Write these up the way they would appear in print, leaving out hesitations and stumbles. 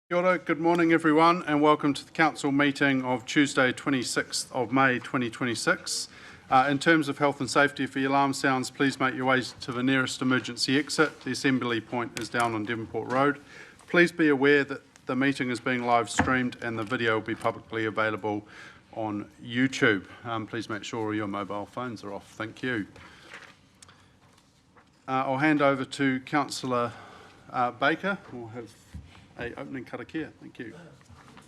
Kia ora, good morning everyone and welcome to the Council meeting of Tuesday 26th of May 2026. In terms of health and safety, if the alarm sounds, please make your way to the nearest emergency exit. The assembly point is down on Devonport Road. Please be aware that the meeting is being live streamed and the video will be publicly available on YouTube. Please make sure your mobile phones are off. Thank you. I'll hand over to Councillor Baker. We'll have a opening karakia. Thank you.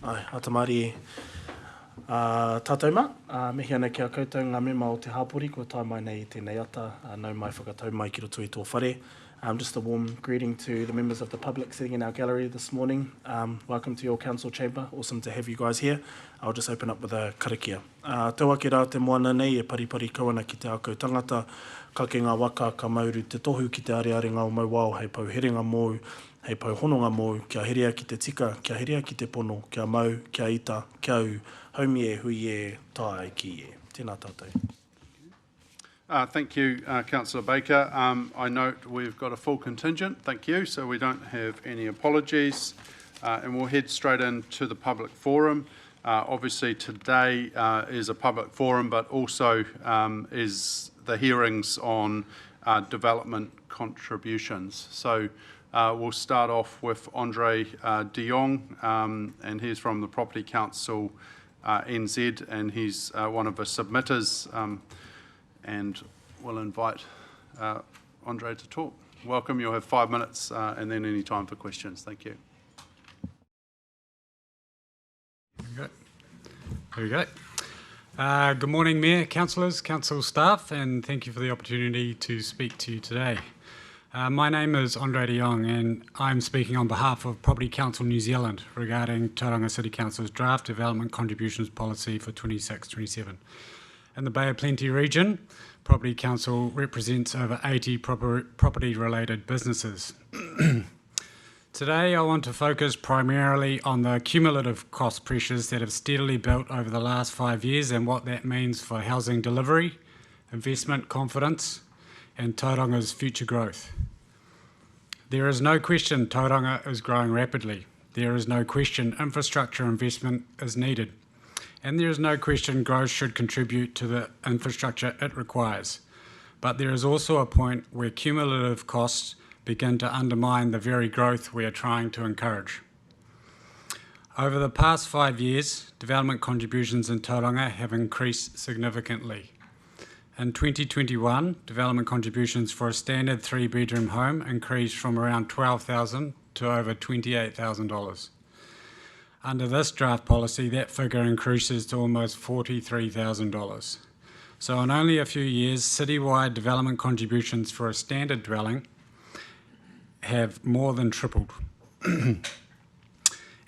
Ai, atamari tātou mā, mihi ana kia koutou ngā mema o te hapori, kua tai mai nei I tēnei ata, nau mai whakatau mai ki roto I tō whare. Just a warm greeting to the members of the public sitting in our gallery this morning. Welcome to your council chamber. Awesome to have you guys here. I'll just open up with a karakia. Te wake rā te moana nei e paripari kawana ki te ako tangata, ka ke ngā waka ka mauru te tohu ki te areare ngā o mauao, hei pau herenga mōu, hei pau hononga mōu, kia herea ki te tika, kia herea ki te pono, kia mau, kia ita, kia u, haumi e, hui e, tae ki e. Tēnā tātou. Thank you, Councillor Baker. I note we've got a full contingent, thank you, so we don't have any apologies. And we'll head straight into the public forum. Obviously today is a public forum, but also is the hearings on development contributions. So we'll start off with Andre de Jong, and he's from the Property Council NZ, and he's one of the submitters, and we'll invite Andre to talk. Welcome, you'll have 5 minutes and then any time for questions. Thank you. There we go. Good morning, Mayor, councillors, council staff, and thank you for the opportunity to speak to you today. My name is Andre de Jong and I'm speaking on behalf of Property Council New Zealand regarding Tauranga City Council's draft development contributions policy for 26-27. In the Bay of Plenty region, Property Council represents over 80 property-related businesses. Today I want to focus primarily on the cumulative cost pressures that have steadily built over the last 5 years and what that means for housing delivery, investment confidence, and Tauranga's future growth. There is no question Tauranga is growing rapidly. There is no question infrastructure investment is needed. And there is no question growth should contribute to the infrastructure it requires. But there is also a point where cumulative costs begin to undermine the very growth we are trying to encourage. Over the past 5 years, development contributions in Tauranga have increased significantly. In 2021, development contributions for a standard 3-bedroom home increased from around $12,000 to over $28,000. Under this draft policy, that figure increases to almost $43,000. So in only a few years, citywide development contributions for a standard dwelling have more than tripled.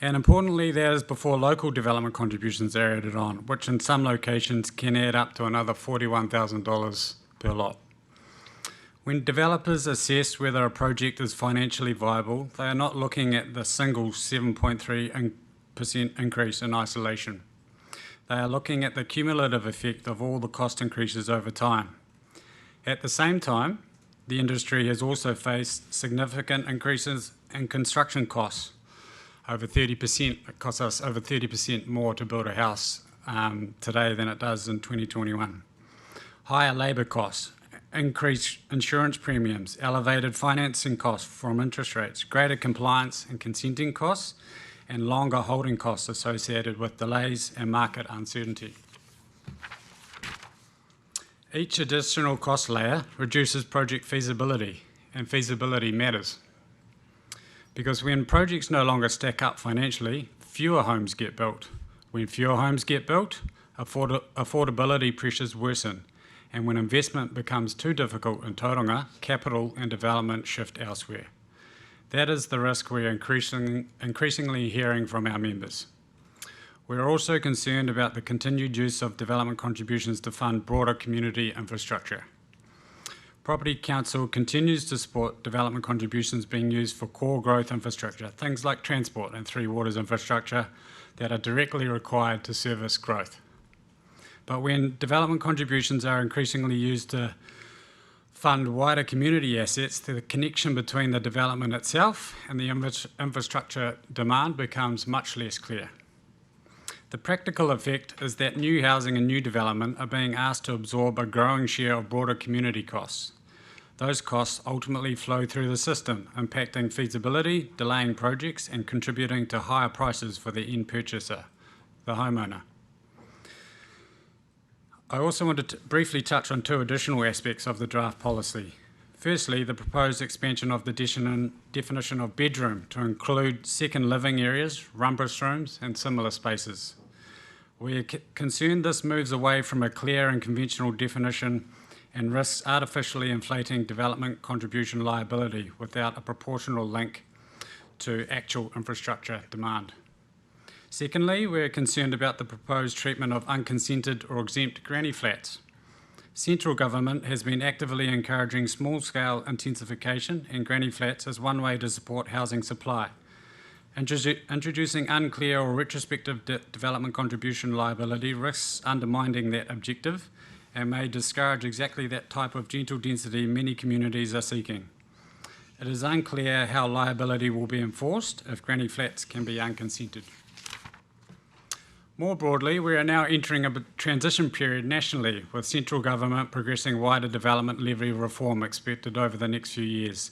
And importantly, that is before local development contributions are added on, which in some locations can add up to another $41,000 per lot. When developers assess whether a project is financially viable, they are not looking at the single 7.3% increase in isolation. They are looking at the cumulative effect of all the cost increases over time. At the same time, the industry has also faced significant increases in construction costs. Over 30%, it costs us over 30% more to build a house today than it does in 2021. Higher labour costs, increased insurance premiums, elevated financing costs from interest rates, greater compliance and consenting costs, and longer holding costs associated with delays and market uncertainty. Each additional cost layer reduces project feasibility, and feasibility matters. Because when projects no longer stack up financially, fewer homes get built. When fewer homes get built, affordability pressures worsen. And when investment becomes too difficult in Tauranga, capital and development shift elsewhere. That is the risk we're increasingly hearing from our members. We're also concerned about the continued use of development contributions to fund broader community infrastructure. Property Council continues to support development contributions being used for core growth infrastructure, things like transport and Three Waters infrastructure that are directly required to service growth. But when development contributions are increasingly used to fund wider community assets, the connection between the development itself and the infrastructure demand becomes much less clear. The practical effect is that new housing and new development are being asked to absorb a growing share of broader community costs. Those costs ultimately flow through the system, impacting feasibility, delaying projects, and contributing to higher prices for the end purchaser, the homeowner. I also wanted to briefly touch on two additional aspects of the draft policy. Firstly, the proposed expansion of the definition of bedroom to include second living areas, rumpus rooms, and similar spaces. We are concerned this moves away from a clear and conventional definition and risks artificially inflating development contribution liability without a proportional link to actual infrastructure demand. Secondly, we're concerned about the proposed treatment of unconsented or exempt granny flats. Central government has been actively encouraging small-scale intensification and granny flats as one way to support housing supply. Introducing unclear or retrospective development contribution liability risks undermining that objective and may discourage exactly that type of gentle density many communities are seeking. It is unclear how liability will be enforced if granny flats can be unconsented. More broadly, we are now entering a transition period nationally, with central government progressing wider development levy reform expected over the next few years.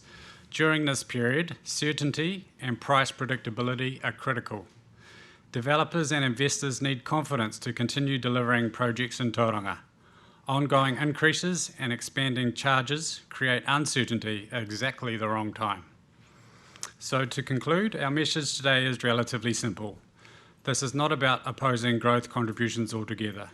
During this period, certainty and price predictability are critical. Developers and investors need confidence to continue delivering projects in Tauranga. Ongoing increases and expanding charges create uncertainty at exactly the wrong time. So to conclude, our message today is relatively simple. This is not about opposing growth contributions altogether.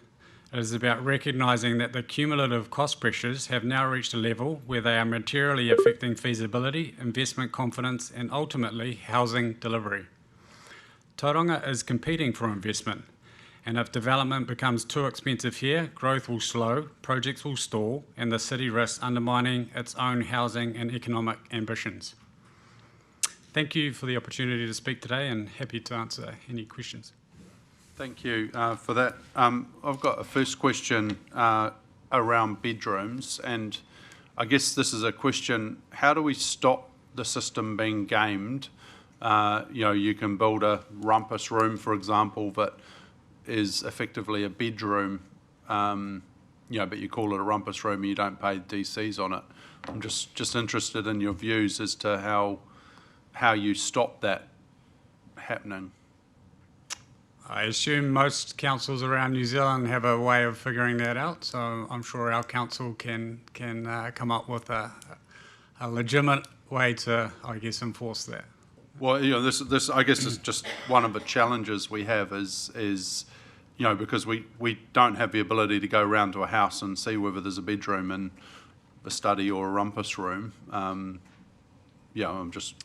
It is about recognising that the cumulative cost pressures have now reached a level where they are materially affecting feasibility, investment confidence, and ultimately housing delivery. Tauranga is competing for investment, and if development becomes too expensive here, growth will slow, projects will stall, and the city risks undermining its own housing and economic ambitions. Thank you for the opportunity to speak today, and happy to answer any questions. Thank you for that. I've got a first question around bedrooms, and I guess this is a question: how do we stop the system being gamed? You can build a rumpus room, for example, that is effectively a bedroom, but you call it a rumpus room and you don't pay DCs on it. I'm just interested in your views as to how you stop that happening. I assume most councils around New Zealand have a way of figuring that out, so I'm sure our council can come up with a legitimate way to, I guess, enforce that. Well, this I guess is just one of the challenges we have is because we don't have the ability to go around to a house and see whether there's a bedroom in a study or a rumpus room. I'm just.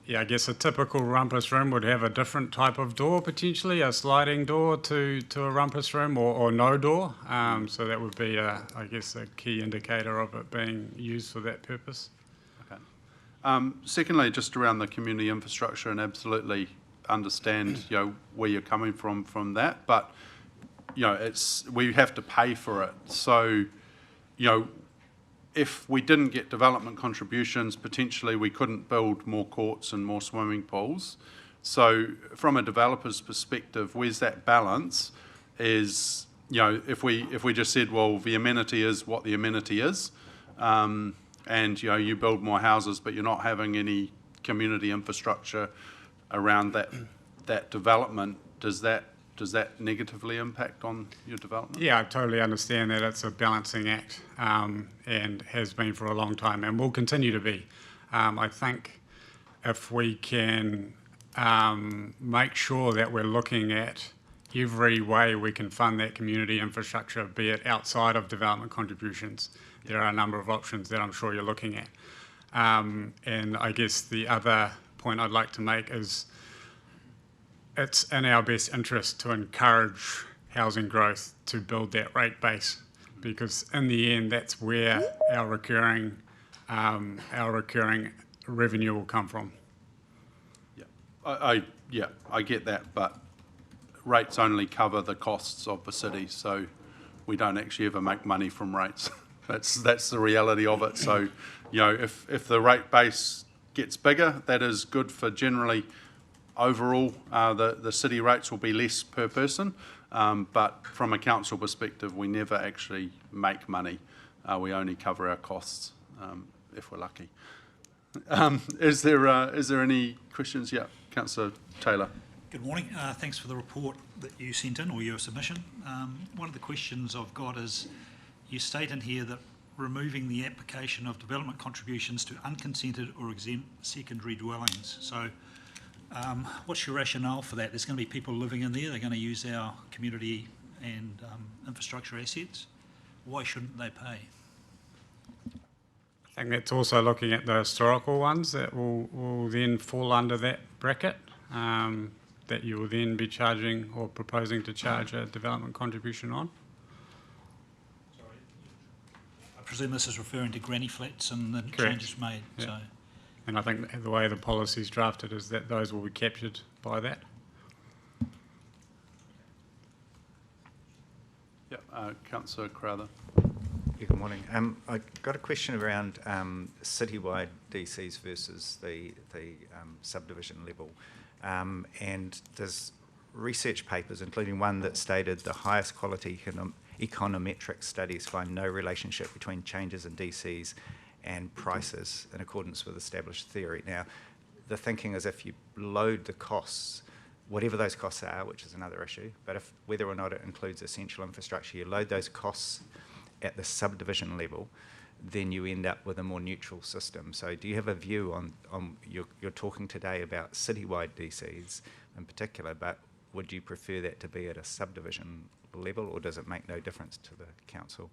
Yeah, I guess a typical rumpus room would have a different type of door, potentially, a sliding door to a rumpus room or no door. So that would be, I guess, a key indicator of it being used for that purpose. Okay. Secondly, just around the community infrastructure, and absolutely understand where you're coming from that, but we have to pay for it. So if we didn't get development contributions, potentially we couldn't build more courts and more swimming pools. So from a developer's perspective, where's that balance? Is if we just said, well, the amenity is what the amenity is, and you build more houses, but you're not having any community infrastructure around that development, does that negatively impact on your development? Yeah, I totally understand that it's a balancing act, and has been for a long time and will continue to be. I think if we can make sure that we're looking at every way we can fund that community infrastructure, be it outside of development contributions, there are a number of options that I'm sure you're looking at. And I guess the other point I'd like to make is it's in our best interest to encourage housing growth to build that rate base, because in the end that's where our recurring revenue will come from. Yeah, I get that, but rates only cover the costs of the city, so we don't actually ever make money from rates. That's the reality of it. So, if the rate base gets bigger, that is good for generally overall, the city rates will be less per person. But from a council perspective, we never actually make money. We only cover our costs, if we're lucky. Is there any questions? Yeah, Councillor Taylor. Good morning. Thanks for the report that you sent in, or your submission. One of the questions I've got is, you state in here that removing the application of development contributions to unconsented or exempt secondary dwellings. So what's your rationale for that? There's going to be people living in there, they're going to use our community and infrastructure assets. Why shouldn't they pay? I think that's also looking at the historical ones that will then fall under that bracket, that you will then be charging or proposing to charge a development contribution on. I presume this is referring to granny flats and the Correct. changes made. Yeah. So And I think the way the policy is drafted is that those will be captured by that. Yeah, Councillor Crowther. Yeah, good morning. I got a question around citywide DCs versus the subdivision level. And there's research papers, including one that stated the highest quality econometric studies find no relationship between changes in DCs and prices in accordance with established theory. Now, the thinking is if you load the costs, whatever those costs are, which is another issue, but if whether or not it includes essential infrastructure, you load those costs at the subdivision level, then you end up with a more neutral system. So do you have a view on you're talking today about citywide DCs in particular, but would you prefer that to be at a subdivision level, or does it make no difference to the council?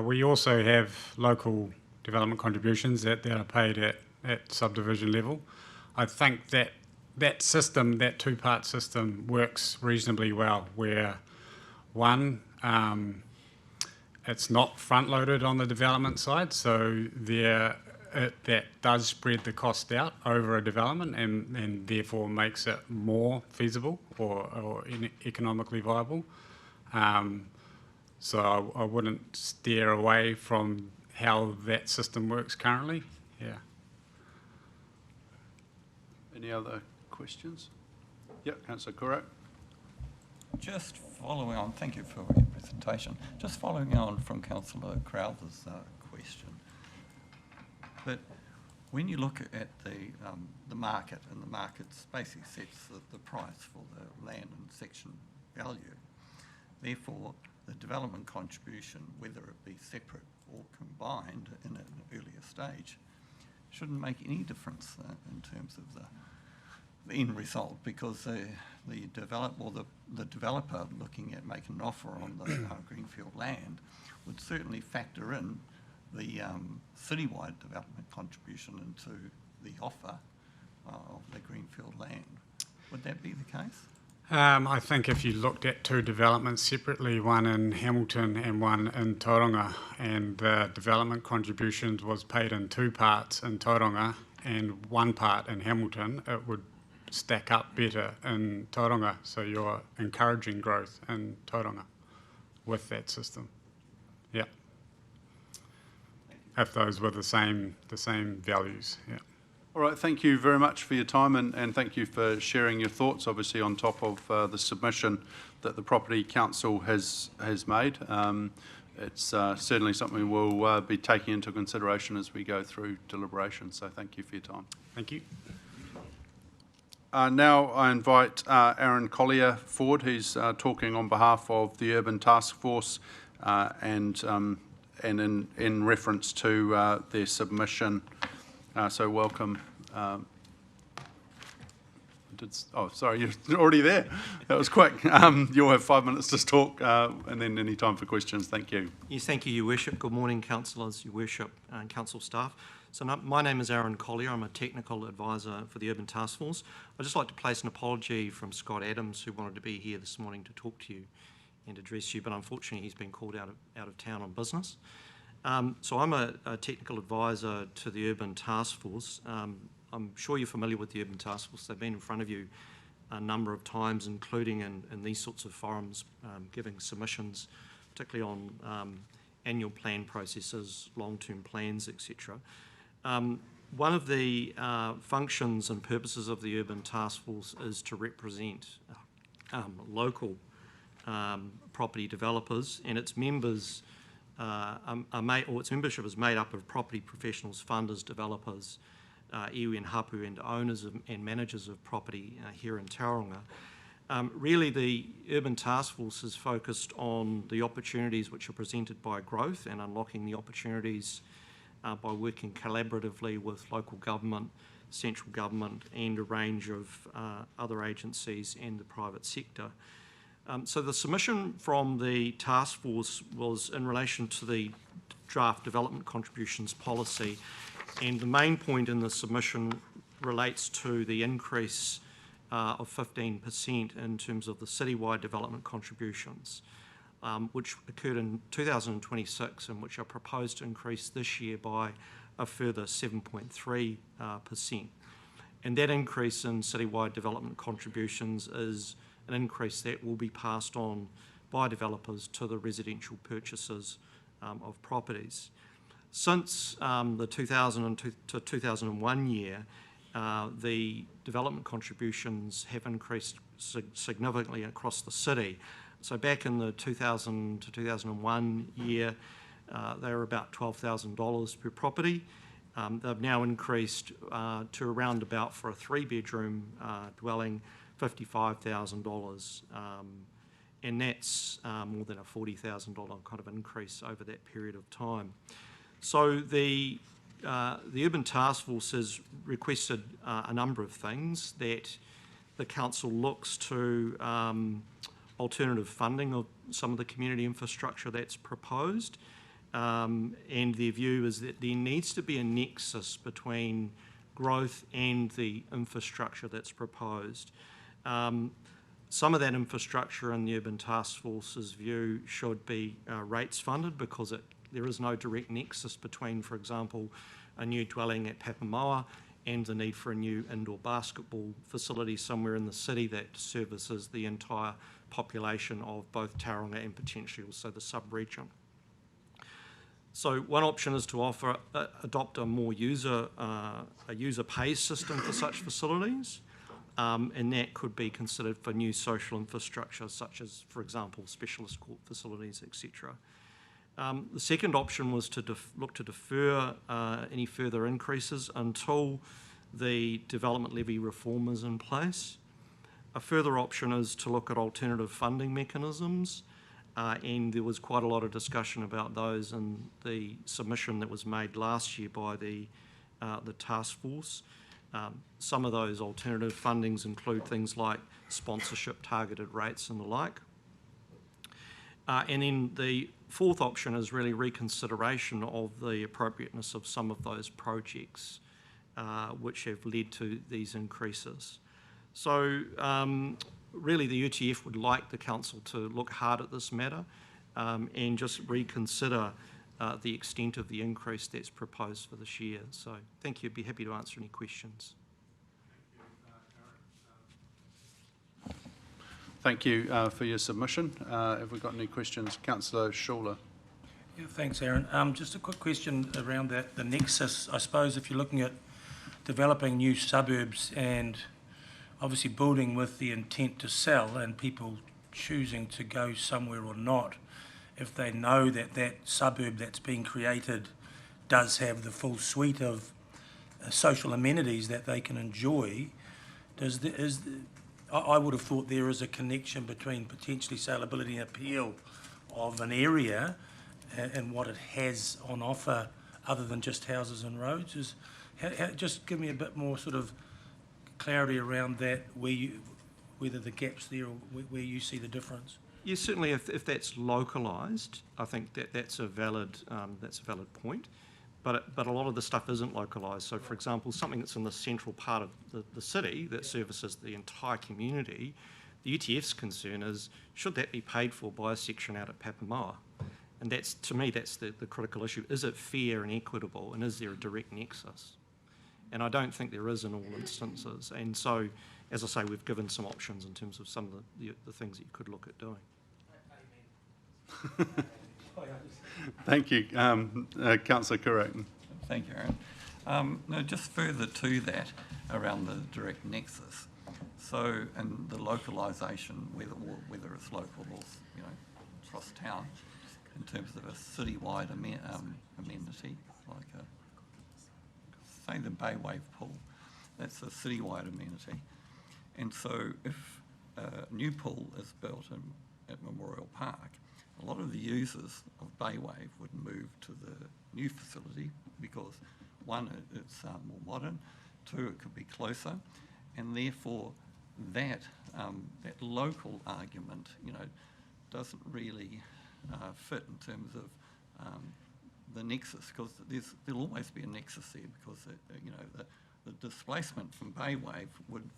We also have local development contributions that are paid at subdivision level. I think that system, that two-part system, works reasonably well, where one, it's not front-loaded on the development side, so that does spread the cost out over a development and therefore makes it more feasible or economically viable. So I wouldn't steer away from how that system works currently. Yeah. Any other questions? Yeah, Councillor Kura. Just following on, thank you for your presentation. Just following on from Councillor Crowther's question. But when you look at the market, and the market basically sets the price for the land and section value, therefore the development contribution, whether it be separate or combined in an earlier stage, shouldn't make any difference in terms of the end result, because the developer looking at making an offer on the greenfield land would certainly factor in the citywide development contribution into the offer of the greenfield land. Would that be the case? I think if you looked at two developments separately, one in Hamilton and one in Tauranga, and the development contributions was paid in two parts in Tauranga and one part in Hamilton, it would stack up better in Tauranga. So you're encouraging growth in Tauranga with that system. Yeah. If those were the same values. Yeah. All right, thank you very much for your time and thank you for sharing your thoughts, obviously on top of the submission that the Property Council has made. It's certainly something we'll be taking into consideration as we go through deliberation, so thank you for your time. Thank you. Now I invite Aaron Collier forward, who's talking on behalf of the Urban Task Force and in reference to their submission. So welcome. Oh, sorry, you're already there. That was quick. You'll have 5 minutes to talk and then any time for questions. Thank you. Yes, thank you, Your Worship. Good morning, councillors, Your Worship, and council staff. So my name is Aaron Collier. I'm a technical advisor for the Urban Task Force. I'd just like to place an apology from Scott Adams, who wanted to be here this morning to talk to you and address you, but unfortunately he's been called out of town on business. So I'm a technical advisor to the Urban Task Force. I'm sure you're familiar with the Urban Task Force. They've been in front of you a number of times, including in these sorts of forums, giving submissions, particularly on annual plan processes, long-term plans, etc. One of the functions and purposes of the Urban Task Force is to represent local property developers, and its members its membership is made up of property professionals, funders, developers, iwi and hapu, and owners and managers of property here in Tauranga. Really, the Urban Task Force is focused on the opportunities which are presented by growth and unlocking the opportunities by working collaboratively with local government, central government, and a range of other agencies and the private sector. So the submission from the task force was in relation to the draft development contributions policy, and the main point in the submission relates to the increase of 15% in terms of the citywide development contributions, which occurred in 2026 and which are proposed to increase this year by a further 7.3%. And that increase in citywide development contributions is an increase that will be passed on by developers to the residential purchasers of properties. Since the 2000 to 2001 year, the development contributions have increased significantly across the city. So back in the 2000 to 2001 year, they were about $12,000 per property. They've now increased to around about, for a 3-bedroom dwelling, $55,000. And that's more than a $40,000 kind of increase over that period of time. So the Urban Task Force has requested a number of things, that the council looks to alternative funding of some of the community infrastructure that's proposed, and their view is that there needs to be a nexus between growth and the infrastructure that's proposed. Some of that infrastructure in the Urban Task Force's view should be rates funded, because there is no direct nexus between, for example, a new dwelling at Papamoa and the need for a new indoor basketball facility somewhere in the city that services the entire population of both Tauranga and potentially also the sub-region. So one option is to adopt a more user pays system for such facilities, and that could be considered for new social infrastructure, such as, for example, specialist court facilities, etc. The second option was to look to defer any further increases until the development levy reform is in place. A further option is to look at alternative funding mechanisms, and there was quite a lot of discussion about those in the submission that was made last year by the task force. Some of those alternative fundings include things like sponsorship, targeted rates and the like. And then the fourth option is really reconsideration of the appropriateness of some of those projects which have led to these increases. So really the UTF would like the council to look hard at this matter and just reconsider the extent of the increase that's proposed for this year. So thank you. I'd be happy to answer any questions. Thank you for your submission. Have we got any questions? Councillor Schuler. Yeah, thanks, Aaron. Just a quick question around that, the nexus. I suppose if you're looking at developing new suburbs and obviously building with the intent to sell, and people choosing to go somewhere or not, if they know that that suburb that's being created does have the full suite of social amenities that they can enjoy, I would have thought there is a connection between potentially saleability and appeal of an area and what it has on offer other than just houses and roads. Just give me a bit more sort of clarity around that, whether the gap's there or where you see the difference. Yes, certainly if that's localised, I think that's a valid point. But a lot of the stuff isn't localised. So, for example, something that's in the central part of the city that services the entire community, the UTF's concern is, should that be paid for by a section out at Papamoa? And that's, to me, that's the critical issue. Is it fair and equitable, and is there a direct nexus? And I don't think there is in all instances. And so, as I say, we've given some options in terms of some of the things that you could look at doing. Thank you, Councillor Curran. Thank you, Aaron. No, just further to that, around the direct nexus. So, and the localisation, whether it's local or, you know, across town, in terms of a citywide amenity, like say the Bay Wave pool, that's a citywide amenity. And so if a new pool is built at Memorial Park, a lot of the users of Bay Wave would move to the new facility because, one, it's more modern, two, it could be closer, and therefore that local argument, you know, doesn't really fit in terms of the nexus, because there'll always be a nexus there, because you know the displacement from Bay Wave would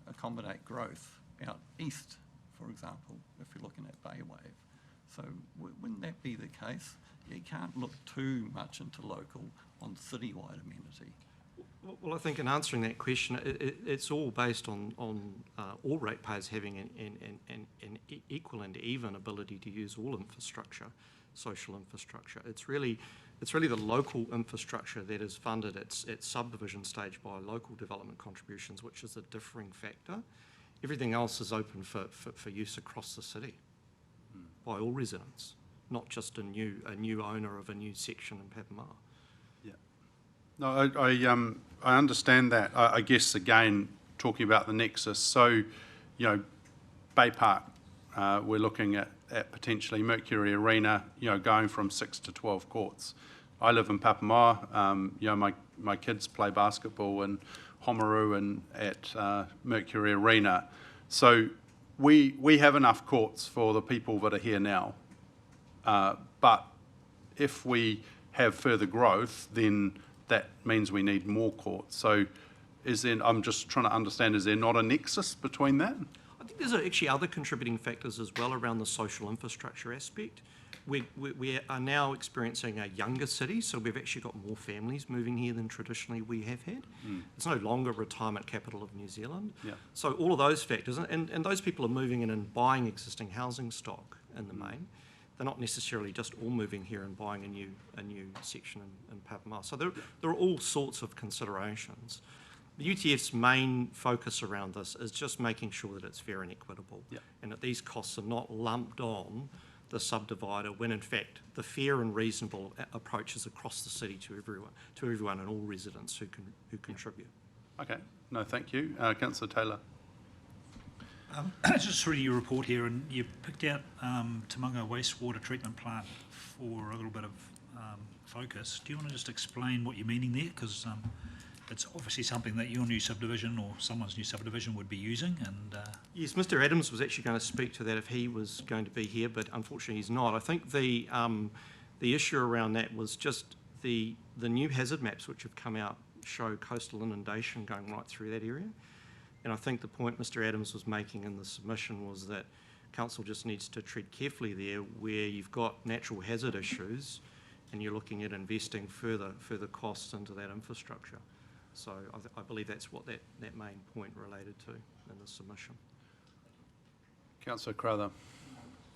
accommodate growth out east, for example, if you're looking at Bay Wave. So wouldn't that be the case? You can't look too much into local on citywide amenity. Well, I think in answering that question, it's all based on all ratepayers having an equal and even ability to use all infrastructure, social infrastructure. It's really the local infrastructure that is funded at subdivision stage by local development contributions, which is a differing factor. Everything else is open for use across the city by all residents, not just a new owner of a new section in Papamoa. No, I understand that. I guess, again, talking about the nexus, so, you know, Bay Park, we're looking at potentially Mercury Arena, you know, going from 6 to 12 courts. I live in Papamoa. You know, my kids play basketball in Homaru and at Mercury Arena. So we have enough courts for the people that are here now. But if we have further growth, then that means we need more courts. So I'm just trying to understand, is there not a nexus between that? I think there's actually other contributing factors as well around the social infrastructure aspect. We are now experiencing a younger city, so we've actually got more families moving here than traditionally we have had. It's no longer retirement capital of New Zealand. Yeah. So all of those factors, and those people are moving in and buying existing housing stock in the main. They're not necessarily just all moving here and buying a new section in Papamoa. So there are all sorts of considerations. The UTF's main focus around this is just making sure that it's fair and equitable, and that these costs are not lumped on the subdivider, when in fact the fair and reasonable approach is across the city to everyone and all residents who contribute. Okay, no, thank you. Councillor Taylor. Just reading your report here, and you picked out Tamunga Wastewater Treatment Plant for a little bit of focus. Do you want to just explain what you're meaning there? Because it's obviously something that your new subdivision or someone's new subdivision would be using. And yes, Mr. Adams was actually going to speak to that if he was going to be here, but unfortunately he's not. I think the issue around that was just the new hazard maps which have come out show coastal inundation going right through that area. And I think the point Mr. Adams was making in the submission was that council just needs to tread carefully there where you've got natural hazard issues and you're looking at investing further costs into that infrastructure. So I believe that's what that main point related to in the submission. Councillor Crowther.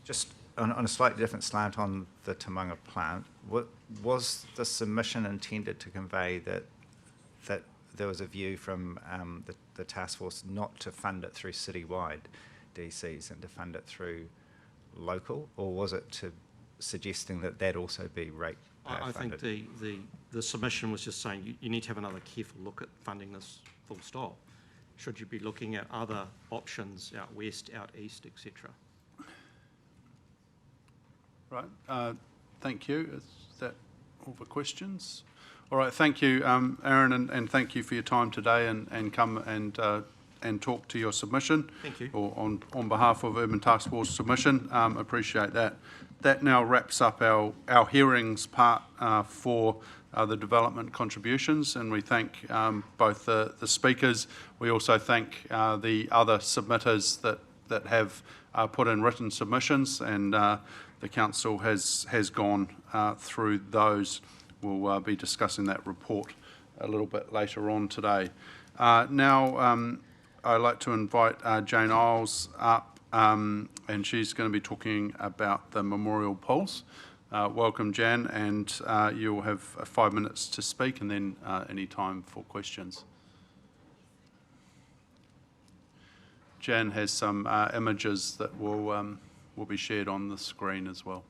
Just on a slightly different slant on the Tamunga plant, was the submission intended to convey that there was a view from the task force not to fund it through citywide DCs and to fund it through local, or was it to suggesting that also be rate I funded? think the submission was just saying you need to have another careful look at funding this full stop. Should you be looking at other options out west, out east, etc.? Right, thank you. Is that all the questions? All right, thank you, Aaron, and thank you for your time today and come and talk to your submission. Thank you. Or on behalf of Urban Task Force submission, appreciate that. That now wraps up our hearings part for the development contributions, and we thank both the speakers. We also thank the other submitters that have put in written submissions, and the council has gone through those. We'll be discussing that report a little bit later on today. Now, I'd like to invite Jane Isles up and she's going to be talking about the memorial pools. Welcome, Jan, and you'll have 5 minutes to speak and then any time for questions. Jan has some images that will be shared on the screen as well.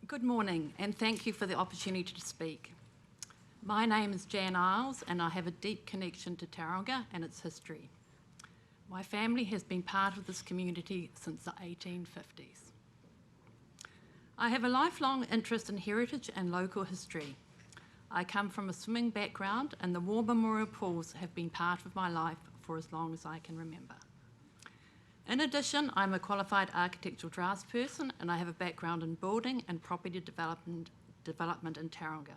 Good morning, and thank you for the opportunity to speak. My name is Jan Isles, and I have a deep connection to Tauranga and its history. My family has been part of this community since the 1850s. I have a lifelong interest in heritage and local history. I come from a swimming background, and the War Memorial Pools have been part of my life for as long as I can remember. In addition, I'm a qualified architectural draftsperson, and I have a background in building and property development in Tauranga.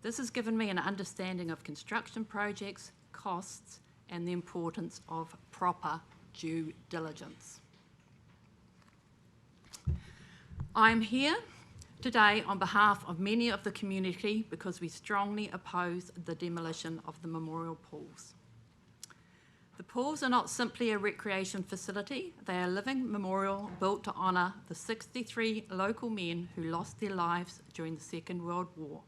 This has given me an understanding of construction projects, costs, and the importance of proper due diligence. I'm here today on behalf of many of the community because we strongly oppose the demolition of the memorial pools. The pools are not simply a recreation facility, they are a living memorial built to honour the 63 local men who lost their lives during the Second World War,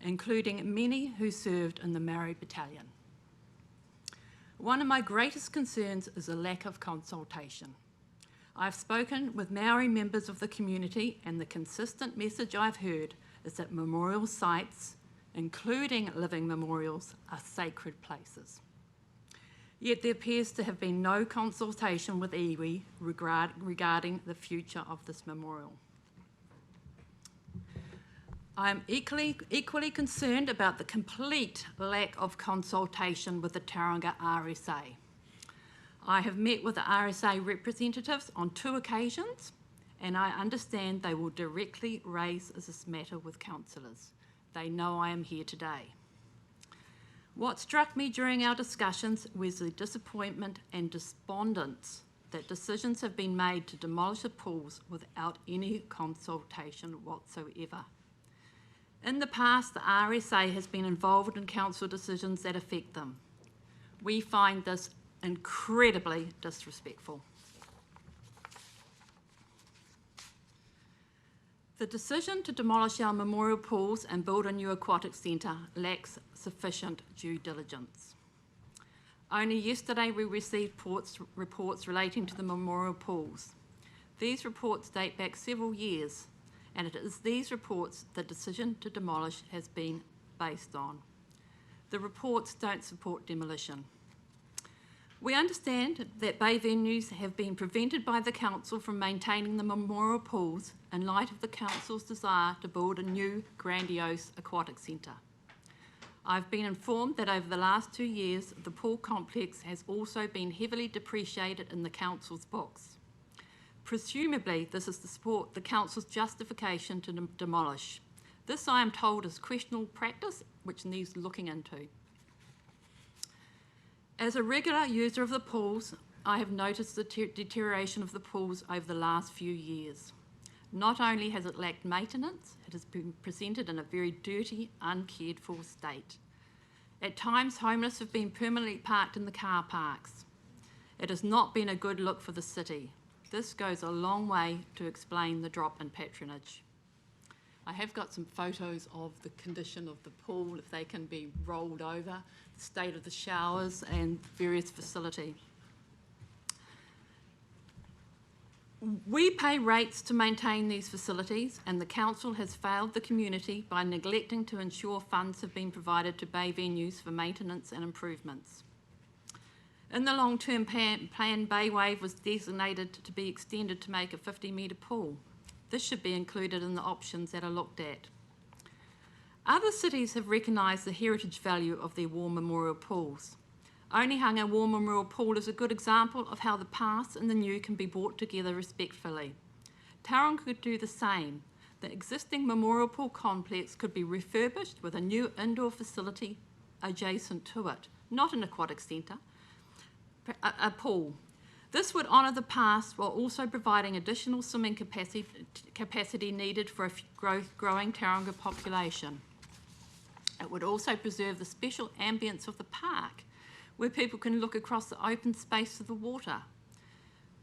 including many who served in the Maori Battalion. One of my greatest concerns is a lack of consultation. I've spoken with Maori members of the community, and the consistent message I've heard is that memorial sites, including living memorials, are sacred places. Yet there appears to have been no consultation with iwi regarding the future of this memorial. I am equally concerned about the complete lack of consultation with the Tauranga RSA. I have met with the RSA representatives on 2 occasions, and I understand they will directly raise this matter with councillors. They know I am here today. What struck me during our discussions was the disappointment and despondence that decisions have been made to demolish the pools without any consultation whatsoever. In the past, the RSA has been involved in council decisions that affect them. We find this incredibly disrespectful. The decision to demolish our memorial pools and build a new aquatic centre lacks sufficient due diligence. Only yesterday we received reports relating to the memorial pools. These reports date back several years, and it is these reports the decision to demolish has been based on. The reports don't support demolition. We understand that bay venues have been prevented by the council from maintaining the memorial pools in light of the council's desire to build a new grandiose aquatic centre. I've been informed that over the last 2 years, the pool complex has also been heavily depreciated in the council's books. Presumably, this is to support the council's justification to demolish. This, I am told, is questionable practice which needs looking into. As a regular user of the pools, I have noticed the deterioration of the pools over the last few years. Not only has it lacked maintenance, it has been presented in a very dirty, uncared for state. At times, homeless have been permanently parked in the car parks. It has not been a good look for the city. This goes a long way to explain the drop in patronage. I have got some photos of the condition of the pool, if they can be rolled over, the state of the showers and various facility. We pay rates to maintain these facilities, and the council has failed the community by neglecting to ensure funds have been provided to bay venues for maintenance and improvements. In the long-term plan, Baywave was designated to be extended to make a 50-metre pool. This should be included in the options that are looked at. Other cities have recognised the heritage value of their war memorial pools. Onehunga War Memorial Pool is a good example of how the past and the new can be brought together respectfully. Tauranga could do the same. The existing memorial pool complex could be refurbished with a new indoor facility adjacent to it, not an aquatic centre, a pool. This would honour the past while also providing additional swimming capacity needed for a growing Tauranga population. It would also preserve the special ambience of the park, where people can look across the open space of the water.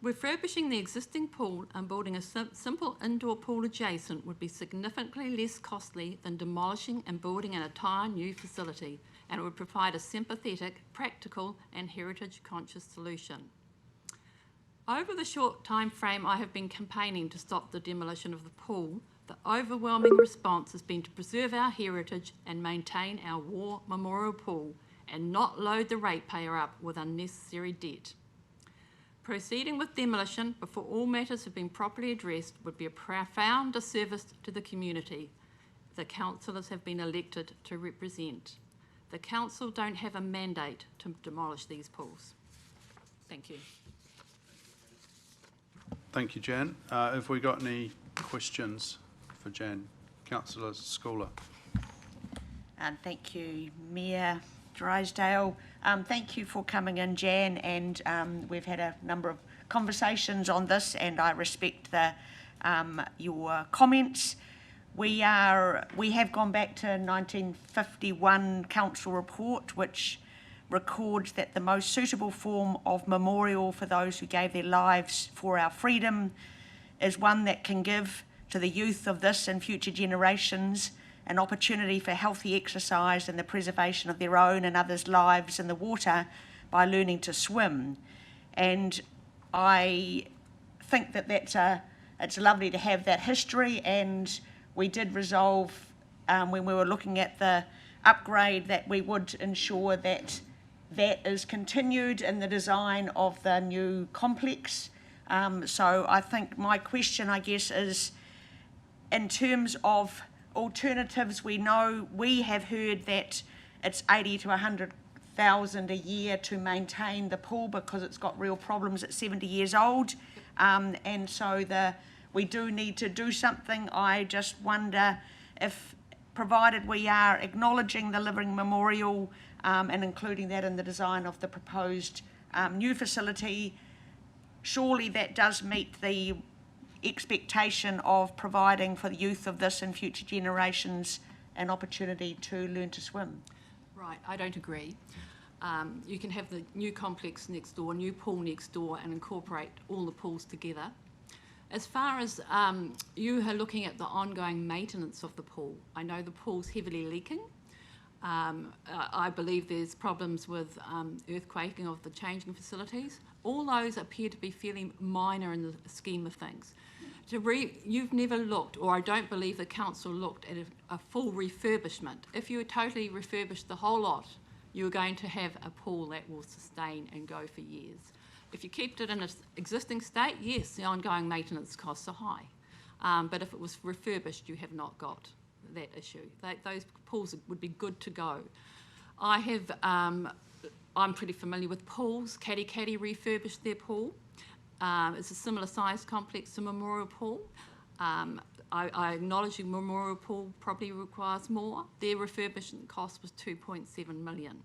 Refurbishing the existing pool and building a simple indoor pool adjacent would be significantly less costly than demolishing and building an entire new facility, and it would provide a sympathetic, practical and heritage-conscious solution. Over the short time frame I have been campaigning to stop the demolition of the pool, the overwhelming response has been to preserve our heritage and maintain our war memorial pool and not load the ratepayer up with unnecessary debt. Proceeding with demolition before all matters have been properly addressed would be a profound disservice to the community the councillors have been elected to represent. The council don't have a mandate to demolish these pools. Thank you. Thank you, Jan. Have we got any questions for Jan? Councillor Schooler. Thank you, Mayor Drysdale. Thank you for coming in, Jan, and we've had a number of conversations on this, and I respect your comments. We have gone back to 1951 council report, which records that the most suitable form of memorial for those who gave their lives for our freedom is one that can give to the youth of this and future generations an opportunity for healthy exercise and the preservation of their own and others' lives in the water by learning to swim. And I think that it's lovely to have that history, and we did resolve when we were looking at the upgrade that we would ensure that that is continued in the design of the new complex. So I think my question, I guess, is in terms of alternatives. We have heard that it's 80 to 100,000 a year to maintain the pool because it's got real problems at 70 years old, and so we do need to do something. I just wonder if, provided we are acknowledging the living memorial and including that in the design of the proposed new facility, surely that does meet the expectation of providing for the youth of this and future generations an opportunity to learn to swim. Right, I don't agree. You can have the new complex next door, new pool next door, and incorporate all the pools together. As far as you are looking at the ongoing maintenance of the pool, I know the pool's heavily leaking. I believe there's problems with earthquaking of the changing facilities. All those appear to be fairly minor in the scheme of things. You've never looked, or I don't believe the council looked at a full refurbishment. If you totally refurbished the whole lot, you're going to have a pool that will sustain and go for years. If you kept it in its existing state, yes, the ongoing maintenance costs are high. But if it was refurbished, you have not got that issue. Those pools would be good to go. I'm pretty familiar with pools. Caddy refurbished their pool. It's a similar size complex to Memorial Pool. I acknowledge the Memorial Pool probably requires more. Their refurbishment cost was 2.7 million.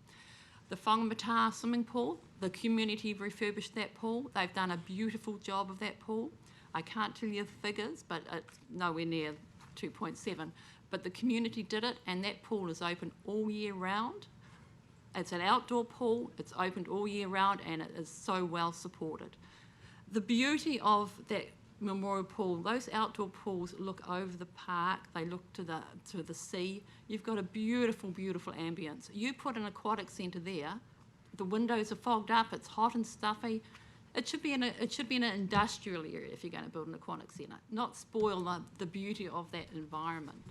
The Whangamata swimming pool, the community refurbished that pool. They've done a beautiful job of that pool. I can't tell you the figures, but it's nowhere near 2.7. But the community did it, and that pool is open all year round. It's an outdoor pool, it's opened all year round, and it is so well supported. The beauty of that Memorial Pool, those outdoor pools look over the park, they look to the sea. You've got a beautiful, beautiful ambience. You put an aquatic centre there, the windows are fogged up, it's hot and stuffy. It should be in an industrial area if you're going to build an aquatic centre, not spoil the beauty of that environment.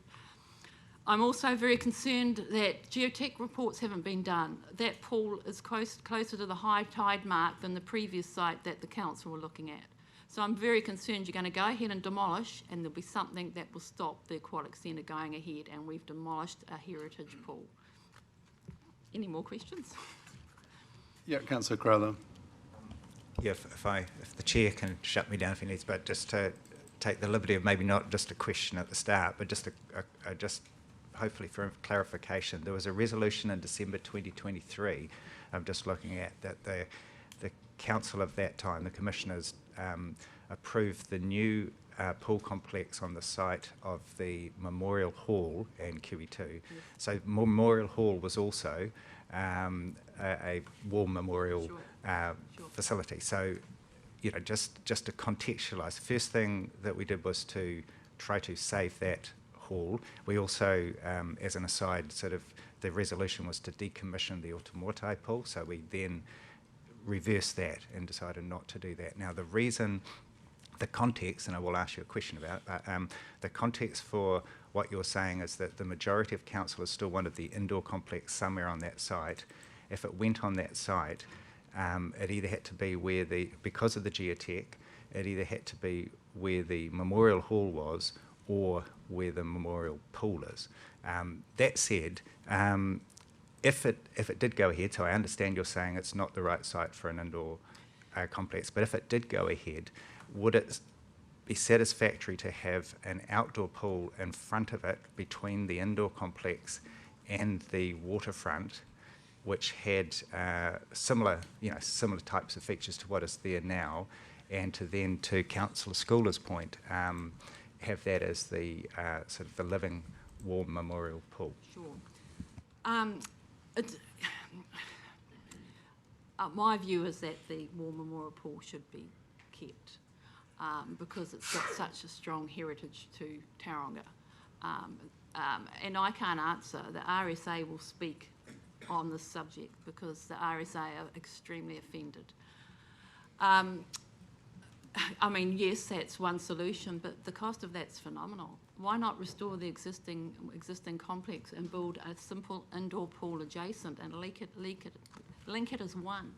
I'm also very concerned that geotech reports haven't been done. That pool is closer to the high tide mark than the previous site that the council were looking at. So I'm very concerned you're going to go ahead and demolish, and there'll be something that will stop the aquatic centre going ahead, and we've demolished a heritage pool. Any more questions? Yeah, Councillor Crowther. Yeah, if the chair can shut me down if he needs, but just to take the liberty of maybe not just a question at the start, but just hopefully for clarification. There was a resolution in December 2023. I'm just looking at that the council of that time, the commissioners, approved the new pool complex on the site of the Memorial Hall and QE2. So Memorial Hall was also a war memorial facility. So, you know, just to contextualise, the first thing that we did was to try to save that hall. We also, as an aside, the resolution was to decommission the Otamotai pool, so we then reversed that and decided not to do that. Now, the reason, the context, and I will ask you a question about it, but the context for what you're saying is that the majority of council is still wanted the indoor complex somewhere on that site. If it went on that site, it either had to be where because of the geotech, it either had to be where the Memorial Hall was or where the Memorial Pool is. That said, if it did go ahead, so I understand you're saying it's not the right site for an indoor complex, but if it did go ahead, would it be satisfactory to have an outdoor pool in front of it between the indoor complex and the waterfront, which had similar types of features to what is there now, and to Councillor Schooler's point, have that as the sort of the living war memorial pool? Sure. My view is that the War Memorial Pool should be kept because it's got such a strong heritage to Tauranga. And I can't answer. The RSA will speak on this subject because the RSA are extremely offended. I mean, yes, that's one solution, but the cost of that's phenomenal. Why not restore the existing complex and build a simple indoor pool adjacent and link it as one?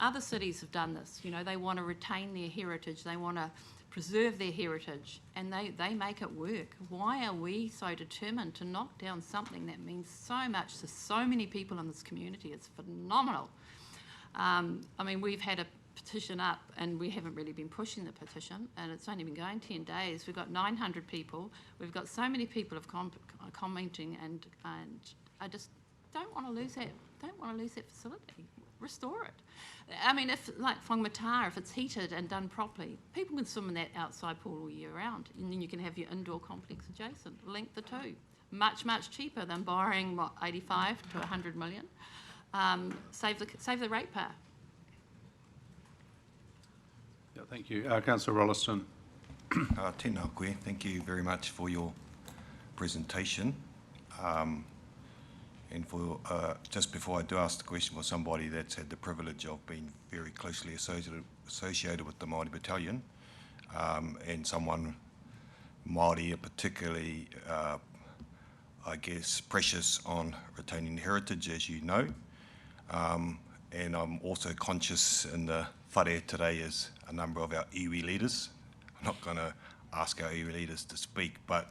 Other cities have done this. You know, they want to retain their heritage, they want to preserve their heritage, and they make it work. Why are we so determined to knock down something that means so much to so many people in this community? It's phenomenal. I mean, we've had a petition up and we haven't really been pushing the petition, and it's only been going 10 days. We've got 900 people. We've got so many people commenting, and I just don't want to lose that. Don't want to lose that facility. Restore it. I mean, if like Whangamata, if it's heated and done properly, people can swim in that outside pool all year round, and then you can have your indoor complex adjacent. Link the two. Much cheaper than borrowing 85 to 100 million. Save the ratepayer. Yeah, thank you. Councillor Rolleston. Tēnā koe. Thank you very much for your presentation. And for just before I do ask the question, for somebody that's had the privilege of being very closely associated with the Māori Battalion, and someone Māori are particularly, I guess, precious on retaining heritage, as you know. And I'm also conscious in the whare today is a number of our iwi leaders. I'm not going to ask our iwi leaders to speak, but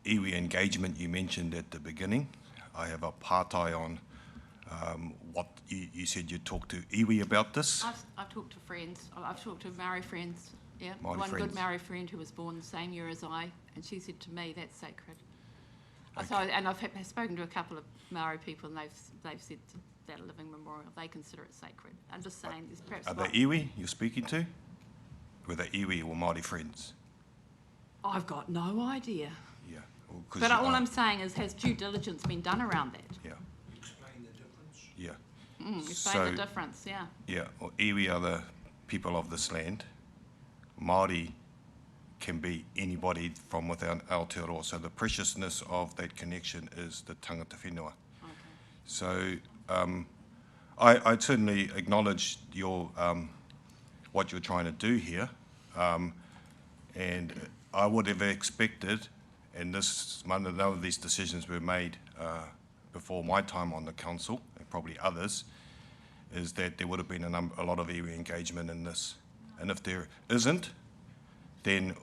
iwi engagement you mentioned at the beginning. I have a pātai on what you said you talked to iwi about this. I've talked to friends. I've talked to Maori friends. Yeah, Māori one friends. good Maori friend who was born the same year as I, and she said to me, "That's sacred." Okay. So, and I've spoken to a couple of Maori people, and they've said that a living memorial, they consider it sacred. I'm just saying, there's perhaps. Are they iwi you're speaking to? Were they iwi or Māori friends? I've got no idea. Yeah. Well, 'cause But you all are- I'm saying is, has due diligence been done around that? Yeah. Explain the difference. Yeah. Explain the difference, yeah. Yeah, well, iwi are the people of this land. Māori can be anybody from within Aotearoa, so the preciousness of that connection is the tangata whenua. Okay. So I certainly acknowledge your what you're trying to do here, and I would have expected, and none of these decisions were made before my time on the council, and probably others, is that there would have been a lot of iwi engagement in this. And if there isn't, then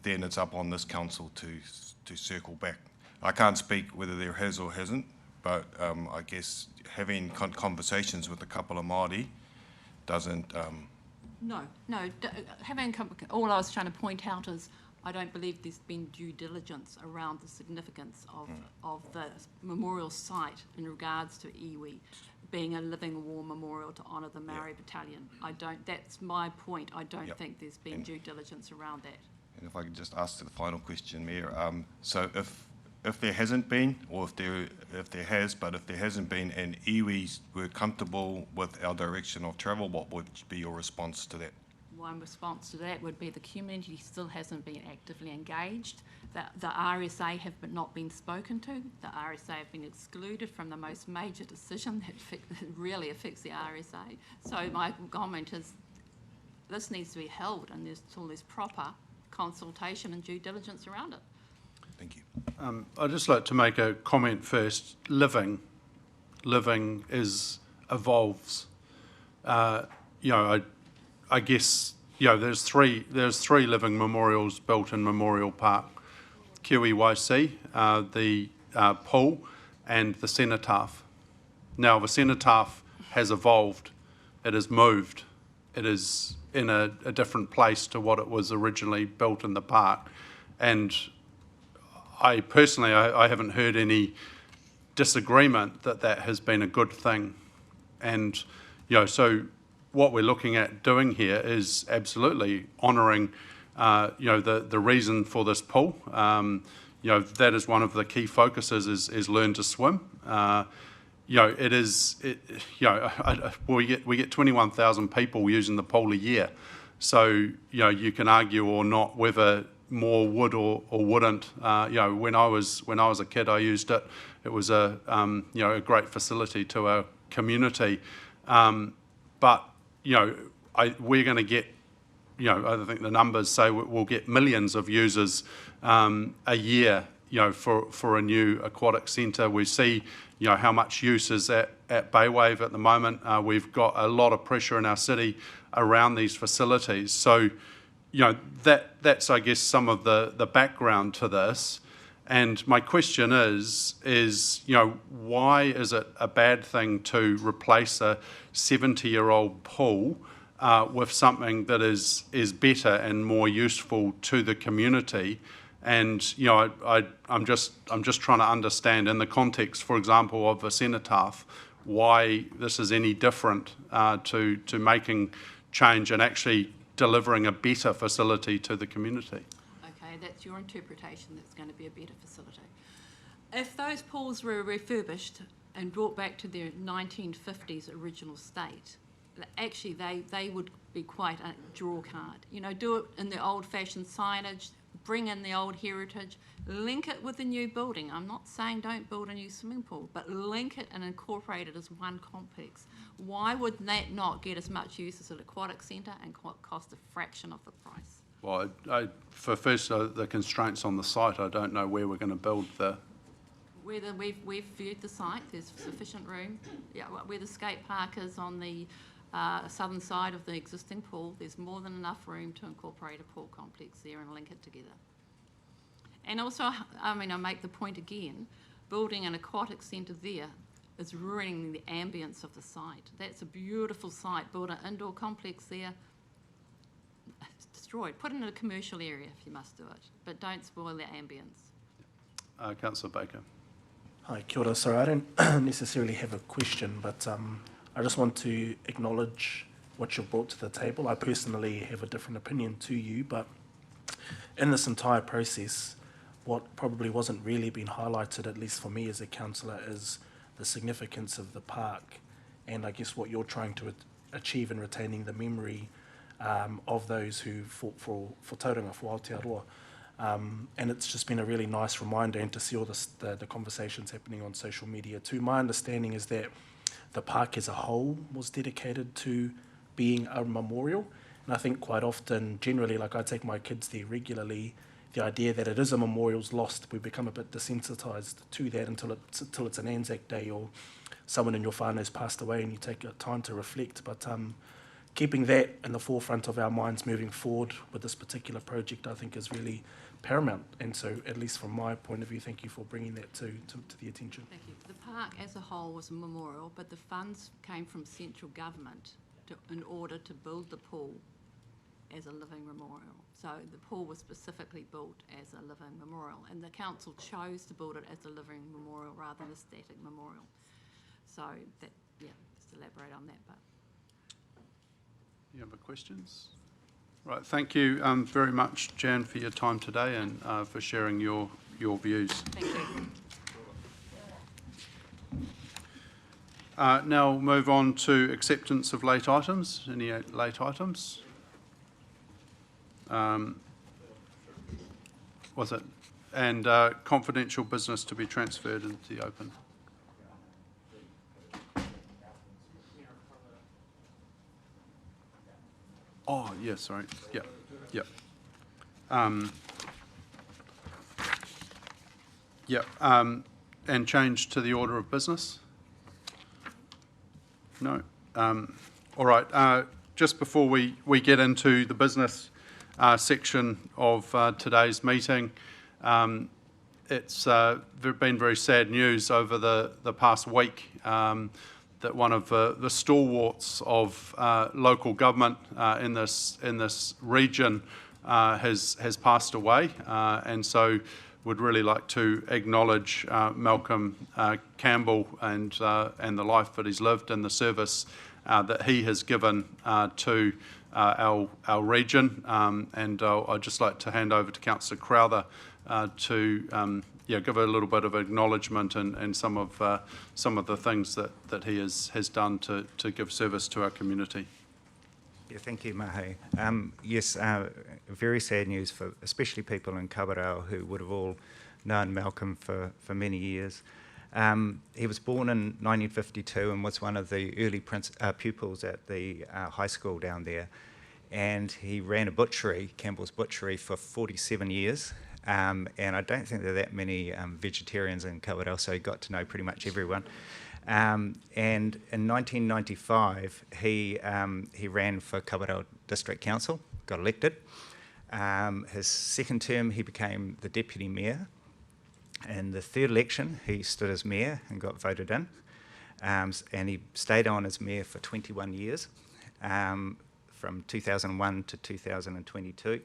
it's up on this council to circle back. I can't speak whether there has or hasn't, but I guess having conversations with a couple of Māori doesn't... No. All I was trying to point out is I don't believe there's been due diligence around the significance of the memorial site in regards to iwi being a living war memorial to honour the Maori Battalion. That's my point. I don't Yep. think there's been due diligence around that. And if I could just ask the final question, Mayor. So if there hasn't been, or if there has, but if there hasn't been, and iwis were comfortable with our direction of travel, what would be your response to that? One response to that would be the community still hasn't been actively engaged. The RSA have not been spoken to. The RSA have been excluded from the most major decision that really affects the RSA. So my comment is this needs to be held until there's proper consultation and due diligence around it. Thank you. I'd just like to make a comment first. Living evolves. I guess there's three living memorials built in Memorial Park: QEYC, the pool, and the cenotaph. Now the cenotaph has evolved. It has moved. It is in a different place to what it was originally built in the park, and I personally haven't heard any disagreement that has been a good thing, and so what we're looking at doing here is absolutely honouring the reason for this pool. That is one of the key focuses is learn to swim. We get 21,000 people using the pool a year, so you can argue or not whether more would or wouldn't. When I was a kid, I used it. It was a great facility to our community. But we're going to get, I think the numbers say we'll get millions of users a year, for a new aquatic centre. We see, how much use is at Baywave at the moment. We've got a lot of pressure in our city around these facilities. So, that's, I guess, some of the background to this. And my question is why is it a bad thing to replace a 70-year-old pool with something that is better and more useful to the community? And I'm just trying to understand in the context, for example, of a cenotaph, why this is any different to making change and actually delivering a better facility to the community. Okay, that's your interpretation, that's going to be a better facility. If those pools were refurbished and brought back to their 1950s original state, actually they would be quite a draw card. Do it in the old-fashioned signage, bring in the old heritage, link it with the new building. I'm not saying don't build a new swimming pool, but link it and incorporate it as one complex. Why would that not get as much use as an aquatic centre and cost a fraction of the price? Well, the constraints on the site, I don't know where we're going to build the... Whether we've viewed the site, there's sufficient room. Where the skate park is on the southern side of the existing pool, there's more than enough room to incorporate a pool complex there and link it together. And also, I make the point again, building an aquatic centre there is ruining the ambience of the site. That's a beautiful site. Build an indoor complex there, it's destroyed. Put it in a commercial area if you must do it, but don't spoil the ambience. Councillor Baker. Hi, kia ora. Sorry, I don't necessarily have a question, but I just want to acknowledge what you've brought to the table. I personally have a different opinion to you, but in this entire process, what probably wasn't really being highlighted, at least for me as a councillor, is the significance of the park and I guess what you're trying to achieve in retaining the memory of those who fought for tauranga, for Aotearoa. And it's just been a really nice reminder, and to see all the conversations happening on social media too. My understanding is that the park as a whole was dedicated to being a memorial, and I think quite often, generally, like I take my kids there regularly, the idea that it is a memorial's lost. We become a bit desensitised to that until it's an Anzac Day or someone in your whānau's passed away and you take time to reflect. But keeping that in the forefront of our minds moving forward with this particular project, I think, is really paramount. And so, at least from my point of view, thank you for bringing that to the attention. Thank you. The park as a whole was a memorial, but the funds came from central government in order to build the pool as a living memorial. So the pool was specifically built as a living memorial, and the council chose to build it as a living memorial rather than a static memorial. So yeah, just elaborate on that, but. Any other questions? Right, thank you very much, Jan, for your time today and for sharing your views. Thank you. Now we'll move on to acceptance of late items. Any late items? Was it? And confidential business to be transferred into the open. Oh, yeah, sorry. Yeah, yeah. And change to the order of business? No. All right. Just before we get into the business section of today's meeting, it's been very sad news over the past week that one of the stalwarts of local government in this region has passed away, and so would really like to acknowledge Malcolm Campbell and the life that he's lived and the service that he has given to our region. And I'd just like to hand over to Councillor Crowther to give a little bit of acknowledgement and some of the things that he has done to give service to our community. Yeah, thank you, Mahe. Yes, very sad news for especially people in Kawerau who would have all known Malcolm for many years. He was born in 1952 and was one of the early pupils at the high school down there. And he ran a butchery, Campbell's Butchery, for 47 years. And I don't think there are that many vegetarians in Kawerau, so he got to know pretty much everyone. And in 1995, he ran for Kawerau District Council, got elected. His second term, he became the deputy mayor. In the third election, he stood as mayor and got voted in. And he stayed on as mayor for 21 years, from 2001 to 2022.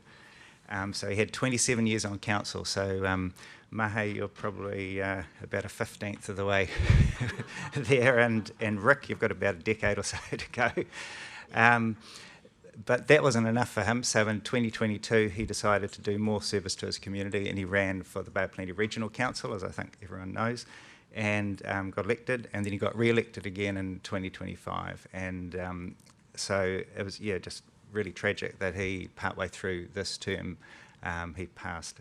So he had 27 years on council. So Mahe, you're probably about a 15th of the way there, and Rick, you've got about a decade or so to go. But that wasn't enough for him. So in 2022, he decided to do more service to his community, and he ran for the Bay of Plenty Regional Council, as I think everyone knows, and got elected, and then he got re-elected again in 2025. And so it was, just really tragic that he, partway through this term, he passed.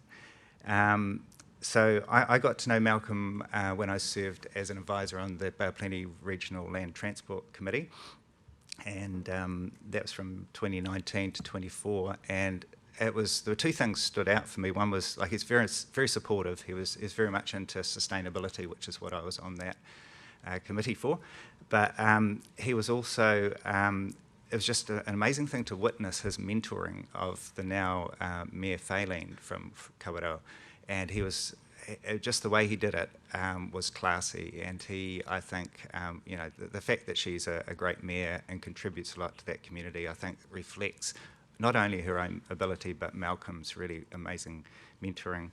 So I got to know Malcolm when I served as an advisor on the Bay of Plenty Regional Land Transport Committee, and that was from 2019 to 24. And there were two things stood out for me. One was, he's very, very supportive. He's very much into sustainability, which is what I was on that committee for. But he was also, it was just an amazing thing to witness his mentoring of the now Mayor Faylene from Kawerau. And he was, just the way he did it was classy. And I think, the fact that she's a great mayor and contributes a lot to that community, I think reflects not only her own ability, but Malcolm's really amazing mentoring.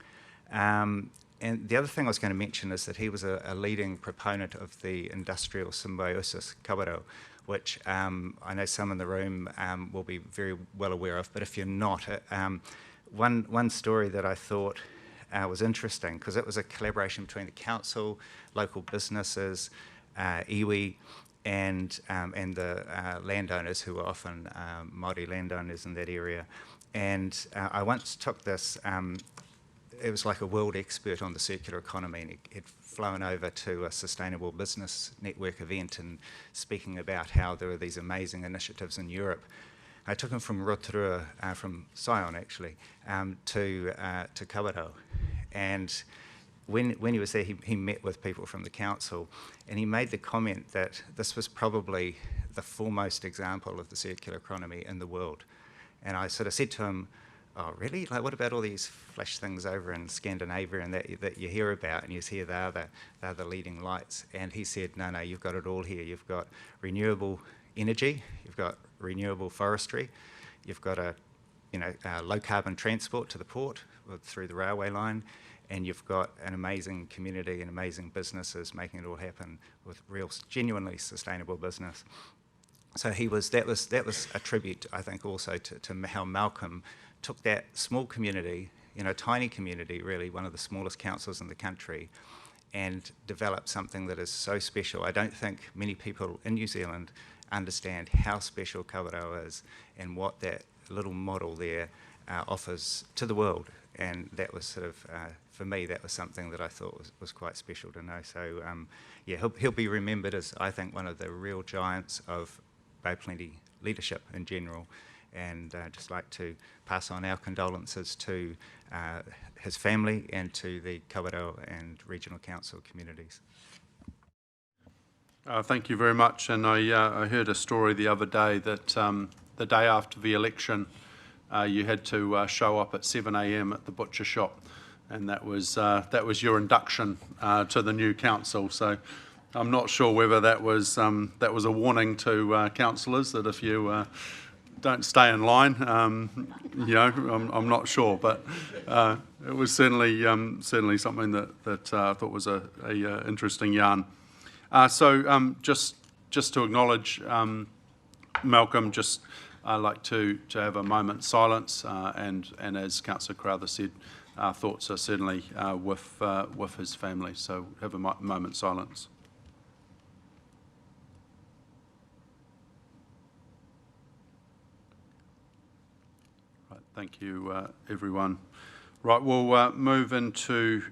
And the other thing I was going to mention is that he was a leading proponent of the industrial symbiosis Kawerau, which I know some in the room will be very well aware of, but if you're not, one story that I thought was interesting, because it was a collaboration between the council, local businesses, iwi, and the landowners, who were often Māori landowners in that area. And I once took this, it was like a world expert on the circular economy, and he'd flown over to a Sustainable Business Network event and speaking about how there were these amazing initiatives in Europe. I took him from Rotorua, from Sion actually, to Kawerau. And when he was there, he met with people from the council, and he made the comment that this was probably the foremost example of the circular economy in the world. And I sort of said to him, "Oh, really? Like, what about all these flash things over in Scandinavia and that you hear about, and you see they're the leading lights?" And he said, no, you've got it all here. You've got renewable energy, you've got renewable forestry, you've got a low carbon transport to the port through the railway line, and you've got an amazing community and amazing businesses making it all happen with real, genuinely sustainable business. So that was a tribute, I think, also to how Malcolm took that small community, tiny community, really, one of the smallest councils in the country, and developed something that is so special. I don't think many people in New Zealand understand how special Kawerau is and what that little model there offers to the world. And that was sort of, for me, that was something that I thought was quite special to know. So, yeah, he'll be remembered as, I think, one of the real giants of Bay Plenty leadership in general. And just like to pass on our condolences to his family and to the Kawerau and Regional Council communities. Thank you very much. And I heard a story the other day that the day after the election, you had to show up at 7 a.m. at the butcher shop, and that was your induction to the new council. So I'm not sure whether that was a warning to councillors that if you don't stay in line, I'm not sure, but it was certainly something that I thought was a interesting yarn. So just to acknowledge Malcolm, I'd like to have a moment's silence, and as Councillor Crowther said, our thoughts are certainly with his family. So have a moment's silence. Right, thank you, everyone. Right, we'll move into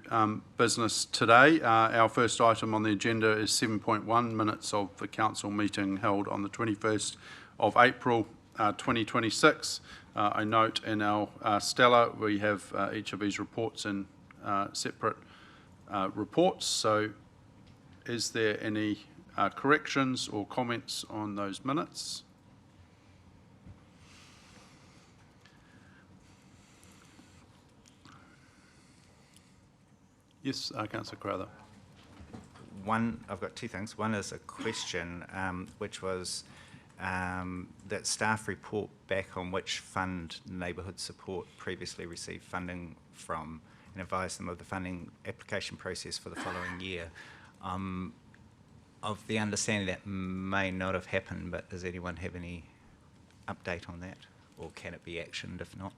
business today. Our first item on the agenda is 7.1, minutes of the council meeting held on the 21st of April 2026. I note in our Stella we have each of these reports in separate reports. So is there any corrections or comments on those minutes? Yes, Councillor Crowther. I've got two things. One is a question, which was that staff report back on which fund neighbourhood support previously received funding from, and advise them of the funding application process for the following year. Of the understanding that may not have happened, but does anyone have any update on that, or can it be actioned if not?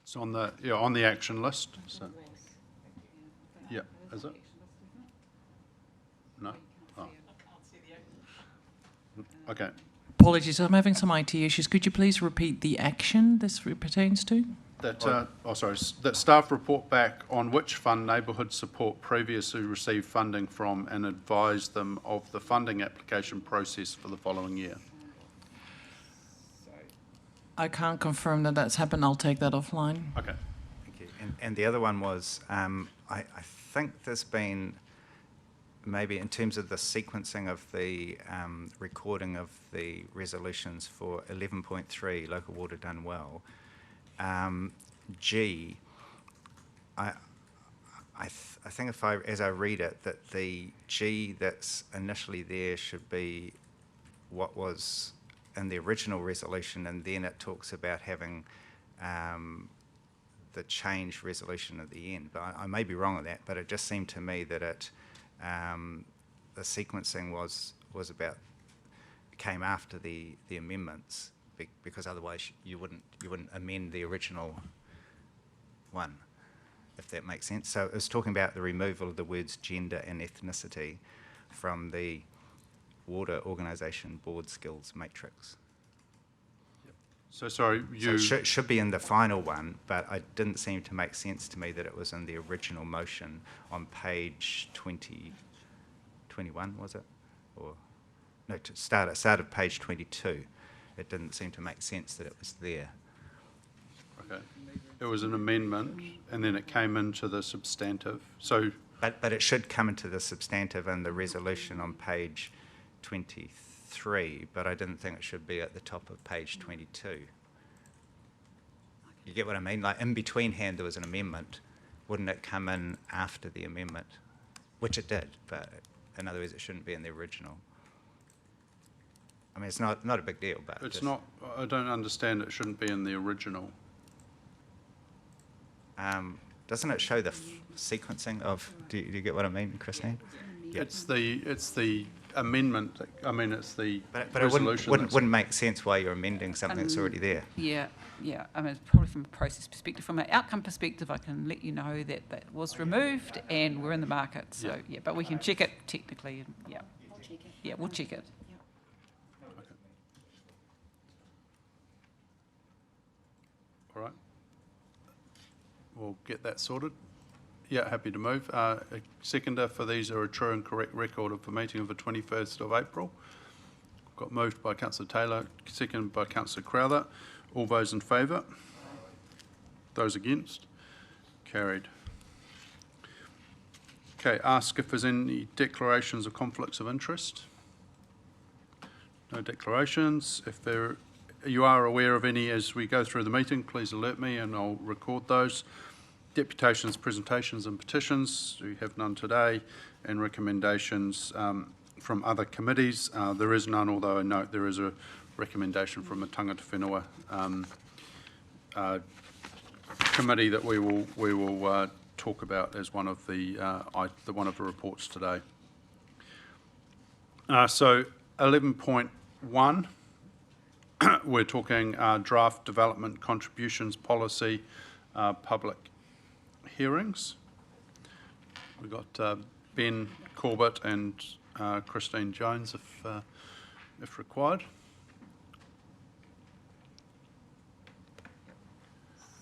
It's on the action list. So. Yeah, is it? No? Oh. Okay. Apologies, I'm having some IT issues. Could you please repeat the action this pertains to? That staff report back on which fund neighbourhood support previously received funding from and advise them of the funding application process for the following year. I can't confirm that that's happened. I'll take that offline. Okay. Thank you. And the other one was, I think there's been, maybe in terms of the sequencing of the recording of the resolutions for 11.3, local water done well, G, I think as I read it, that the G that's initially there should be what was in the original resolution, and then it talks about having the change resolution at the end. But I may be wrong on that, but it just seemed to me that it the sequencing was about, came after the amendments, because otherwise you wouldn't amend the original one, if that makes sense. So it was talking about the removal of the words gender and ethnicity from the Water Organisation Board Skills Matrix. So sorry, So it should be in the final one, but it didn't seem to make sense to me that it was in the original motion on page 21, was it? Or no, to start of page 22. It didn't seem to make sense that it was there. Okay. It was an amendment, and then it came into the substantive. So, but it should come into the substantive and the resolution on page 23, but I didn't think it should be at the top of page 22. You get what I mean? Like in between hand there was an amendment. Wouldn't it come in after the amendment? Which it did, but in other words it shouldn't be in the original. I mean, it's not a big deal, but It's just, not, I don't understand it shouldn't be in the original. Doesn't it show the sequencing of? Do you get what I mean, Christine? Yeah. It's the amendment, it's the But it resolution. wouldn't make sense why you're amending something that's already there. Yeah. I mean, probably from a process perspective. From an outcome perspective, I can let you know that that was removed and we're in the market. So, but we can check it technically. And, yeah, we'll check it. All right. We'll get that sorted. Yeah, happy to move. A seconder for these are a true and correct record of the meeting of the 21st of April. Got moved by Councillor Taylor, seconded by Councillor Crowther. All those in favour? Those against? Carried. Okay, ask if there's any declarations of conflicts of interest. No declarations. If you are aware of any as we go through the meeting, please alert me and I'll record those. Deputations, presentations and petitions, we have none today, and recommendations from other committees. There is none, although I note there is a recommendation from the Tangata Whenua committee that we will talk about as one of the reports today. So 11.1, we're talking draft development contributions policy, public hearings. We've got Ben Corbett and Christine Jones if required.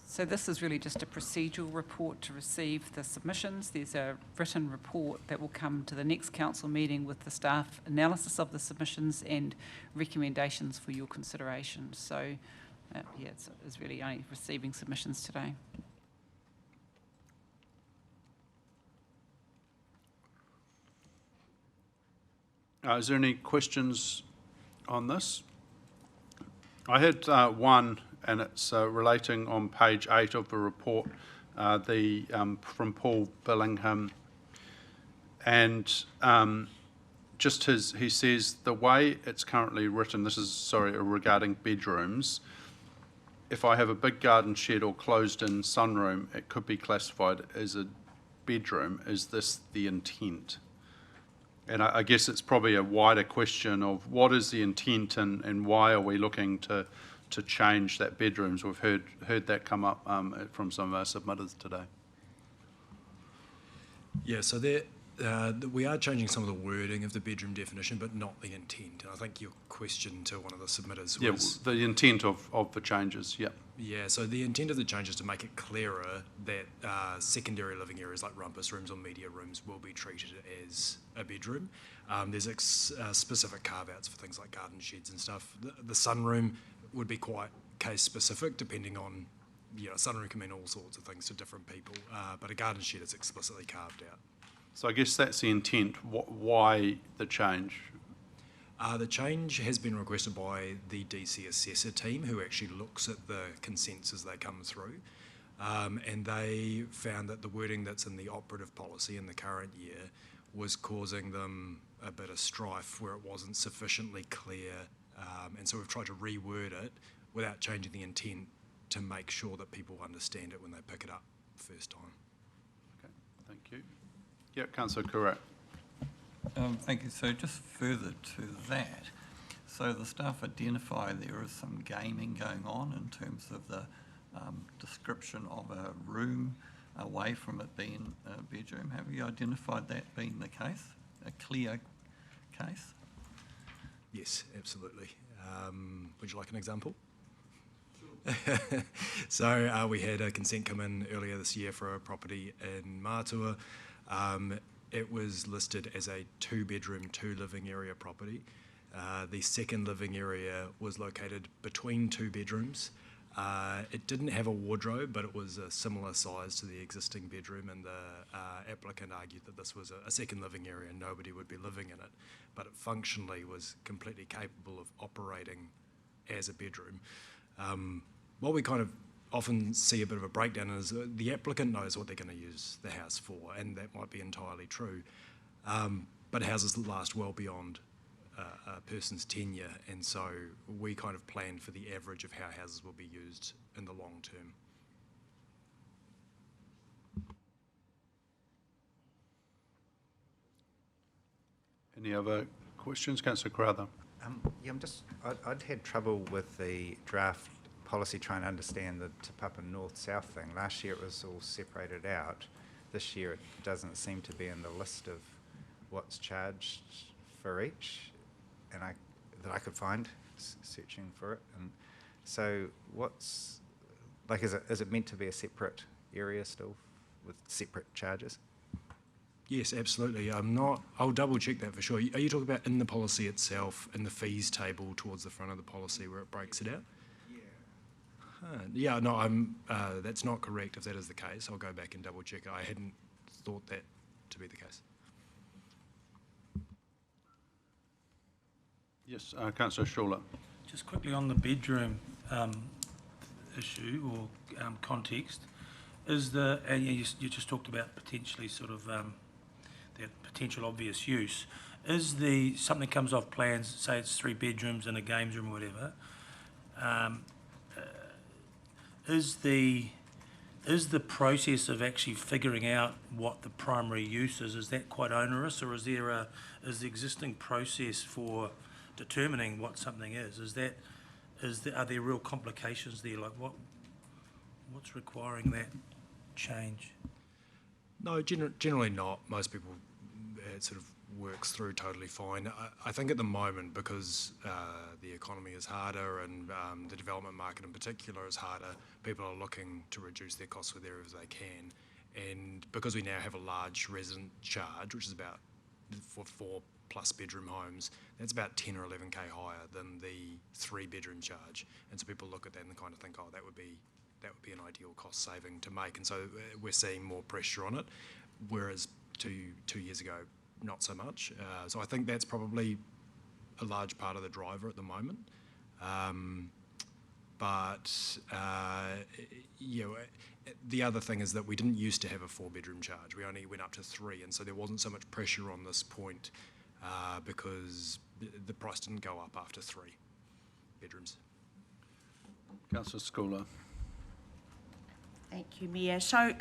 So this is really just a procedural report to receive the submissions. There's a written report that will come to the next council meeting with the staff analysis of the submissions and recommendations for your consideration. So it's really only receiving submissions today. Is there any questions on this? I had one, and it's relating on page 8 of the report, from Paul Billingham, and he says the way it's currently written. This is regarding bedrooms. If I have a big garden shed or closed-in sunroom, it could be classified as a bedroom. Is this the intent? And I guess it's probably a wider question of what is the intent and why are we looking to change that bedrooms? We've heard that come up from some of our submitters today. Yeah, so we are changing some of the wording of the bedroom definition, but not the intent. And I think your question to one of the submitters was... Yeah, the intent of the changes, yeah. Yeah, so the intent of the change is to make it clearer that secondary living areas like rumpus rooms or media rooms will be treated as a bedroom. There's specific carve-outs for things like garden sheds and stuff. The sunroom would be quite case-specific, depending on, a sunroom can mean all sorts of things to different people, but a garden shed is explicitly carved out. So I guess that's the intent. Why the change? The change has been requested by the DC assessor team, who actually looks at the consents as they come through, and they found that the wording that's in the operative policy in the current year was causing them a bit of strife where it wasn't sufficiently clear, and so we've tried to reword it without changing the intent to make sure that people understand it when they pick it up first time. Okay, thank you. Yep, Councillor Correct. Thank you. So just further to that, so the staff identify there is some gaming going on in terms of the description of a room away from it being a bedroom. Have you identified that being the case, a clear case? Yes, absolutely. Would you like an example? Sure. So we had a consent come in earlier this year for a property in Mātua. It was listed as a 2-bedroom, 2-living area property. The second living area was located between 2 bedrooms. It didn't have a wardrobe, but it was a similar size to the existing bedroom, and the applicant argued that this was a second living area and nobody would be living in it, but it functionally was completely capable of operating as a bedroom. What we kind of often see a bit of a breakdown is the applicant knows what they're going to use the house for, and that might be entirely true, but houses last well beyond a person's tenure, and so we kind of plan for the average of how houses will be used in the long term. Any other questions? Councillor Crowther. Yeah, I'd had trouble with the draft policy trying to understand the Te Papa north-south thing. Last year it was all separated out. This year it doesn't seem to be in the list of what's charged for each, and that I could find searching for it. And so what's, like, is it meant to be a separate area still with separate charges? Yes, absolutely. I'll double check that for sure. Are you talking about in the policy itself, in the fees table towards the front of the policy where it breaks it out? Yeah. Yeah, no, that's not correct. If that is the case, I'll go back and double check. I hadn't thought that to be the case. Yes, Councillor Schuler. Just quickly on the bedroom issue or context, is and you just talked about potentially sort of that potential obvious use. Is something comes off plans, say it's 3 bedrooms and a games room or whatever, is the process of actually figuring out what the primary use is that quite onerous, or is the existing process for determining what something is? Are there real complications there? Like what's requiring that change? No, generally not. Most people, it sort of works through totally fine. I think at the moment, because the economy is harder and the development market in particular is harder, people are looking to reduce their costs wherever they can. And because we now have a large resident charge, which is about, for 4+ bedroom homes, that's about 10 or 11k higher than the 3-bedroom charge. And so people look at that and kind of think, oh, that would be an ideal cost saving to make. And so we're seeing more pressure on it, whereas two years ago, not so much. So I think that's probably a large part of the driver at the moment. The other thing is that we didn't used to have a 4-bedroom charge. We only went up to 3, and so there wasn't so much pressure on this point because the price didn't go up after 3 bedrooms. Councillor Schooler. Thank you, Mayor. So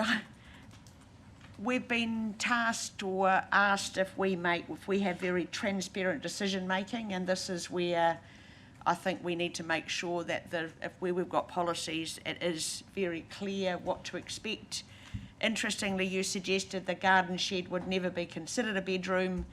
we've been tasked or asked if we have very transparent decision making, and this is where I think we need to make sure that we've got policies, it is very clear what to expect. Interestingly, you suggested the garden shed would never be considered a bedroom.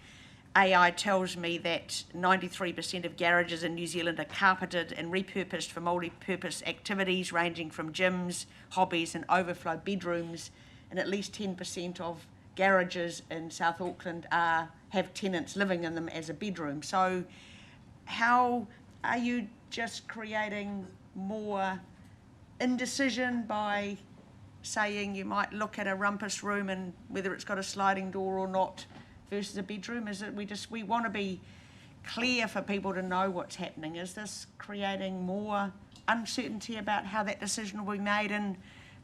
AI tells me that 93% of garages in New Zealand are carpeted and repurposed for multi-purpose activities ranging from gyms, hobbies and overflow bedrooms, and at least 10% of garages in South Auckland have tenants living in them as a bedroom. So how are you just creating more indecision by saying you might look at a rumpus room and whether it's got a sliding door or not versus a bedroom? Is it we want to be clear for people to know what's happening? Is this creating more uncertainty about how that decision will be made and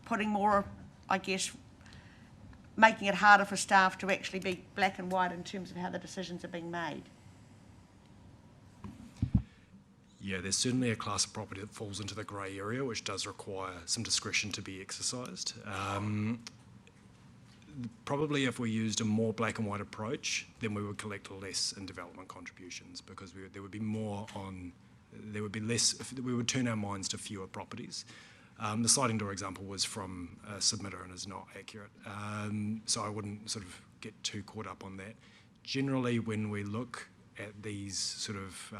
putting more, I guess, making it harder for staff to actually be black and white in terms of how the decisions are being made? Yeah, there's certainly a class of property that falls into the grey area, which does require some discretion to be exercised. Probably if we used a more black and white approach, then we would collect less in development contributions because there would be more on, there would be less, we would turn our minds to fewer properties. The sliding door example was from a submitter and is not accurate. So I wouldn't sort of get too caught up on that. Generally, when we look at these sort of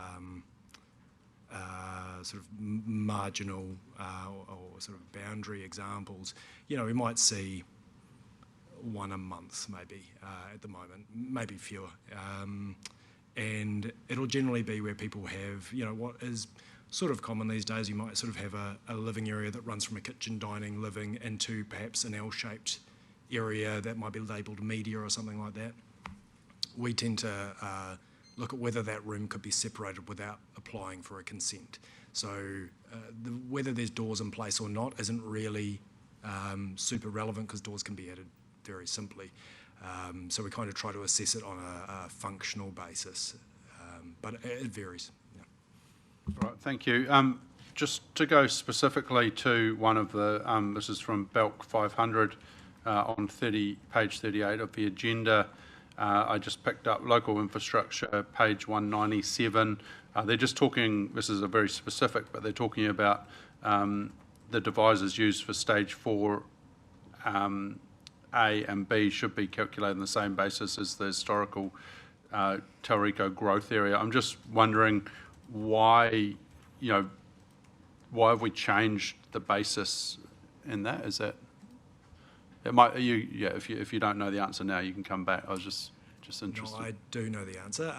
marginal or sort of boundary examples, you know, we might see 1 a month maybe at the moment, maybe fewer. And it'll generally be where people have, you know, what is sort of common these days, you might sort of have a living area that runs from a kitchen, dining, living into perhaps an L-shaped area that might be labelled media or something like that. We tend to look at whether that room could be separated without applying for a consent. So whether there's doors in place or not isn't really super relevant because doors can be added very simply. So we kind of try to assess it on a functional basis. but it varies. Yeah. All right, thank you. Just to go specifically to one of the, this is from Belk 500 on page 38 of the agenda. I just picked up local infrastructure, page 197. They're just talking, this is a very specific, but they're talking about the divisors used for stage 4 A and B should be calculated on the same basis as the historical Tauriko growth area. I'm just wondering why, why have we changed the basis in that? Is that, it might, if you don't know the answer now, you can come back. I was just interested. No, I do know the answer.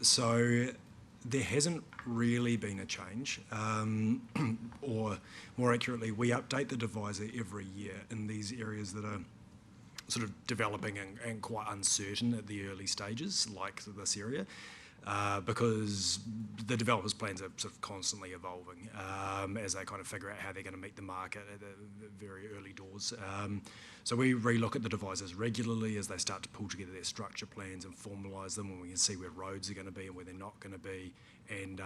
So there hasn't really been a change, or more accurately, we update the divisor every year in these areas that are sort of developing and quite uncertain at the early stages, like this area, because the developers' plans are sort of constantly evolving as they kind of figure out how they're going to meet the market at the very early doors. So we relook at the divisors regularly as they start to pull together their structure plans and formalise them, when we can see where roads are going to be and where they're not going to be, and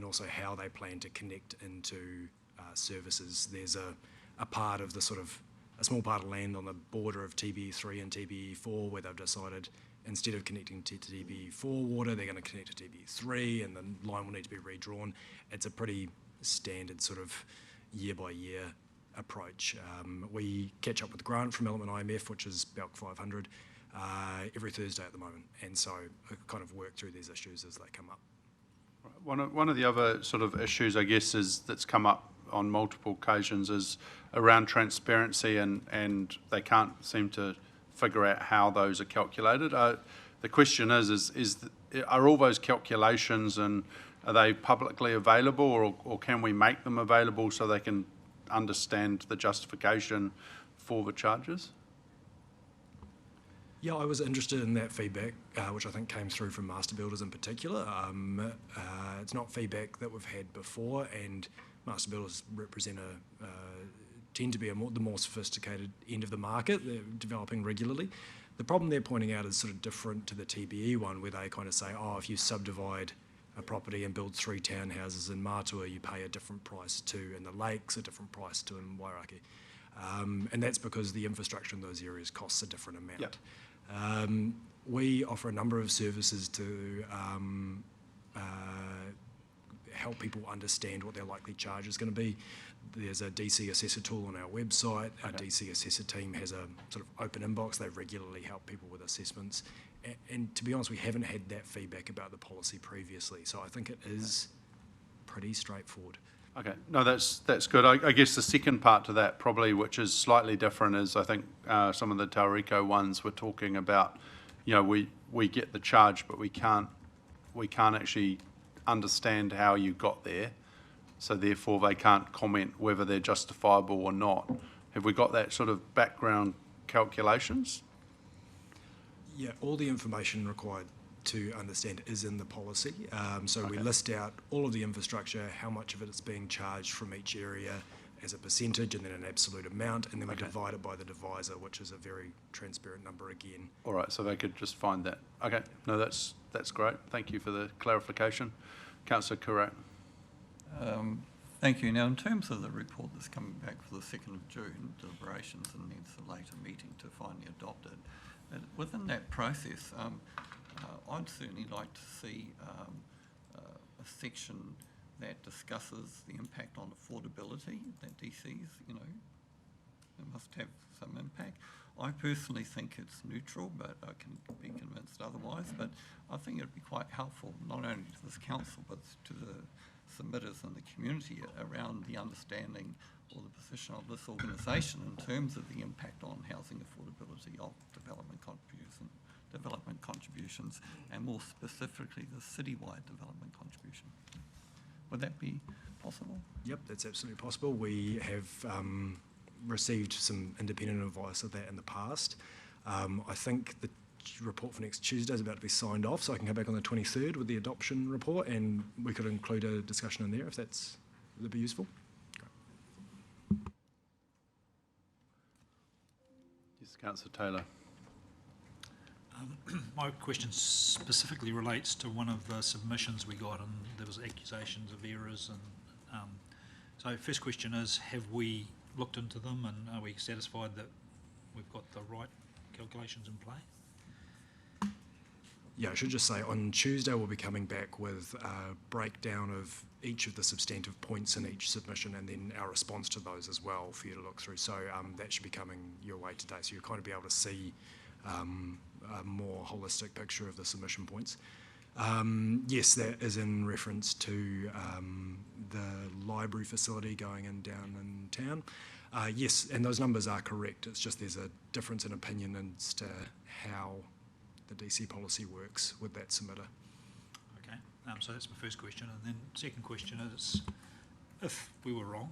also how they plan to connect into services. There's a part of the sort of a small part of land on the border of TBE3 and TBE4 where they've decided instead of connecting to TBE4 water, they're going to connect to TBE3, and the line will need to be redrawn. It's a pretty standard sort of year-by-year approach. We catch up with Grant from Element IMF, which is Belk 500, every Thursday at the moment, and so I kind of work through these issues as they come up. One of the other sort of issues, I guess, that's come up on multiple occasions is around transparency, and they can't seem to figure out how those are calculated. The question is are all those calculations, and are they publicly available, or can we make them available so they can understand the justification for the charges? Yeah, I was interested in that feedback, which I think came through from master builders in particular. It's not feedback that we've had before, and master builders tend to be the more sophisticated end of the market. They're developing regularly. The problem they're pointing out is sort of different to the TBE one, where they kind of say, oh, if you subdivide a property and build 3 townhouses in Mātua, you pay a different price to in the lakes, a different price to in Wairaki. And that's because the infrastructure in those areas costs a different amount. Yep. We offer a number of services to help people understand what their likely charge is going to be. There's a DC Assessor tool on our website. Our DC Assessor team has a sort of open inbox. They regularly help people with assessments. And to be honest, we haven't had that feedback about the policy previously. So I think it is pretty straightforward. Okay, no, that's good. I guess the second part to that probably, which is slightly different, is I think some of the Tauriko ones were talking about, we get the charge, but we can't actually understand how you got there, so therefore they can't comment whether they're justifiable or not. Have we got that sort of background calculations? Yeah, all the information required to understand is in the policy. So we list out all of the infrastructure, how much of it is being charged from each area as a percentage, and then an absolute amount, and then we divide it by the divisor, which is a very transparent number again. All right, so they could just find that. Okay, no, that's great. Thank you for the clarification. Councillor Kurak. Thank you. Now, in terms of the report that's coming back for the 2nd of June, deliberations and then the later meeting to finally adopt it, within that process, I'd certainly like to see a section that discusses the impact on affordability that DCs, it must have some impact. I personally think it's neutral, but I can be convinced otherwise. But I think it'd be quite helpful, not only to this council, but to the submitters and the community around the understanding or the position of this organisation in terms of the impact on housing affordability of development contributions, and more specifically the citywide development contribution. Would that be possible? Yep, that's absolutely possible. We have received some independent advice of that in the past. I think the report for next Tuesday is about to be signed off, so I can come back on the 23rd with the adoption report, and we could include a discussion in there if would be useful. Yes, Councillor Taylor. My question specifically relates to one of the submissions we got, and there was accusations of errors. And so, first question is: have we looked into them, and are we satisfied that we've got the right calculations in play? Yeah, I should just say on Tuesday we'll be coming back with a breakdown of each of the substantive points in each submission and then our response to those as well for you to look through. So that should be coming your way today. So you'll kind of be able to see a more holistic picture of the submission points. Yes, that is in reference to the library facility going in down in town. Yes, and those numbers are correct. It's just there's a difference in opinion as to how the DC policy works with that submitter. Okay, so that's my first question. And then second question is, if we were wrong,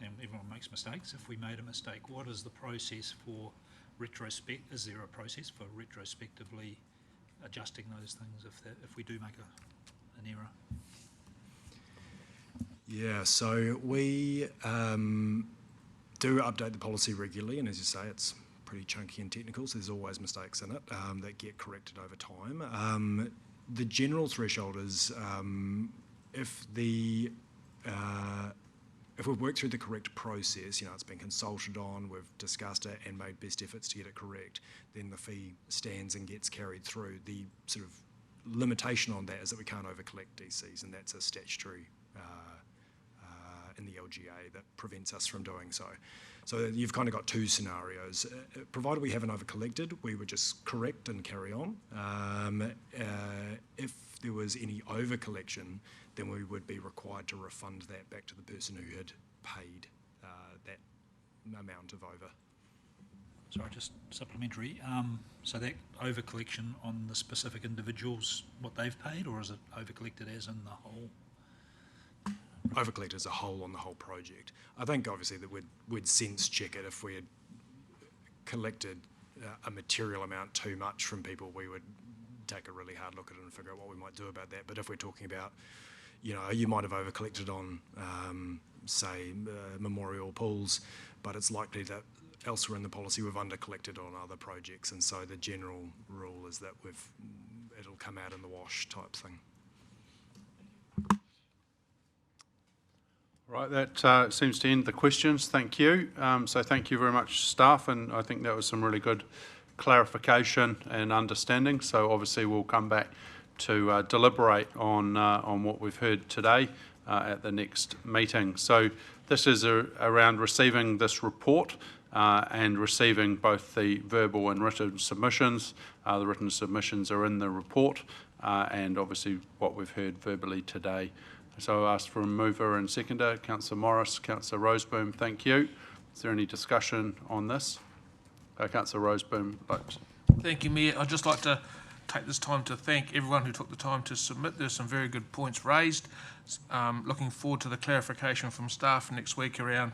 and everyone makes mistakes, if we made a mistake, what is the process for is there a process for retrospectively adjusting those things if we do make an error? Yeah, so we do update the policy regularly, and as you say, it's pretty chunky and technical, so there's always mistakes in it that get corrected over time. The general threshold is if we've worked through the correct process, it's been consulted on, we've discussed it and made best efforts to get it correct, then the fee stands and gets carried through. The sort of limitation on that is that we can't over-collect DCs, and that's a statutory in the LGA that prevents us from doing so. So you've kind of got two scenarios. Provided we haven't over-collected, we would just correct and carry on. If there was any over-collection, then we would be required to refund that back to the person who had paid that amount of over. Sorry, just supplementary. So that over-collection on the specific individuals, what they've paid, or is it over-collected as in the whole? Over-collect as a whole on the whole project. I think obviously that we'd sense check it if we had collected a material amount too much from people. We would take a really hard look at it and figure out what we might do about that. But if we're talking about, you might have over-collected on, say, memorial pools, but it's likely that elsewhere in the policy we've under-collected on other projects, and so the general rule is that it'll come out in the wash type thing. Right, that seems to end the questions. Thank you. So thank you very much, staff, and I think that was some really good clarification and understanding. So obviously we'll come back to deliberate on what we've heard today at the next meeting. So this is around receiving this report and receiving both the verbal and written submissions. The written submissions are in the report and obviously what we've heard verbally today. So I ask for a mover and seconder, Councillor Morris, Councillor Roseboom, thank you. Is there any discussion on this? Councillor Roseboom. Thank you, Mayor. I'd just like to take this time to thank everyone who took the time to submit. There's some very good points raised. Looking forward to the clarification from staff next week around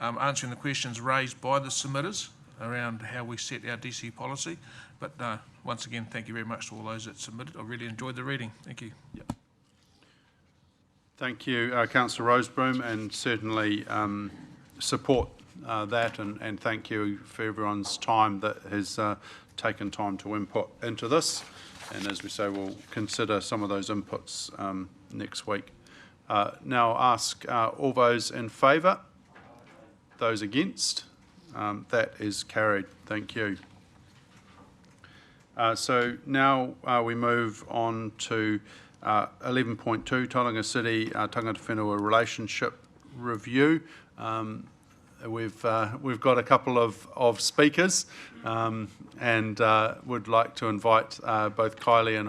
answering the questions raised by the submitters around how we set our DC policy. But once again, thank you very much to all those that submitted. I really enjoyed the reading. Thank you. Yep. Thank you, Councillor Roseboom, and certainly support that and thank you for everyone's time that has taken time to input into this. And as we say, we'll consider some of those inputs next week. Now ask all those in favour, those against, that is carried. Thank you. So now we move on to 11.2, Tauranga City Tangata Whenua Relationship Review. We've got a couple of speakers and would like to invite both Kylie and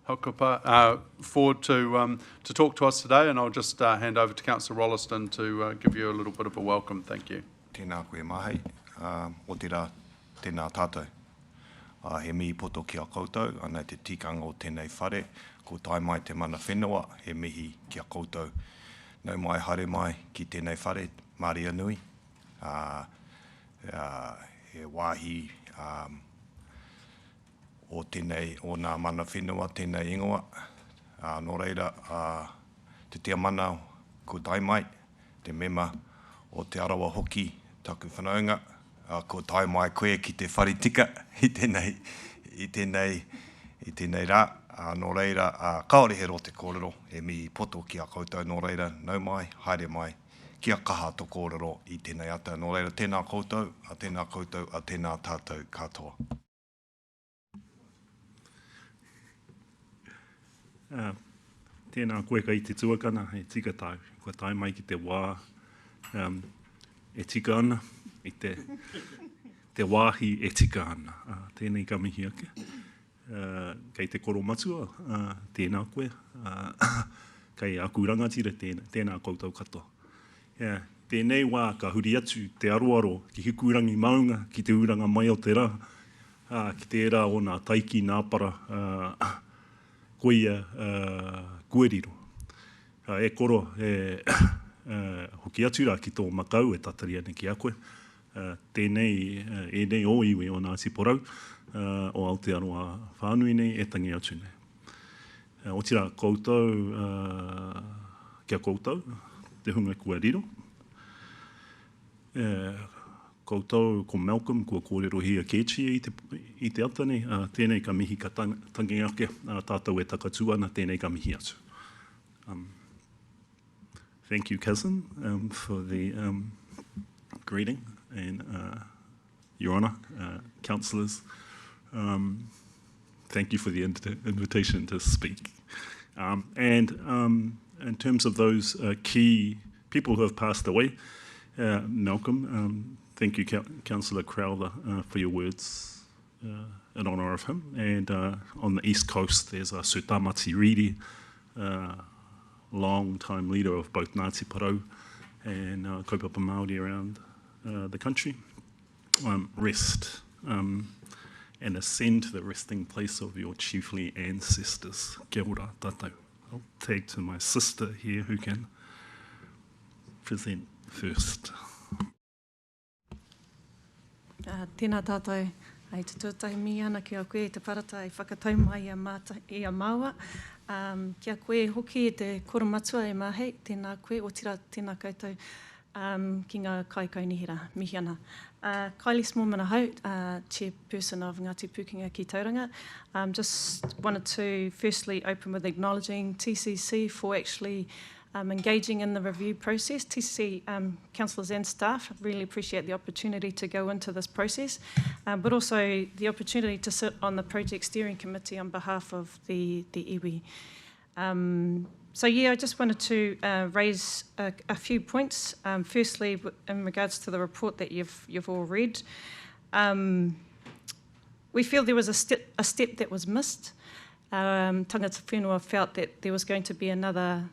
Hokupa forward to talk to us today, and I'll just hand over to Councillor Rolleston to give you a little bit of a welcome. Thank you. Tēnā koe mahi, o te rā, tēnā tātou. He mihi poto ki a koutou, ana te tikanga o tēnei whare, ko tai mai te mana whenua, he mihi ki a koutou. Nau mai hare mai ki tēnei whare, Maria Nui. He wāhi o nā mana whenua, tēnei ingoa. Nō reira, te tia mana ko tai mai, te mema o te arawa hoki, taku whanaunga, ko tai mai koe ki te wharitika i tēnei rā. Nō reira, kaore he ro te kōrero, e mi poto ki a koutou. Nō reira, nau mai, haere mai, kia kaha tō kōrero i tēnei ata. Nō reira, tēnā koutou, a tēnā tātou katoa. Tēnā koe ka i te tuakana, e tika tāu. Kua tai mai ki te wā, e tika ana, i te wāhi e tika ana. Tēnei ka mihi ake. Kei te koro matua, tēnā koe. Kei aku rangatira tēnā koutou katoa. Tēnei wā ka huri atu te aroaro ki hikurangi maunga, ki te uranga mai o te rā, ki te rā o nā taiki nāpara, koia kueriro. E koro hoki atu rā ki tō makau e tatari ane ki a koe. Tēnei o iwi o Ngāti Porou, o Aotearoa whānui nei e tangi atu nei. O tira koutou, kia koutou, te hunga kueriro. Koutou ko Malcolm, kua kōrero hia Kechi i te ata nei, tēnei ka mihi ka tangi ake, tātou e takatu ana, tēnei ka mihi atu. Thank you, cousin, for the greeting, and Your Honour, councillors, thank you for the invitation to speak. And in terms of those key people who have passed away, Malcolm, thank you, Councillor Crowther, for your words in honour of him. And on the East Coast, there's Sir Tamati Riri, long-time leader of both Ngāti Porou and kaupapa Māori around the country. Rest and ascend to the resting place of your chiefly ancestors. Kia ora tātou. I'll tag to my sister here who can present first. Tēnā tātou, ai te tuatahi mi ana ki a koe te parata i whakatau mai i a māua. Kia koe hoki e te koromatua e mahei, tēnā koe, o tira tēnā koutou ki ngā kaikaunihira, mihi ana. Kylie Small-Manahau, Chairperson of Ngāti Pūkenga ki Tauranga. Just wanted to firstly open with acknowledging TCC for actually engaging in the review process. TCC councillors and staff really appreciate the opportunity to go into this process, but also the opportunity to sit on the project steering committee on behalf of the iwi. So yeah, I just wanted to raise a few points. Firstly, in regards to the report that you've all read, we feel there was a step that was missed. Tangata Whenua felt that there was going to be another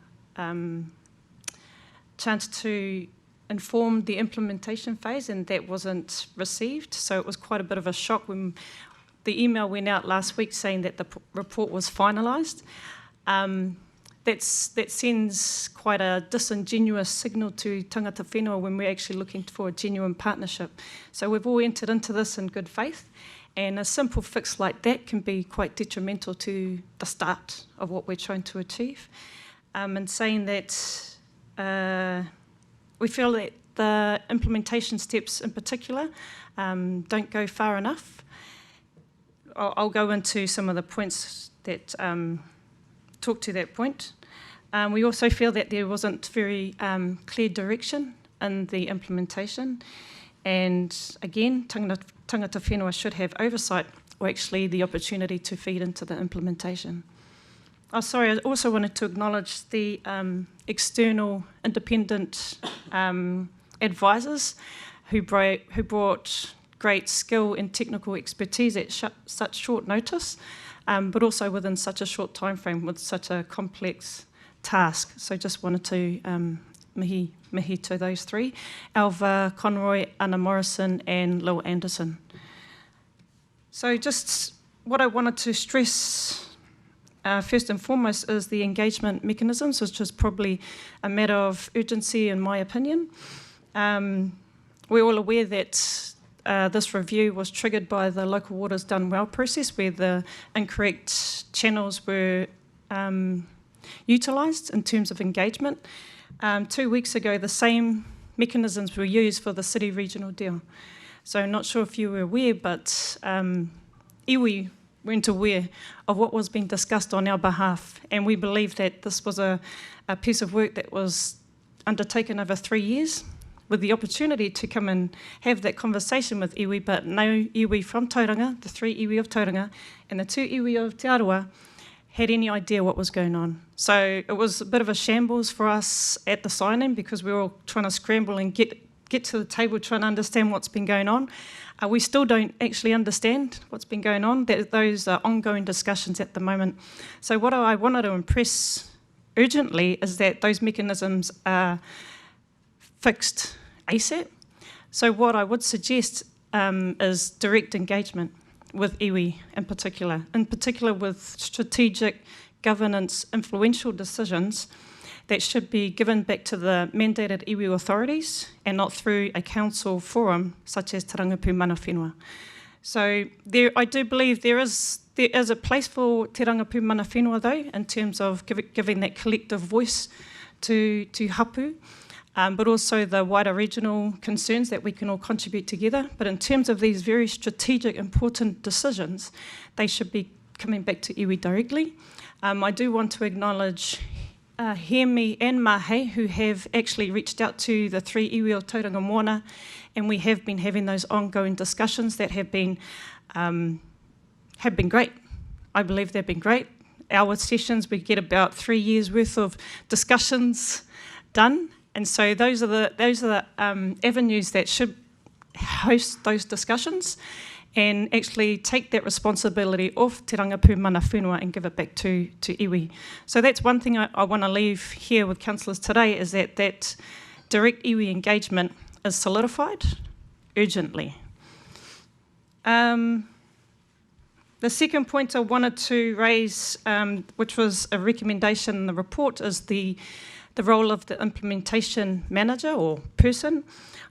chance to inform the implementation phase, and that wasn't received. So it was quite a bit of a shock when the email went out last week saying that the report was finalised. That sends quite a disingenuous signal to tangata whenua when we're actually looking for a genuine partnership. So we've all entered into this in good faith, and a simple fix like that can be quite detrimental to the start of what we're trying to achieve. And saying that we feel that the implementation steps in particular don't go far enough. I'll go into some of the points that talk to that point. We also feel that there wasn't very clear direction in the implementation. And again, tangata whenua should have oversight, or actually the opportunity to feed into the implementation. Oh, sorry, I also wanted to acknowledge the external independent advisors who brought great skill and technical expertise at such short notice, but also within such a short time frame with such a complex task. So just wanted to mihi to those three: Alva Conroy, Anna Morrison and Lil Anderson. So just what I wanted to stress first and foremost is the engagement mechanisms, which is probably a matter of urgency in my opinion. We're all aware that this review was triggered by the Local Waters Done Well process, where the incorrect channels were utilised in terms of engagement. 2 weeks ago, the same mechanisms were used for the city regional deal. So I'm not sure if you were aware, but iwi weren't aware of what was being discussed on our behalf, and we believe that this was a piece of work that was undertaken over 3 years, with the opportunity to come and have that conversation with iwi, but no iwi from Tauranga, the 3 iwi of Tauranga, and the 2 iwi of Te Arawa had any idea what was going on. So it was a bit of a shambles for us at the sign-in, because we were all trying to scramble and get to the table trying to understand what's been going on. We still don't actually understand what's been going on. Those are ongoing discussions at the moment. So what I wanted to impress urgently is that those mechanisms are fixed ASAP. So what I would suggest is direct engagement with iwi in particular with strategic governance influential decisions that should be given back to the mandated iwi authorities and not through a council forum such as Te Rangapu Mana Whenua. So I do believe there is a place for Te Rangapu Mana Whenua though, in terms of giving that collective voice to hapu, but also the wider regional concerns that we can all contribute together. But in terms of these very strategic, important decisions, they should be coming back to iwi directly. I do want to acknowledge Hemi and Mahe, who have actually reached out to the 3 iwi of Tauranga Moana, and we have been having those ongoing discussions that have been great. I believe they've been great. Our sessions, we get about 3 years worth of discussions done, and so those are the avenues that should host those discussions and actually take that responsibility off Te Rangapu Mana Whenua and give it back to iwi. So that's one thing I want to leave here with councillors today, is that direct iwi engagement is solidified urgently. The second point I wanted to raise, which was a recommendation in the report, is the role of the implementation manager or person.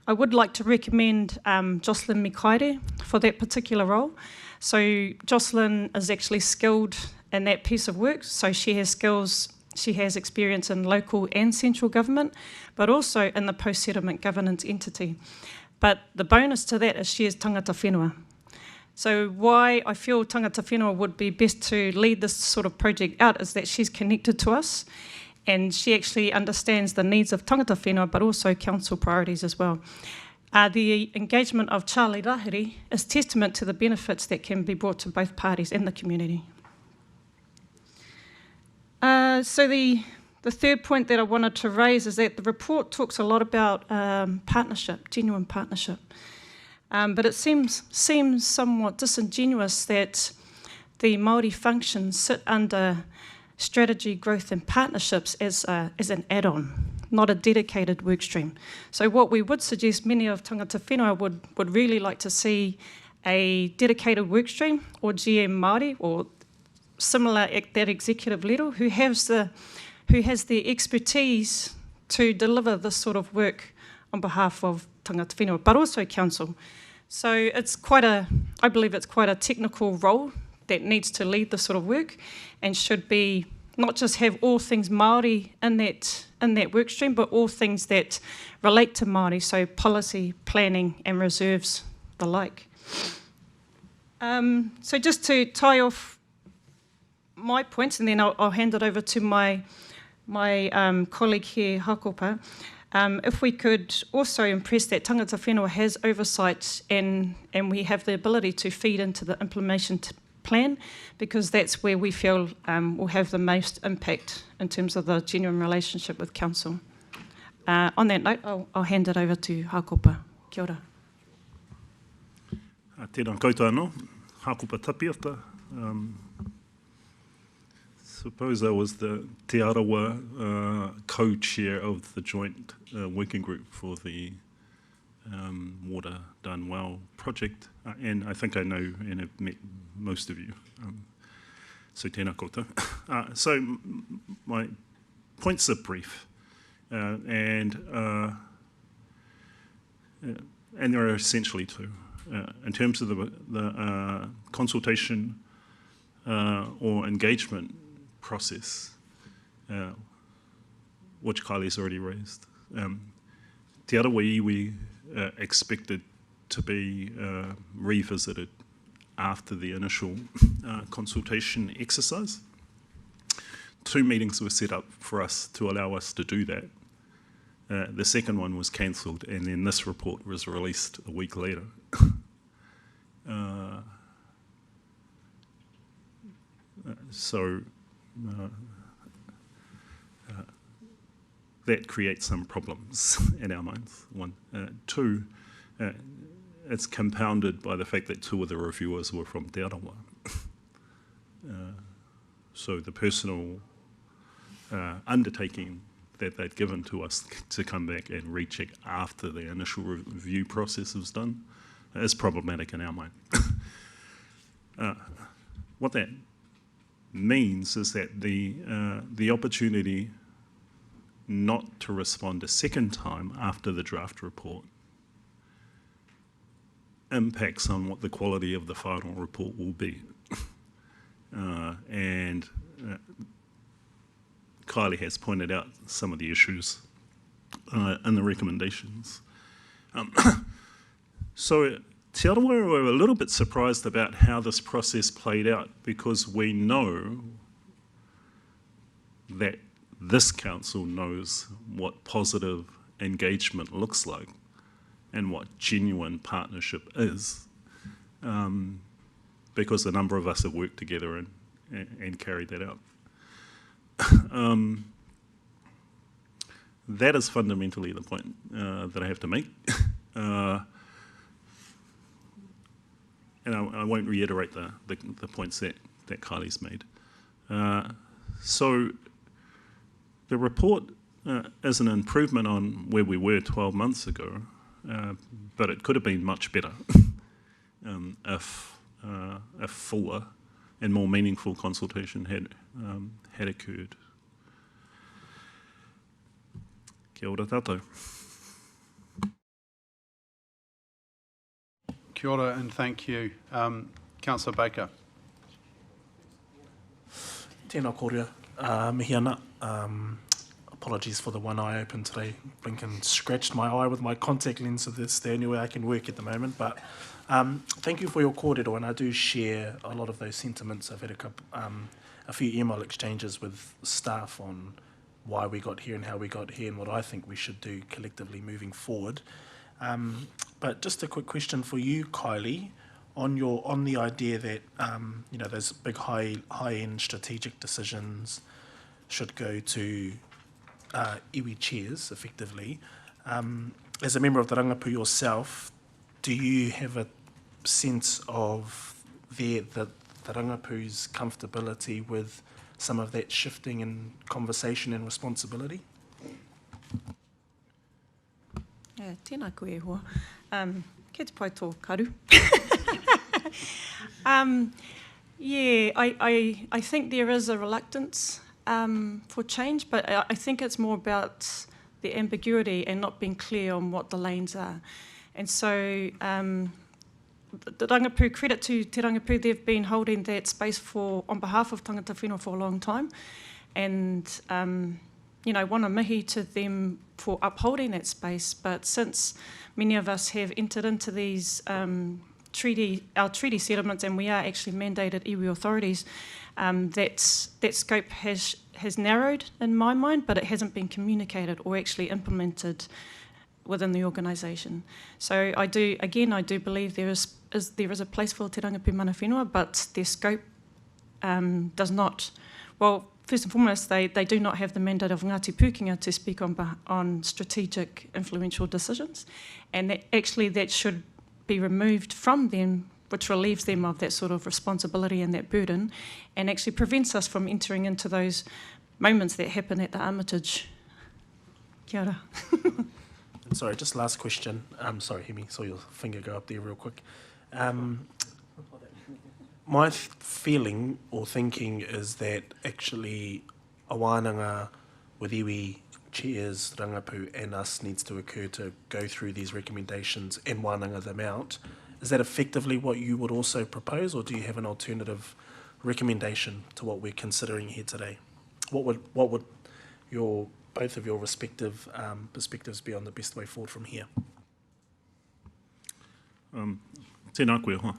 I would like to recommend Jocelyn Mikaere for that particular role. So Jocelyn is actually skilled in that piece of work, so she has skills, she has experience in local and central government, but also in the post-settlement governance entity. But the bonus to that is she is tangata whenua. So why I feel tangata whenua would be best to lead this sort of project out is that she's connected to us, and she actually understands the needs of tangata whenua, but also council priorities as well. The engagement of Charlie Rahiri is testament to the benefits that can be brought to both parties and the community. So the third point that I wanted to raise is that the report talks a lot about partnership, genuine partnership. But it seems somewhat disingenuous that the Māori functions sit under strategy, growth and partnerships as an add-on, not a dedicated work stream. So what we would suggest, many of tangata whenua would really like to see a dedicated work stream or GM Māori or similar at that executive level who has the expertise to deliver this sort of work on behalf of tangata whenua, but also council. So I believe it's quite a technical role that needs to lead this sort of work and should be not just have all things Māori in that work stream, but all things that relate to Māori, so policy, planning and reserves, the like. So just to tie off my points, and then I'll hand it over to my colleague here, Hakopa. If we could also impress that tangata whenua has oversight and we have the ability to feed into the implementation plan, because that's where we feel will have the most impact in terms of the genuine relationship with council. On that note, I'll hand it over to Hakopa. Kia ora. Tēnā koutou anō, Hakopa Tapiata. Suppose I was the Te Arawa co-chair of the joint working group for the Water Done Well project, and I think I know and have met most of you. So tēnā koutou. So my points are brief, and there are essentially two. In terms of the consultation or engagement process, which Kylie's already raised, Te Arawa iwi expected to be revisited after the initial consultation exercise. 2 meetings were set up for us to allow us to do that. The second one was cancelled, and then this report was released a week later. That creates some problems in our minds. One. Two, it's compounded by the fact that 2 of the reviewers were from Te Arawa. So the personal undertaking that they'd given to us to come back and recheck after the initial review process was done is problematic in our mind. What that means is that the opportunity not to respond a second time after the draft report impacts on what the quality of the final report will be. And Kylie has pointed out some of the issues in the recommendations. So Te Arawa were a little bit surprised about how this process played out, because we know that this council knows what positive engagement looks like and what genuine partnership is, because a number of us have worked together and carried that out. That is fundamentally the point that I have to make. And I won't reiterate the points that Kylie's made. So the report is an improvement on where we were 12 months ago, but it could have been much better if fuller and more meaningful consultation had occurred. Kia ora tātou. Kia ora and thank you. Councillor Baker. Tēnā kōrua, mihi ana. Apologies for the one eye open today. Blinken scratched my eye with my contact lens, so that's the only way I can work at the moment. But thank you for your kōrero, and I do share a lot of those sentiments. I've had a few email exchanges with staff on why we got here and how we got here and what I think we should do collectively moving forward. But just a quick question for you, Kylie, on the idea that those big high-end strategic decisions should go to iwi chairs, effectively. As a member of the Rangapu yourself, do you have a sense of the Rangapu's comfortability with some of that shifting in conversation and responsibility? Tēnā koe e hoa. Kia te pai tō karu. I think there is a reluctance for change, but I think it's more about the ambiguity and not being clear on what the lanes are. And so the Rangapu, credit to Te Rangapu, they've been holding that space on behalf of tangata whenua for a long time. And, wana mihi to them for upholding that space. But since many of us have entered into these treaty settlements, and we are actually mandated iwi authorities, that scope has narrowed in my mind, but it hasn't been communicated or actually implemented within the organisation. So I do believe there is a place for Te Rangapu mana whenua, but their scope does not. Well, first and foremost, they do not have the mandate of Ngāti Pūkenga to speak on strategic, influential decisions, and that should be removed from them, which relieves them of that sort of responsibility and that burden, and actually prevents us from entering into those moments that happen at the Armitage. Kia ora. Sorry, just last question. Sorry, Hemi, saw your finger go up there real quick. My feeling or thinking is that actually a wānanga with iwi chairs, Rangapu and us needs to occur to go through these recommendations and wānanga them out. Is that effectively what you would also propose, or do you have an alternative recommendation to what we're considering here today? What would both of your respective perspectives be on the best way forward from here? Tēnā koe hoa.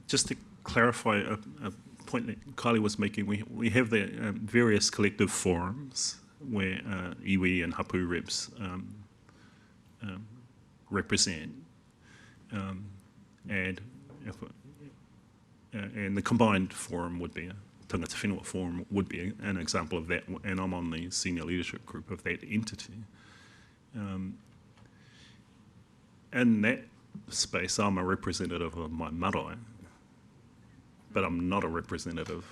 Just to clarify a point that Kylie was making, we have the various collective forums where iwi and hapu reps represent, and the combined forum would be Tangata Whenua Forum would be an example of that, and I'm on the senior leadership group of that entity. In that space, I'm a representative of my marae, but I'm not a representative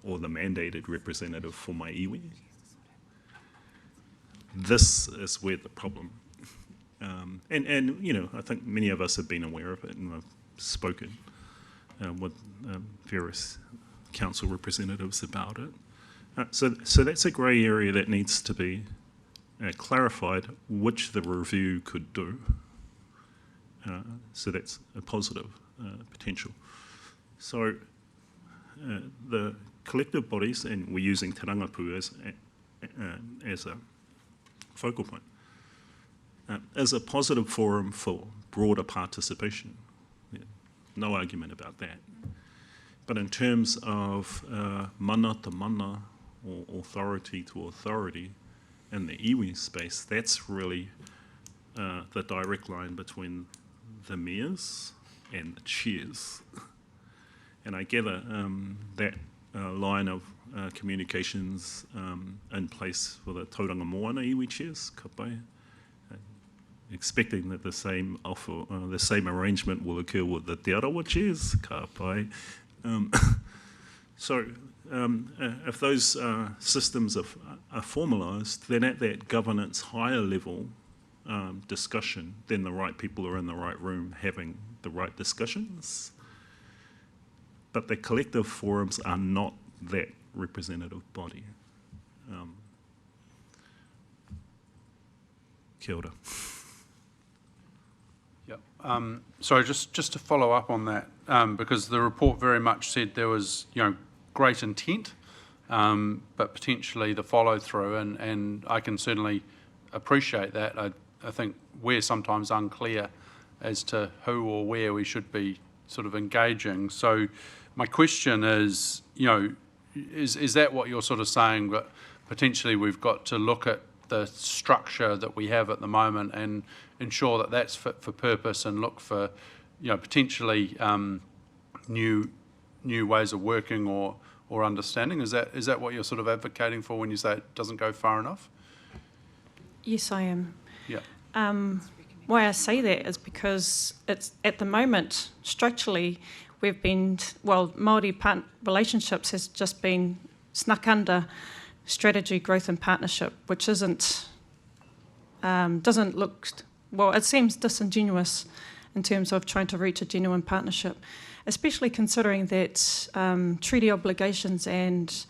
or the mandated representative for my iwi. This is where the problem, and you know, I think many of us have been aware of it, and I've spoken with various council representatives about it. So that's a grey area that needs to be clarified, which the review could do. So that's a positive potential. So the collective bodies, and we're using Te Rangapu as a focal point, is a positive forum for broader participation. Yeah, no argument about that. But in terms of mana to mana, or authority to authority, in the iwi space, that's really the direct line between the mayors and the chairs. And I gather that line of communications in place for the Tauranga Moana iwi chairs, ka pai, expecting that the same offer, the same arrangement will occur with the Te Arawa chairs, ka pai. So if those systems are formalised, then at that governance higher level discussion, then the right people are in the right room having the right discussions. But the collective forums are not that representative body. Kia ora. Yeah. Sorry, just to follow up on that, because the report very much said there was, you know, great intent, but potentially the follow through, and I can certainly appreciate that. I think we're sometimes unclear as to who or where we should be sort of engaging. So my question is, you know, is that what you're sort of saying, that potentially we've got to look at the structure that we have at the moment and ensure that that's fit for purpose, and look for, you know, potentially new ways of working or understanding? Is that what you're sort of advocating for when you say it doesn't go far enough? Yes, I am. Yeah. Why I say that is because it's at the moment, structurally, we've been, well, Māori relationships has just been snuck under strategy, growth and partnership, which doesn't look, well, it seems disingenuous in terms of trying to reach a genuine partnership, especially considering that treaty obligations and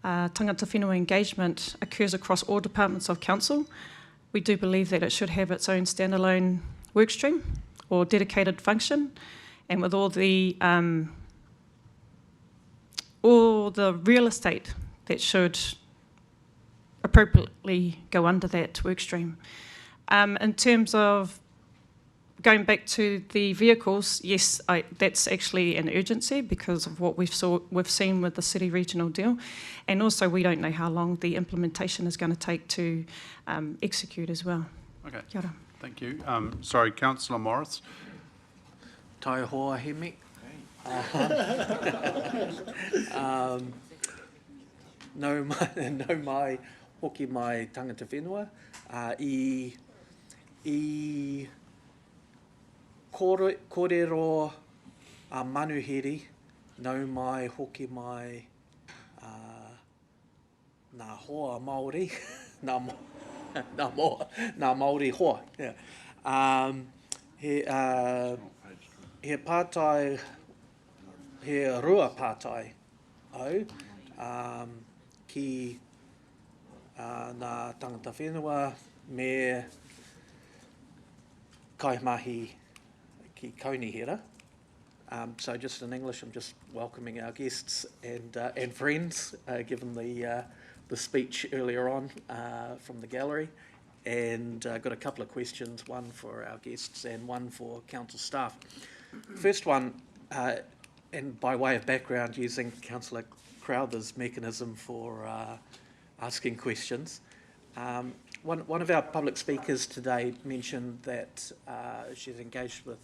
tangata whenua engagement occurs across all departments of council. We do believe that it should have its own standalone workstream or dedicated function, and with all the real estate that should appropriately go under that workstream. In terms of going back to the vehicles, yes, that's actually an urgency because of what we've seen with the city regional deal, and also we don't know how long the implementation is going to take to execute as well. Okay. Kia ora. Thank you. Sorry, Councillor Morris. Tai hoa he me. No mai hoki mai tangata whenua i kōrero manuhiri, nau mai hoki mai nā hoa Māori, nā Māori hoa. Yeah. He pātai, he rua pātai au ki nā tangata whenua me kaimahi ki kaunihira. So just in English, I'm just welcoming our guests and friends, given the speech earlier on from the gallery, and got a couple of questions, one for our guests and one for council staff. First one, and by way of background, using Councillor Crowther's mechanism for asking questions. One of our public speakers today mentioned that she's engaged with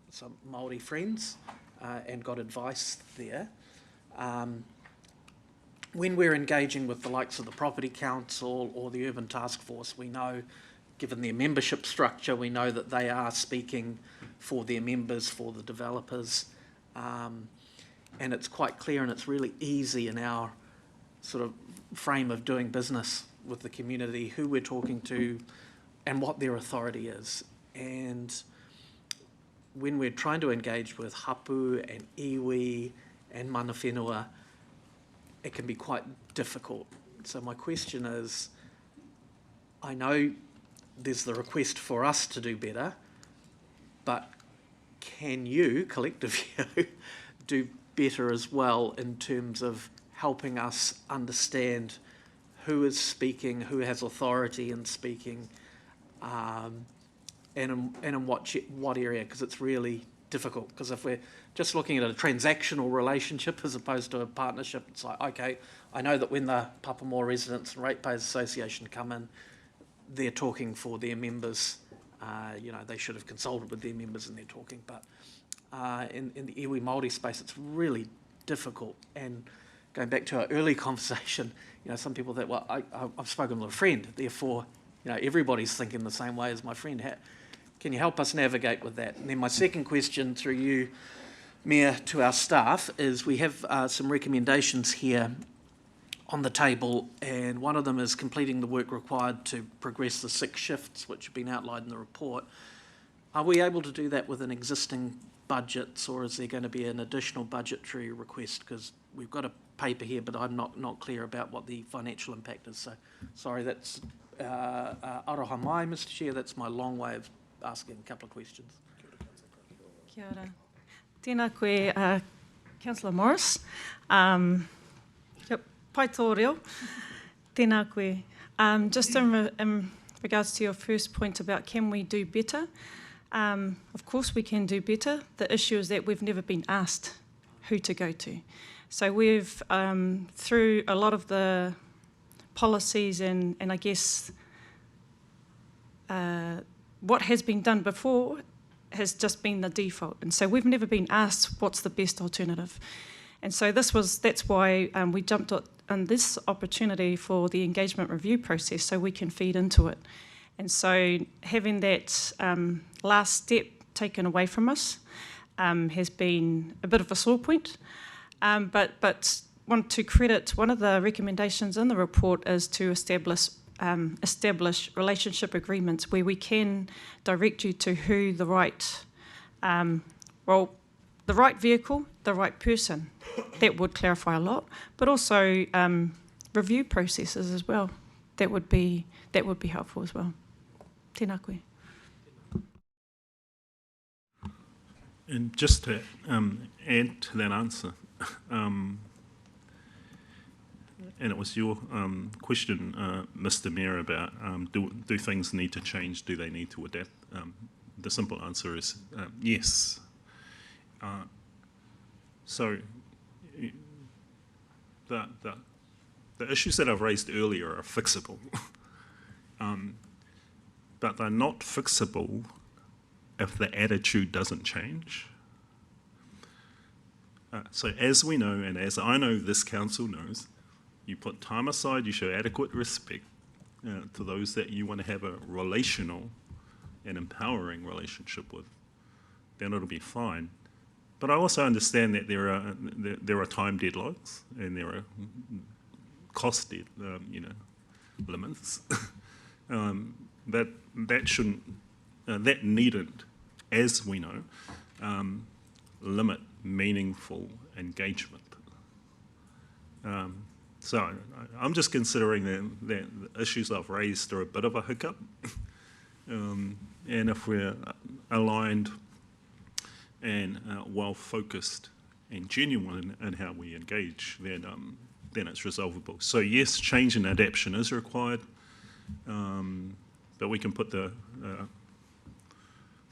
some Māori friends and got advice there. When we're engaging with the likes of the Property Council or the Urban Task Force, we know, given their membership structure, we know that they are speaking for their members, for the developers, and it's quite clear and it's really easy in our sort of frame of doing business with the community, who we're talking to and what their authority is. And when we're trying to engage with hapu and iwi and mana whenua, it can be quite difficult. So my question is, I know there's the request for us to do better, but can you, collective you, do better as well in terms of helping us understand who is speaking, who has authority in speaking, and in what area, because it's really difficult. Because if we're just looking at a transactional relationship as opposed to a partnership, it's like, okay, I know that when the Papamoa Residents and Ratepayers Association come in, they're talking for their members. You know, they should have consulted with their members and they're talking. But in the iwi Māori space, it's really difficult. And going back to our early conversation, you know, some people think, well, I've spoken with a friend, therefore, you know, everybody's thinking the same way as my friend. Can you help us navigate with that? And then my second question through you, Mayor, to our staff is we have some recommendations here on the table, and one of them is completing the work required to progress the 6 shifts, which have been outlined in the report. Are we able to do that within existing budgets, or is there going to be an additional budgetary request? Because we've got a paper here, but I'm not clear about what the financial impact is. So, sorry, that's aroha mai, Mr. Chair. That's my long way of asking a couple of questions. Kia ora. Tēnā koe, Councillor Morris. Pai tō reo. Tēnā koe. Just in regards to your first point about can we do better, of course we can do better. The issue is that we've never been asked who to go to. So we've, through a lot of the policies and I guess what has been done before has just been the default. And so we've never been asked what's the best alternative. And so that's why we jumped on this opportunity for the engagement review process so we can feed into it. And so having that last step taken away from us has been a bit of a sore point. But want to credit one of the recommendations in the report is to establish relationship agreements where we can direct you to who the right, the right vehicle, the right person. That would clarify a lot, but also review processes as well. That would be helpful as well. Tēnā koe. And just to add to that answer, and it was your question, Mr. Mayor, about do things need to change? Do they need to adapt? The simple answer is yes. So the issues that I've raised earlier are fixable, but they're not fixable if the attitude doesn't change. So as we know, and as I know this council knows, you put time aside, you show adequate respect to those that you want to have a relational and empowering relationship with, then it'll be fine. But I also understand that there are time deadlines and there are cost limits. That needn't, as we know, limit meaningful engagement. So I'm just considering that the issues I've raised are a bit of a hiccup, and if we're aligned and well-focused and genuine in how we engage, then it's resolvable. So yes, change and adaptation is required, but we can put the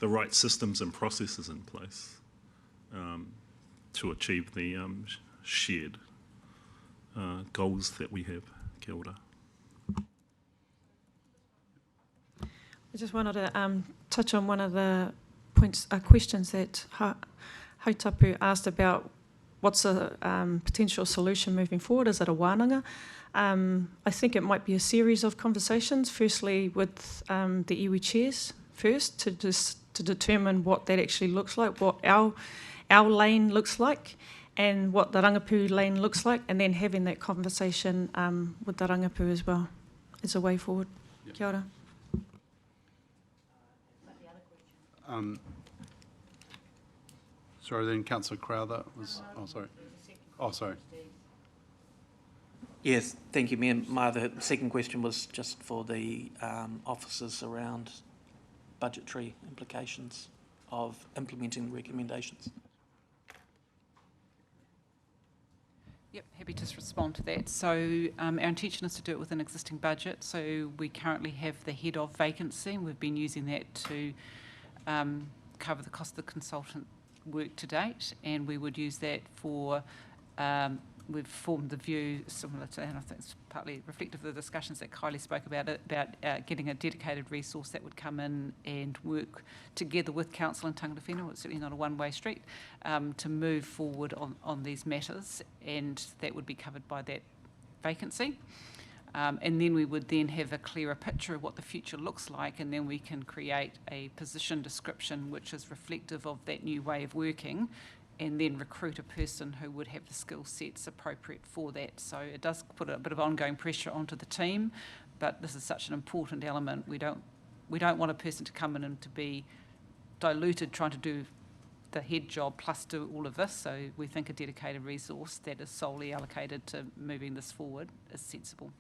right systems and processes in place to achieve the shared goals that we have. Kia ora. I just wanted to touch on one of the questions that Hautapu asked about what's a potential solution moving forward. Is it a wānanga? I think it might be a series of conversations, firstly with the iwi chairs first, to determine what that actually looks like, what our lane looks like, and what the Rangipu lane looks like, and then having that conversation with the Rangipu as well as a way forward. Yep. Kia ora. Sorry, then Councillor Crowther was. Oh, sorry. Oh, sorry. Yes, thank you, Mayor. My other second question was just for the officers around budgetary implications of implementing recommendations. Yep, happy to respond to that. So our intention is to do it with an existing budget. So we currently have the head of vacancy, and we've been using that to cover the cost of the consultant work to date, and we would use that for, we've formed the view similar to, and I think it's partly reflective of the discussions that Kylie spoke about, getting a dedicated resource that would come in and work together with Council and Tangata Whenua. It's certainly not a one-way street, to move forward on these matters, and that would be covered by that vacancy. And then we would then have a clearer picture of what the future looks like, and then we can create a position description which is reflective of that new way of working, and then recruit a person who would have the skill sets appropriate for that. So it does put a bit of ongoing pressure onto the team, but this is such an important element. We don't want a person to come in and to be diluted trying to do the head job plus do all of this. So we think a dedicated resource that is solely allocated to moving this forward is sensible.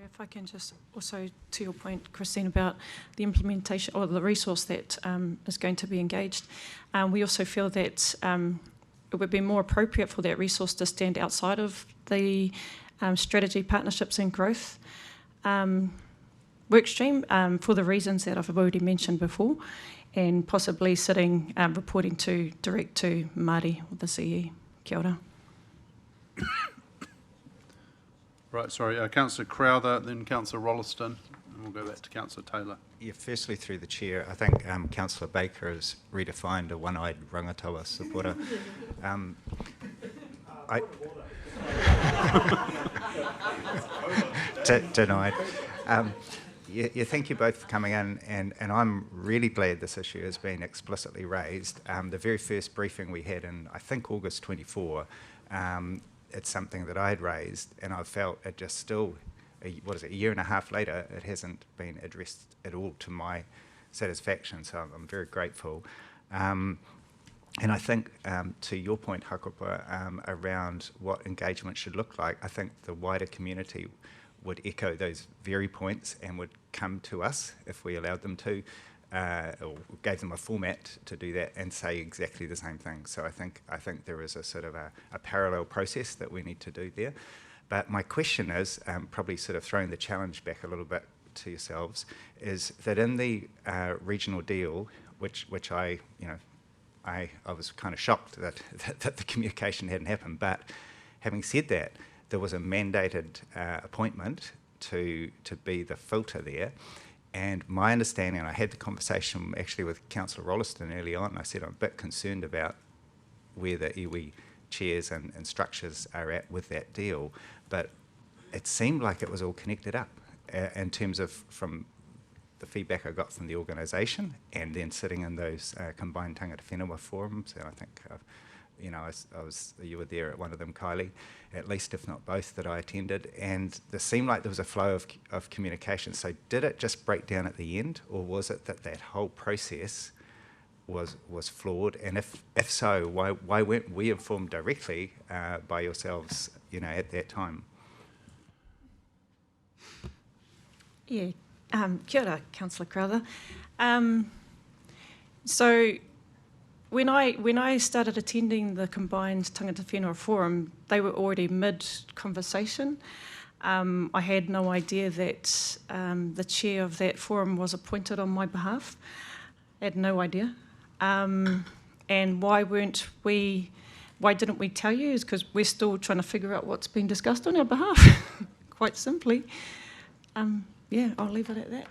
If I can just also, to your point, Christine, about the implementation or the resource that is going to be engaged, we also feel that it would be more appropriate for that resource to stand outside of the strategy, partnerships and growth workstream for the reasons that I've already mentioned before, and possibly sitting, reporting direct to Māori, the CE. Kia ora. Right, sorry, Councillor Crowther, then Councillor Rolleston, and we'll go back to Councillor Taylor. Yeah, firstly, through the chair, I think Councillor Baker has redefined a one-eyed rangatawa supporter. Denied. Yeah, thank you both for coming in, and I'm really glad this issue has been explicitly raised. The very first briefing we had in, I think, August 24, it's something that I had raised, and I felt it just still, a year and a half later, it hasn't been addressed at all to my satisfaction, so I'm very grateful. And I think, to your point, Hakopa, around what engagement should look like, I think the wider community would echo those very points and would come to us if we allowed them to, or gave them a format to do that and say exactly the same thing. So I think there is a sort of a parallel process that we need to do there. But my question is, probably sort of throwing the challenge back a little bit to yourselves, is that in the regional deal, which I was kind of shocked that the communication hadn't happened. But having said that, there was a mandated appointment to be the filter there. And my understanding, and I had the conversation actually with Councillor Rolleston early on, and I said I'm a bit concerned about where the iwi chairs and structures are at with that deal. But it seemed like it was all connected up in terms of from the feedback I got from the organisation, and then sitting in those combined tangata whenua forums, and I think you were there at one of them, Kylie, at least if not both that I attended, and there seemed like there was a flow of communication. So did it just break down at the end, or was it that whole process was flawed? And if so, why weren't we informed directly by yourselves, at that time? Yeah, kia ora, Councillor Crowther. So when I started attending the combined tangata whenua forum, they were already mid-conversation. I had no idea that the chair of that forum was appointed on my behalf. I had no idea. And why didn't we tell you? Is because we're still trying to figure out what's been discussed on our behalf, quite simply. Yeah, I'll leave it at that.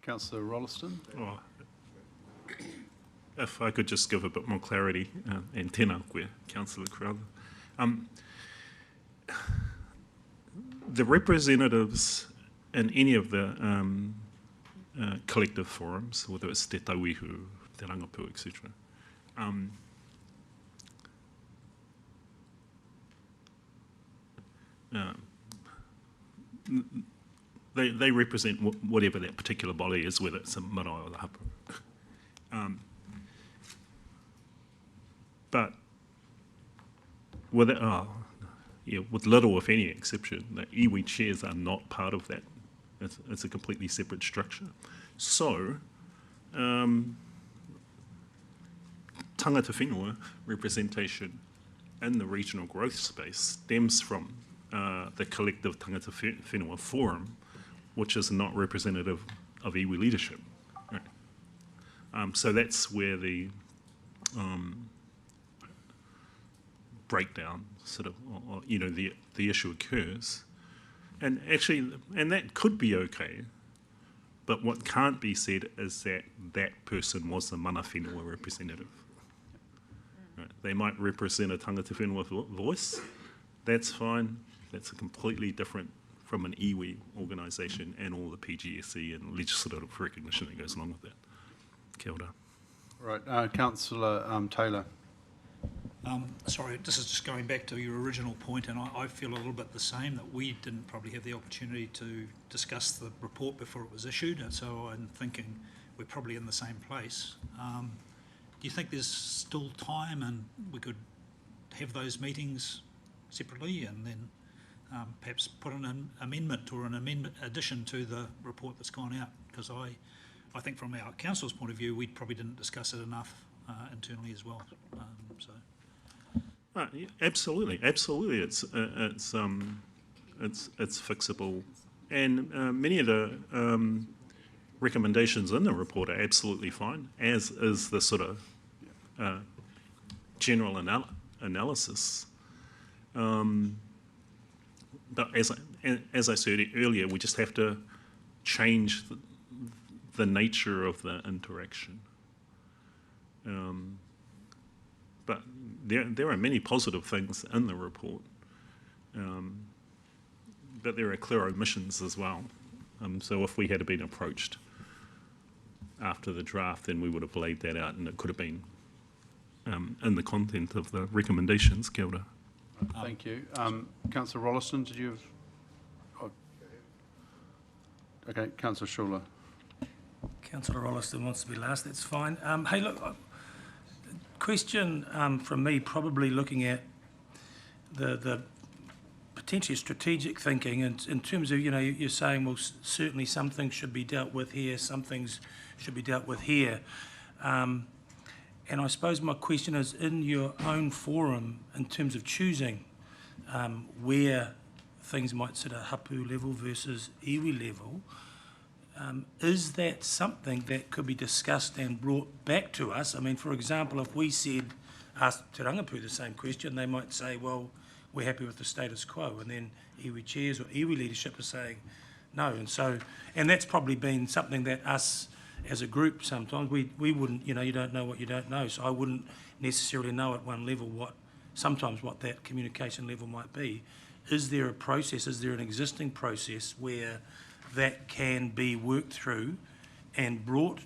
Councillor Rolleston. Oh, if I could just give a bit more clarity, and tēnā koe, Councillor Crowther. The representatives in any of the collective forums, whether it's Te Tauihu, Te Rangapu, etc., they represent whatever that particular body is, whether it's a marae or the hapu. But with little, if any, exception, the iwi chairs are not part of that. It's a completely separate structure. So, tangata whenua representation in the regional growth space stems from the collective tangata whenua forum, which is not representative of iwi leadership. Right. So that's where the breakdown, sort of, or, the issue occurs. And actually, and that could be okay, but what can't be said is that that person was the mana whenua representative. Right. They might represent a tangata whenua voice, that's fine, that's a completely different from an iwi organisation and all the PGSE and legislative recognition that goes along with that. Kia ora. Right, Councillor Taylor. Sorry, this is just going back to your original point, and I feel a little bit the same, that we didn't probably have the opportunity to discuss the report before it was issued, and so I'm thinking we're probably in the same place. Do you think there's still time and we could have those meetings separately and then perhaps put in an amendment or an addition to the report that's gone out? Because I think from our council's point of view, we probably didn't discuss it enough internally as well. Yeah, absolutely. It's fixable, and many of the recommendations in the report are absolutely fine, as is the sort of general analysis. But as I said earlier, we just have to change the nature of the interaction. But there are many positive things in the report, but there are clear omissions as well. So if we had been approached after the draft, then we would have laid that out, and it could have been in the content of the recommendations. Kia ora. Thank you. Councillor Rolleston, did you have... Okay, Councillor Schuler. Councillor Rolleston wants to be last, that's fine. Hey, look, question from me, probably looking at the potentially strategic thinking in terms of, you're saying, well, certainly some things should be dealt with here, some things should be dealt with here. And I suppose my question is, in your own forum, in terms of choosing where things might sit at hapu level versus iwi level, is that something that could be discussed and brought back to us? I mean, for example, if we asked Te Rangapu the same question, they might say, well, we're happy with the status quo, and then iwi chairs or iwi leadership are saying no. And that's probably been something that us as a group sometimes, we wouldn't, you don't know what you don't know, so I wouldn't necessarily know at one level what that communication level might be. Is there a process, is there an existing process where that can be worked through and brought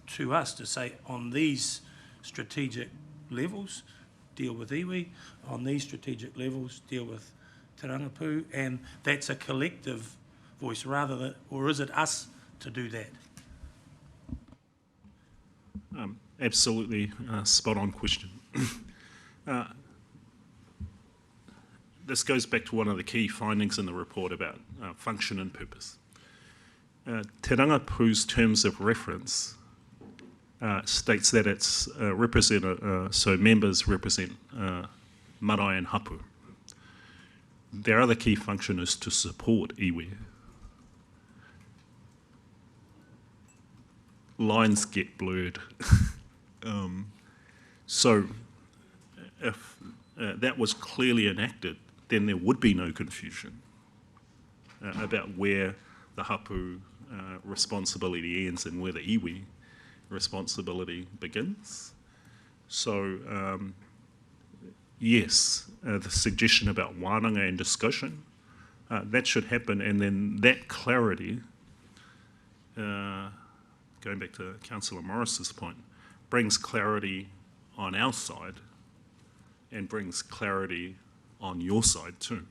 to us to say, on these strategic levels, deal with iwi, on these strategic levels, deal with Te Rangapu, and that's a collective voice rather than, or is it us to do that? Absolutely spot on question. This goes back to one of the key findings in the report about function and purpose. Te Rangapu's terms of reference states that it's so members represent marae and hapu. their other key function is to support iwi. Lines get blurred. So if that was clearly enacted, then there would be no confusion about where the hapu responsibility ends and where the iwi responsibility begins. So yes, the suggestion about wānanga and discussion, that should happen, and then that clarity, going back to Councillor Morris's point, brings clarity on our side and brings clarity on your side too.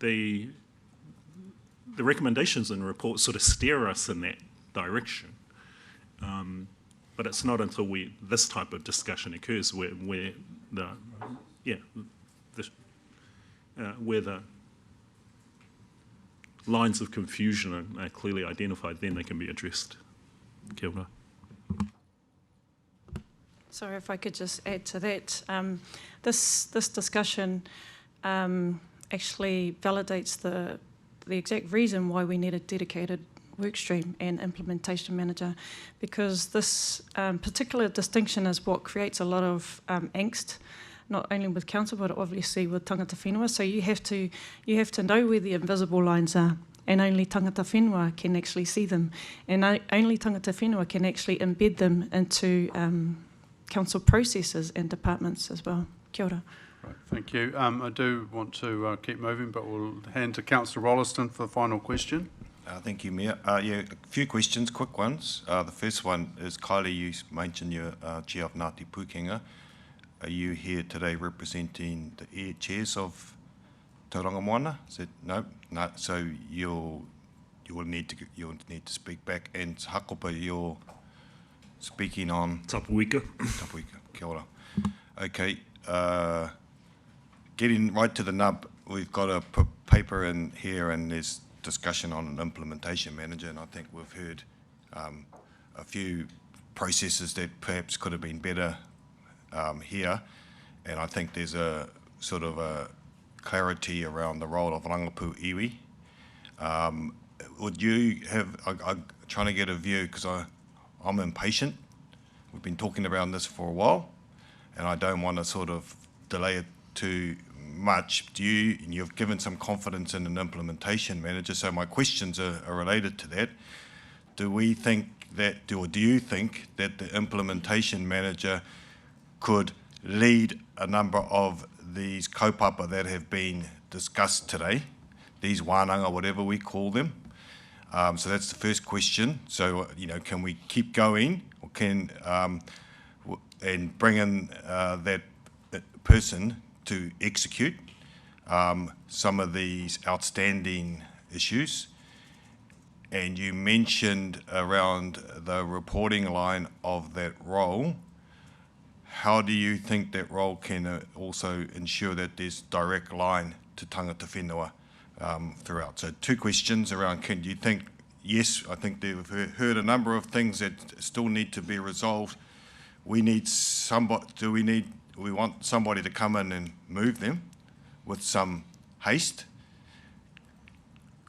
The recommendations in the report sort of steer us in that direction, but it's not until this type of discussion occurs where the lines of confusion are clearly identified, then they can be addressed. Kia ora. Sorry, if I could just add to that. This discussion actually validates the exact reason why we need a dedicated workstream and implementation manager, because this particular distinction is what creates a lot of angst, not only with council but obviously with tangata whenua. So you have to know where the invisible lines are, and only tangata whenua can actually see them, and only tangata whenua can actually embed them into council processes and departments as well. Kia ora. Right, thank you. I do want to keep moving, but we'll hand to Councillor Rolleston for the final question. Thank you, Mayor. Yeah, a few questions, quick ones. The first one is, Kylie, you mentioned you're Chair of Ngāti Pūkenga. Are you here today representing the chairs of Tauranga Moana? Is it, no? No. So you will need to speak back. And Hakopa, you're speaking on Tapuika. Tapuika. Kia ora. Okay. Getting right to the nub, we've got a paper in here, and there's discussion on an implementation manager, and I think we've heard a few processes that perhaps could have been better here, and I think there's a sort of a clarity around the role of Rangapu iwi. Would you have, I'm trying to get a view, because I'm impatient. We've been talking about this for a while, and I don't want to sort of delay it too much. And you've given some confidence in an implementation manager, so my questions are related to that. Do you think that the implementation manager could lead a number of these kaupapa that have been discussed today, these wānanga, whatever we call them? So that's the first question. So, can we keep going, or and bring in that person to execute some of these outstanding issues? And you mentioned around the reporting line of that role. How do you think that role can also ensure that there's direct line to tangata whenua throughout? So 2 questions around, do you think, yes, I think they've heard a number of things that still need to be resolved. We need somebody, we want somebody to come in and move them with some haste.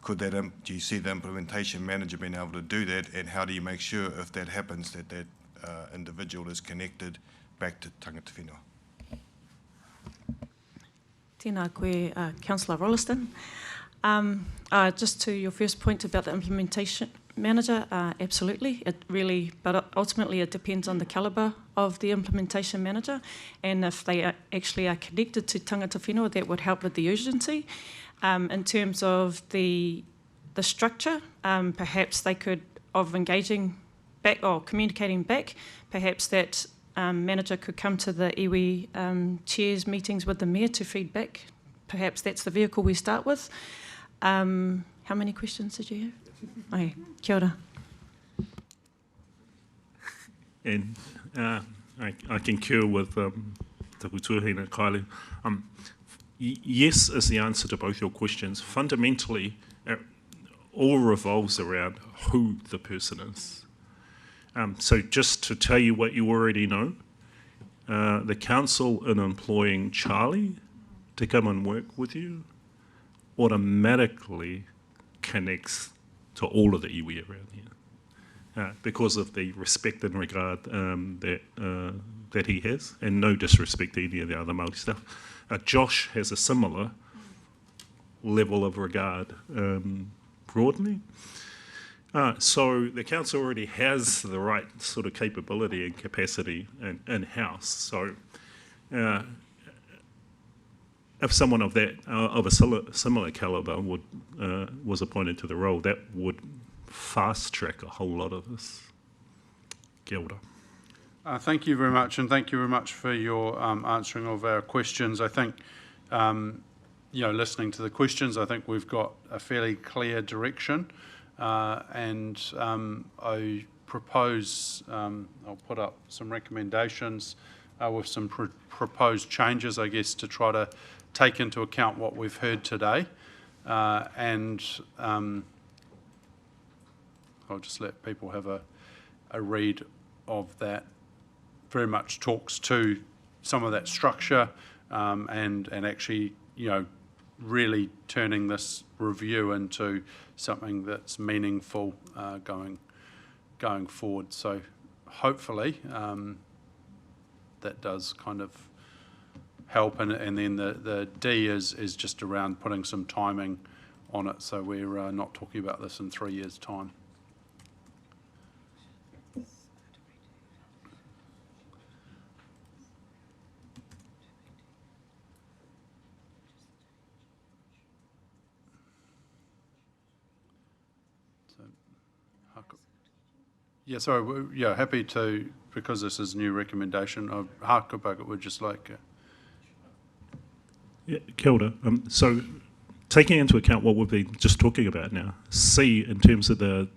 Do you see the implementation manager being able to do that, and how do you make sure, if that happens, that individual is connected back to tangata whenua? Tēnā koe, Councillor Rolleston. Just to your first point about the implementation manager, absolutely. But ultimately it depends on the calibre of the implementation manager, and if they actually are connected to tangata whenua, that would help with the urgency. In terms of the structure, perhaps they could, of engaging back or communicating back, perhaps that manager could come to the iwi chairs meetings with the mayor to feed back. Perhaps that's the vehicle we start with. How many questions did you have? Okay, kia ora. And I concur with Taku Tuahina, Kylie. Yes is the answer to both your questions. Fundamentally, it all revolves around who the person is. So just to tell you what you already know, the council in employing Charlie to come and work with you automatically connects to all of the iwi around here because of the respect and regard that he has, and no disrespect to any of the other Māori stuff. Josh has a similar level of regard broadly. So the council already has the right sort of capability and capacity in-house. So if someone of a similar calibre was appointed to the role, that would fast track a whole lot of this. Kia ora. Thank you very much, and thank you very much for your answering of our questions. I think, listening to the questions, I think we've got a fairly clear direction, and I propose, I'll put up some recommendations with some proposed changes, I guess, to try to take into account what we've heard today, and I'll just let people have a read of that. Very much talks to some of that structure and actually, really turning this review into something that's meaningful going forward. So hopefully that does kind of help. And then the D is just around putting some timing on it, so we're not talking about this in 3 years' time. Yeah, sorry, happy to, because this is a new recommendation, Hakapaga would just like... Yeah, kia ora. So taking into account what we've been just talking about now, C, in terms of the...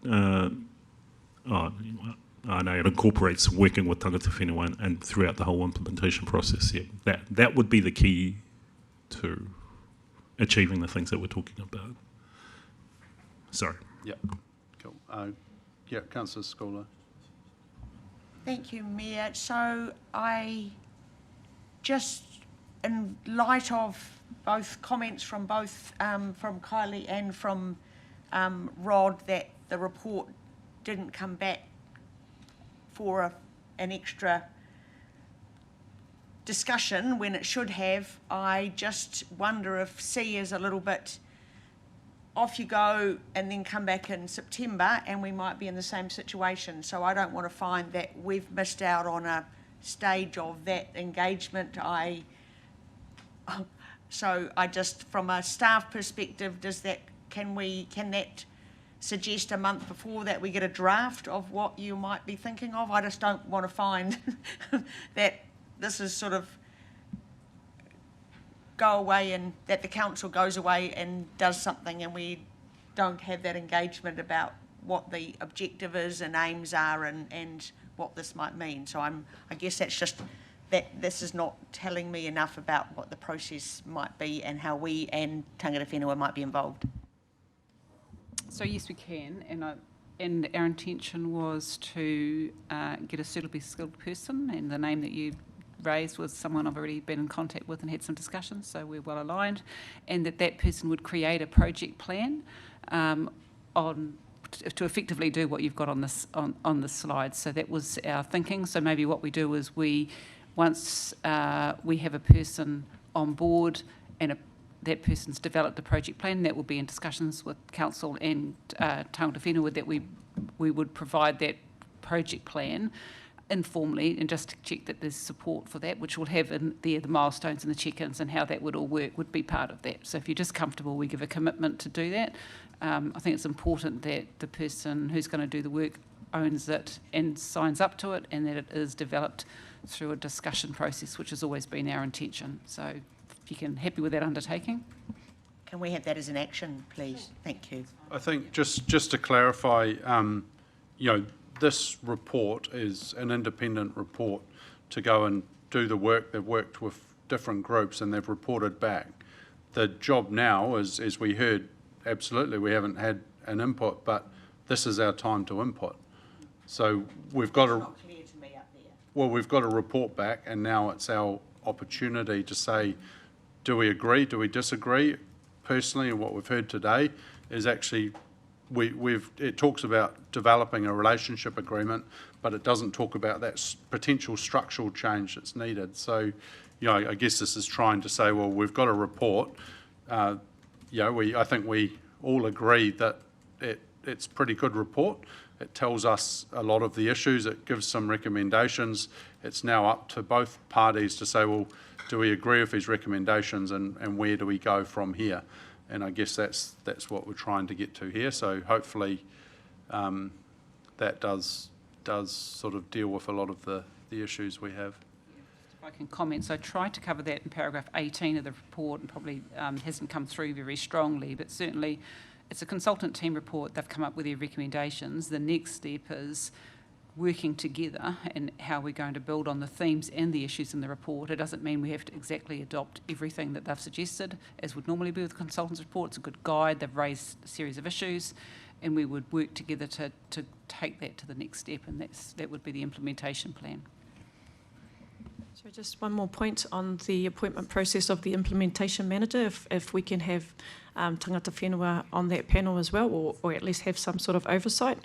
I know it incorporates working with tangata whenua and throughout the whole implementation process, yeah. That would be the key to achieving the things that we're talking about. Sorry. Yeah, cool. Yeah, Councillor Scholar. Thank you, Mayor. So I just, in light of both comments from from Kylie and from Rod, that the report didn't come back for an extra discussion when it should have, I just wonder if C is a little bit off you go and then come back in September and we might be in the same situation. So I don't want to find that we've missed out on a stage of that engagement. So I just, from a staff perspective, can that suggest a month before that we get a draft of what you might be thinking of? I just don't want to find that this is sort of go away and that the council goes away and does something and we don't have that engagement about what the objective is and aims are and what this might mean. So I guess that's just that this is not telling me enough about what the process might be and how we and tangata whenua might be involved. So yes, we can, and our intention was to get a suitably skilled person, and the name that you raised was someone I've already been in contact with and had some discussions, so we're well aligned, and that person would create a project plan to effectively do what you've got on this slide. So that was our thinking. So maybe what we do is once we have a person on board and that person's developed the project plan, that will be in discussions with council and tangata whenua, that we would provide that project plan informally and just to check that there's support for that, which will have in there the milestones and the check-ins and how that would all work would be part of that. So if you're just comfortable, we give a commitment to do that. I think it's important that the person who's going to do the work owns it and signs up to it, and that it is developed through a discussion process, which has always been our intention. So if you can, happy with that undertaking. Can we have that as an action, please? Thank you. I think just to clarify, this report is an independent report to go and do the work. They've worked with different groups and they've reported back. The job now is, as we heard, absolutely, we haven't had an input, but this is our time to input. So we've got not clear to me up there. Well, we've got a report back, and now it's our opportunity to say, do we agree, do we disagree? Personally, and what we've heard today is actually it talks about developing a relationship agreement, but it doesn't talk about that potential structural change that's needed. So, I guess this is trying to say, well, we've got a report. I think we all agree that it's a pretty good report. It tells us a lot of the issues. It gives some recommendations. It's now up to both parties to say, well, do we agree with these recommendations, and where do we go from here? And I guess that's what we're trying to get to here. So hopefully that does sort of deal with a lot of the issues we have. If I can comment, so I tried to cover that in paragraph 18 of the report, and probably hasn't come through very strongly, but certainly it's a consultant team report. They've come up with their recommendations. The next step is working together and how we're going to build on the themes and the issues in the report. It doesn't mean we have to exactly adopt everything that they've suggested, as would normally be with a consultant's report. It's a good guide. They've raised a series of issues, and we would work together to take that to the next step, and that would be the implementation plan. So just one more point on the appointment process of the implementation manager, if we can have tangata whenua on that panel as well, or at least have some sort of oversight,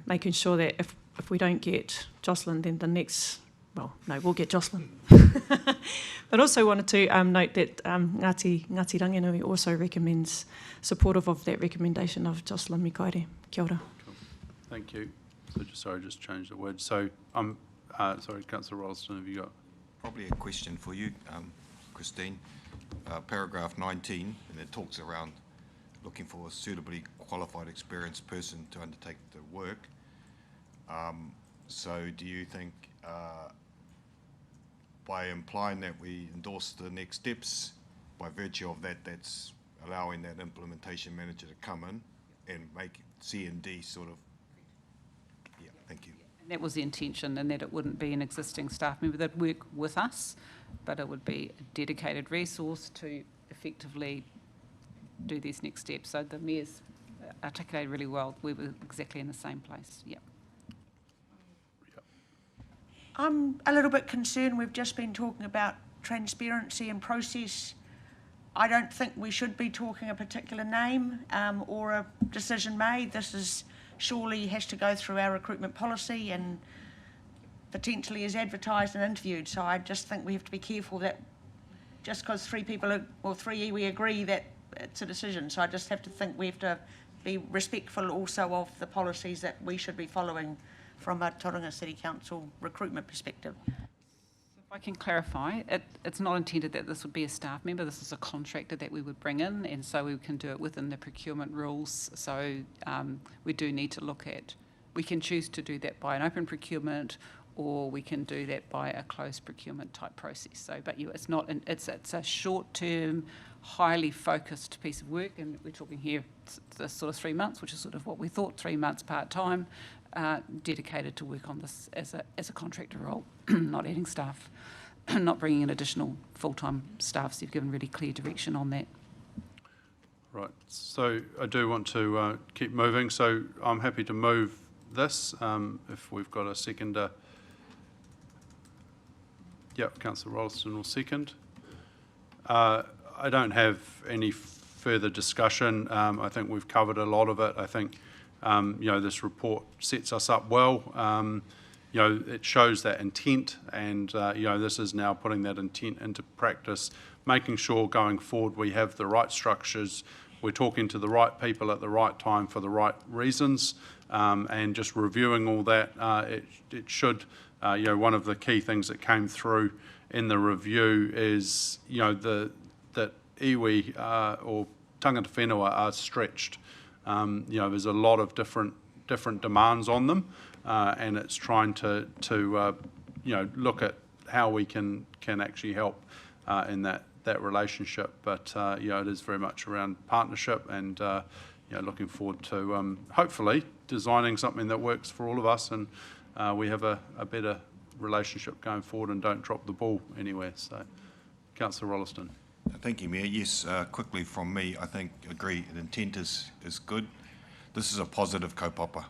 making sure that if we don't get Jocelyn, then the next, well, no, we'll get Jocelyn. But also wanted to note that Ngāti Ranginui also recommends, supportive of that recommendation of Jocelyn Mikaere. Kia ora. Cool. Thank you. So just change the word. So sorry, Councillor Rolleston, have you got? Probably a question for you, Christine. Paragraph 19, and it talks around looking for a suitably qualified, experienced person to undertake the work. So do you think by implying that we endorse the next steps, by virtue of that, that's allowing that implementation manager to come in and make C and D sort of, yeah, thank you. And that was the intention, and that it wouldn't be an existing staff member that work with us, but it would be a dedicated resource to effectively do these next steps. So the Mayor's articulated really well. We were exactly in the same place. Yep. I'm a little bit concerned. We've just been talking about transparency and process. I don't think we should be talking a particular name or a decision made. This is surely has to go through our recruitment policy and potentially is advertised and interviewed. So I just think we have to be careful that just because three we agree that it's a decision. So I just have to think we have to be respectful also of the policies that we should be following from a Tauranga City Council recruitment perspective. If I can clarify, it's not intended that this would be a staff member. This is a contractor that we would bring in, and so we can do it within the procurement rules. So we do need to look at, we can choose to do that by an open procurement, or we can do that by a closed procurement type process. So, but it's not, it's a short-term, highly focused piece of work, and we're talking here the sort of 3 months, which is sort of what we thought, 3 months part-time, dedicated to work on this as a contractor role, not adding staff, not bringing in additional full-time staff. So you've given really clear direction on that. Right, so I do want to keep moving, so I'm happy to move this if we've got a seconder. Yep, Councillor Rolleston will second. I don't have any further discussion. I think we've covered a lot of it. I think this report sets us up well. It shows that intent, and this is now putting that intent into practice, making sure going forward we have the right structures, we're talking to the right people at the right time for the right reasons, and just reviewing all that. It should, one of the key things that came through in the review is, that iwi or tangata whenua are stretched. There's a lot of different demands on them, and it's trying to look at how we can actually help in that relationship. But it is very much around partnership, and looking forward to hopefully designing something that works for all of us, and we have a better relationship going forward and don't drop the ball anywhere. So, Councillor Rolleston. Thank you, Mayor. Yes, quickly from me, I think agree the intent is good. This is a positive kaupapa.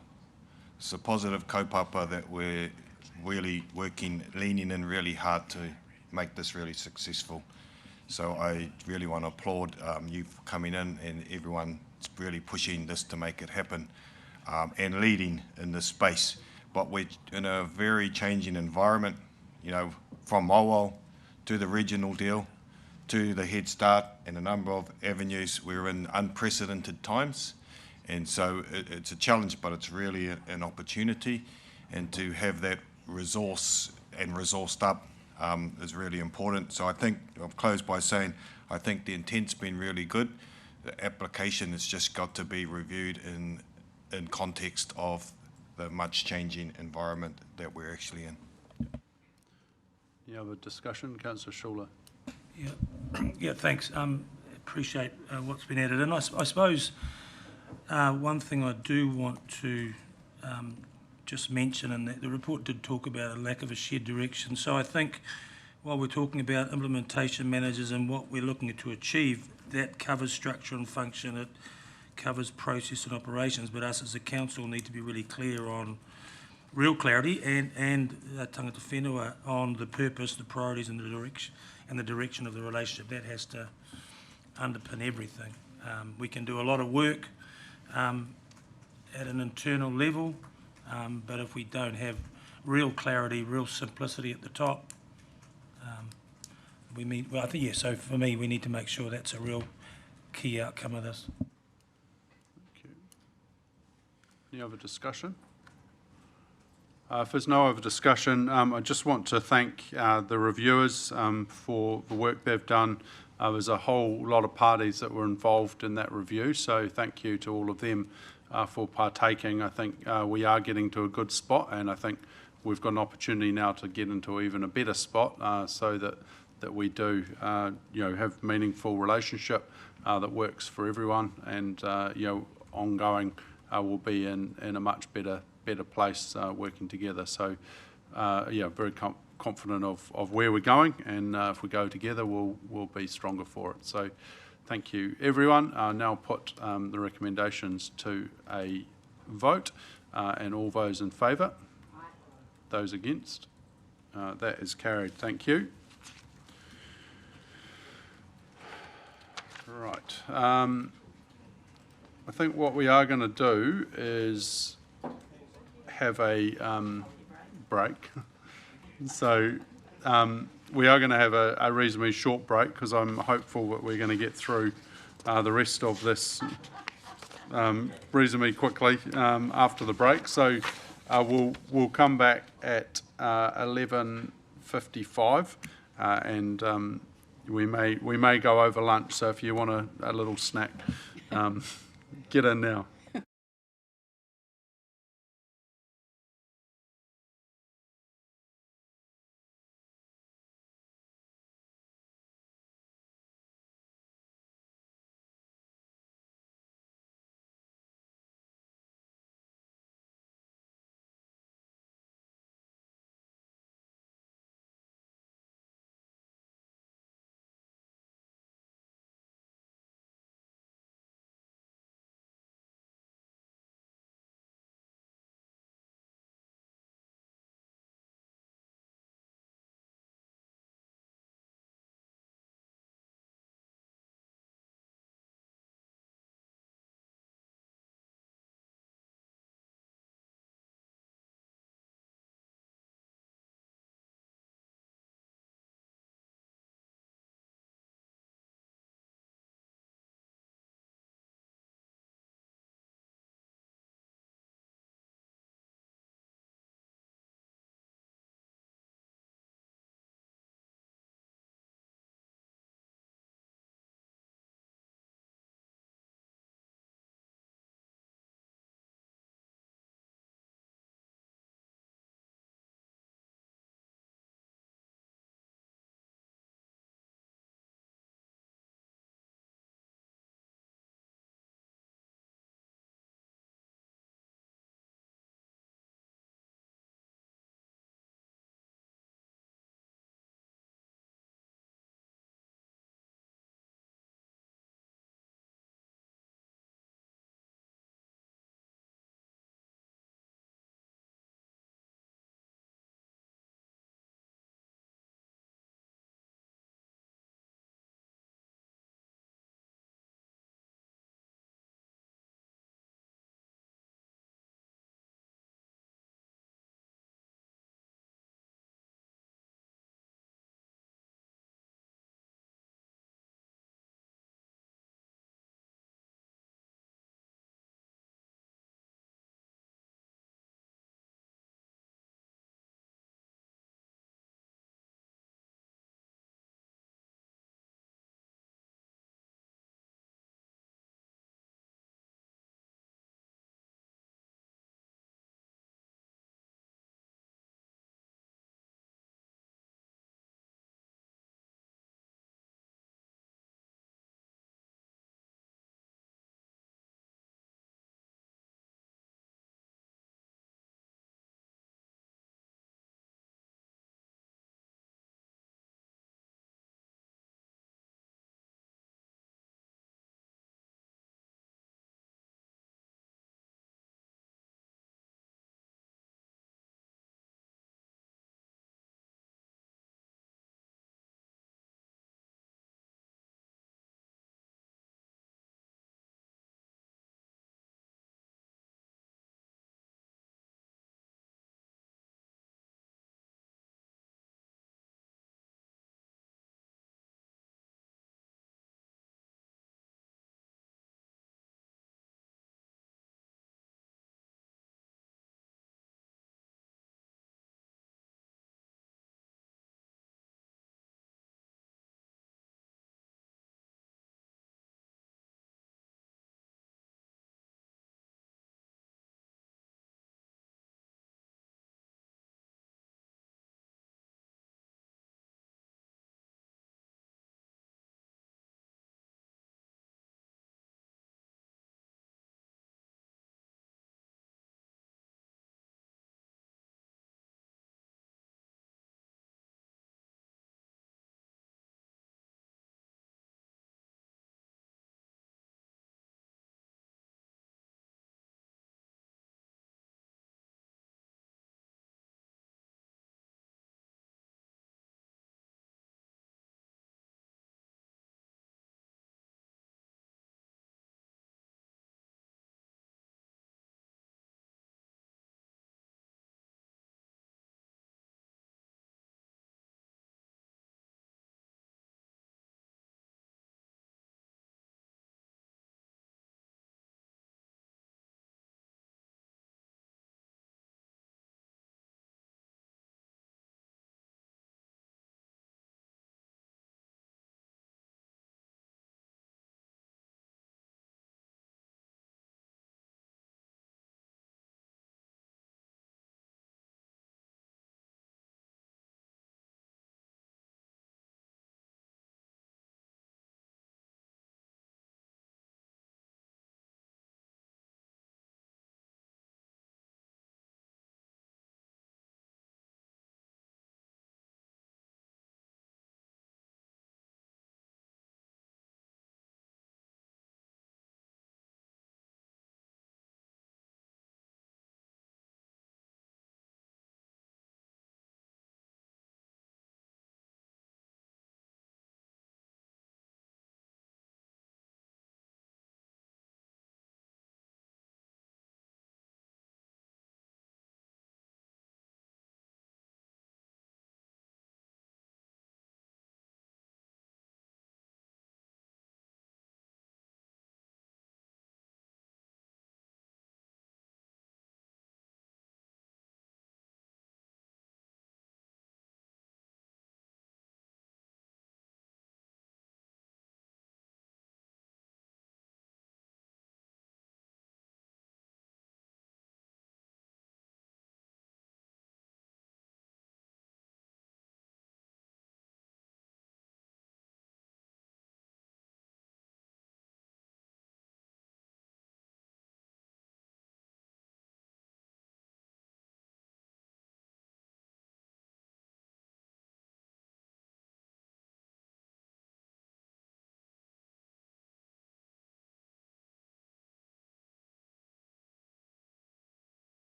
It's a positive kaupapa that we're really working, leaning in really hard to make this really successful. So I really want to applaud you for coming in and everyone's really pushing this to make it happen and leading in this space. But we're in a very changing environment, you know, from Mowal to the regional deal to the Head Start and a number of avenues. We're in unprecedented times. And so it's a challenge, but it's really an opportunity. And to have that resource and resourced up is really important. So I think, I'll close by saying, I think the intent's been really good. The application has just got to be reviewed in context of the much changing environment that we're actually in. Any other discussion? Councillor Schuler. Yeah, thanks. Appreciate what's been added in. I suppose one thing I do want to just mention, and the report did talk about a lack of a shared direction. So I think while we're talking about implementation managers and what we're looking to achieve, that covers structure and function, it covers process and operations, but us as a council need to be really clear on real clarity and tangata whenua on the purpose, the priorities and the direction of the relationship. That has to underpin everything. We can do a lot of work at an internal level, but if we don't have real clarity, real simplicity at the top, I think, yeah, so for me, we need to make sure that's a real key outcome of this. Any other discussion? If there's no other discussion, I just want to thank the reviewers for the work they've done. There's a whole lot of parties that were involved in that review, so thank you to all of them for partaking. I think we are getting to a good spot, and I think we've got an opportunity now to get into even a better spot so that we do have meaningful relationship that works for everyone, and ongoing will be in a much better place working together. So very confident of where we're going, and if we go together, we'll be stronger for it. So thank you, everyone. Now put the recommendations to a vote, and all those in favour. Those against. That is carried. Thank you. Right. I think what we are going to do is have a break. So we are going to have a reasonably short break because I'm hopeful that we're going to get through the rest of this reasonably quickly after the break. So we'll come back at 11:55 and we may go over lunch. So if you want a little snack, get in now.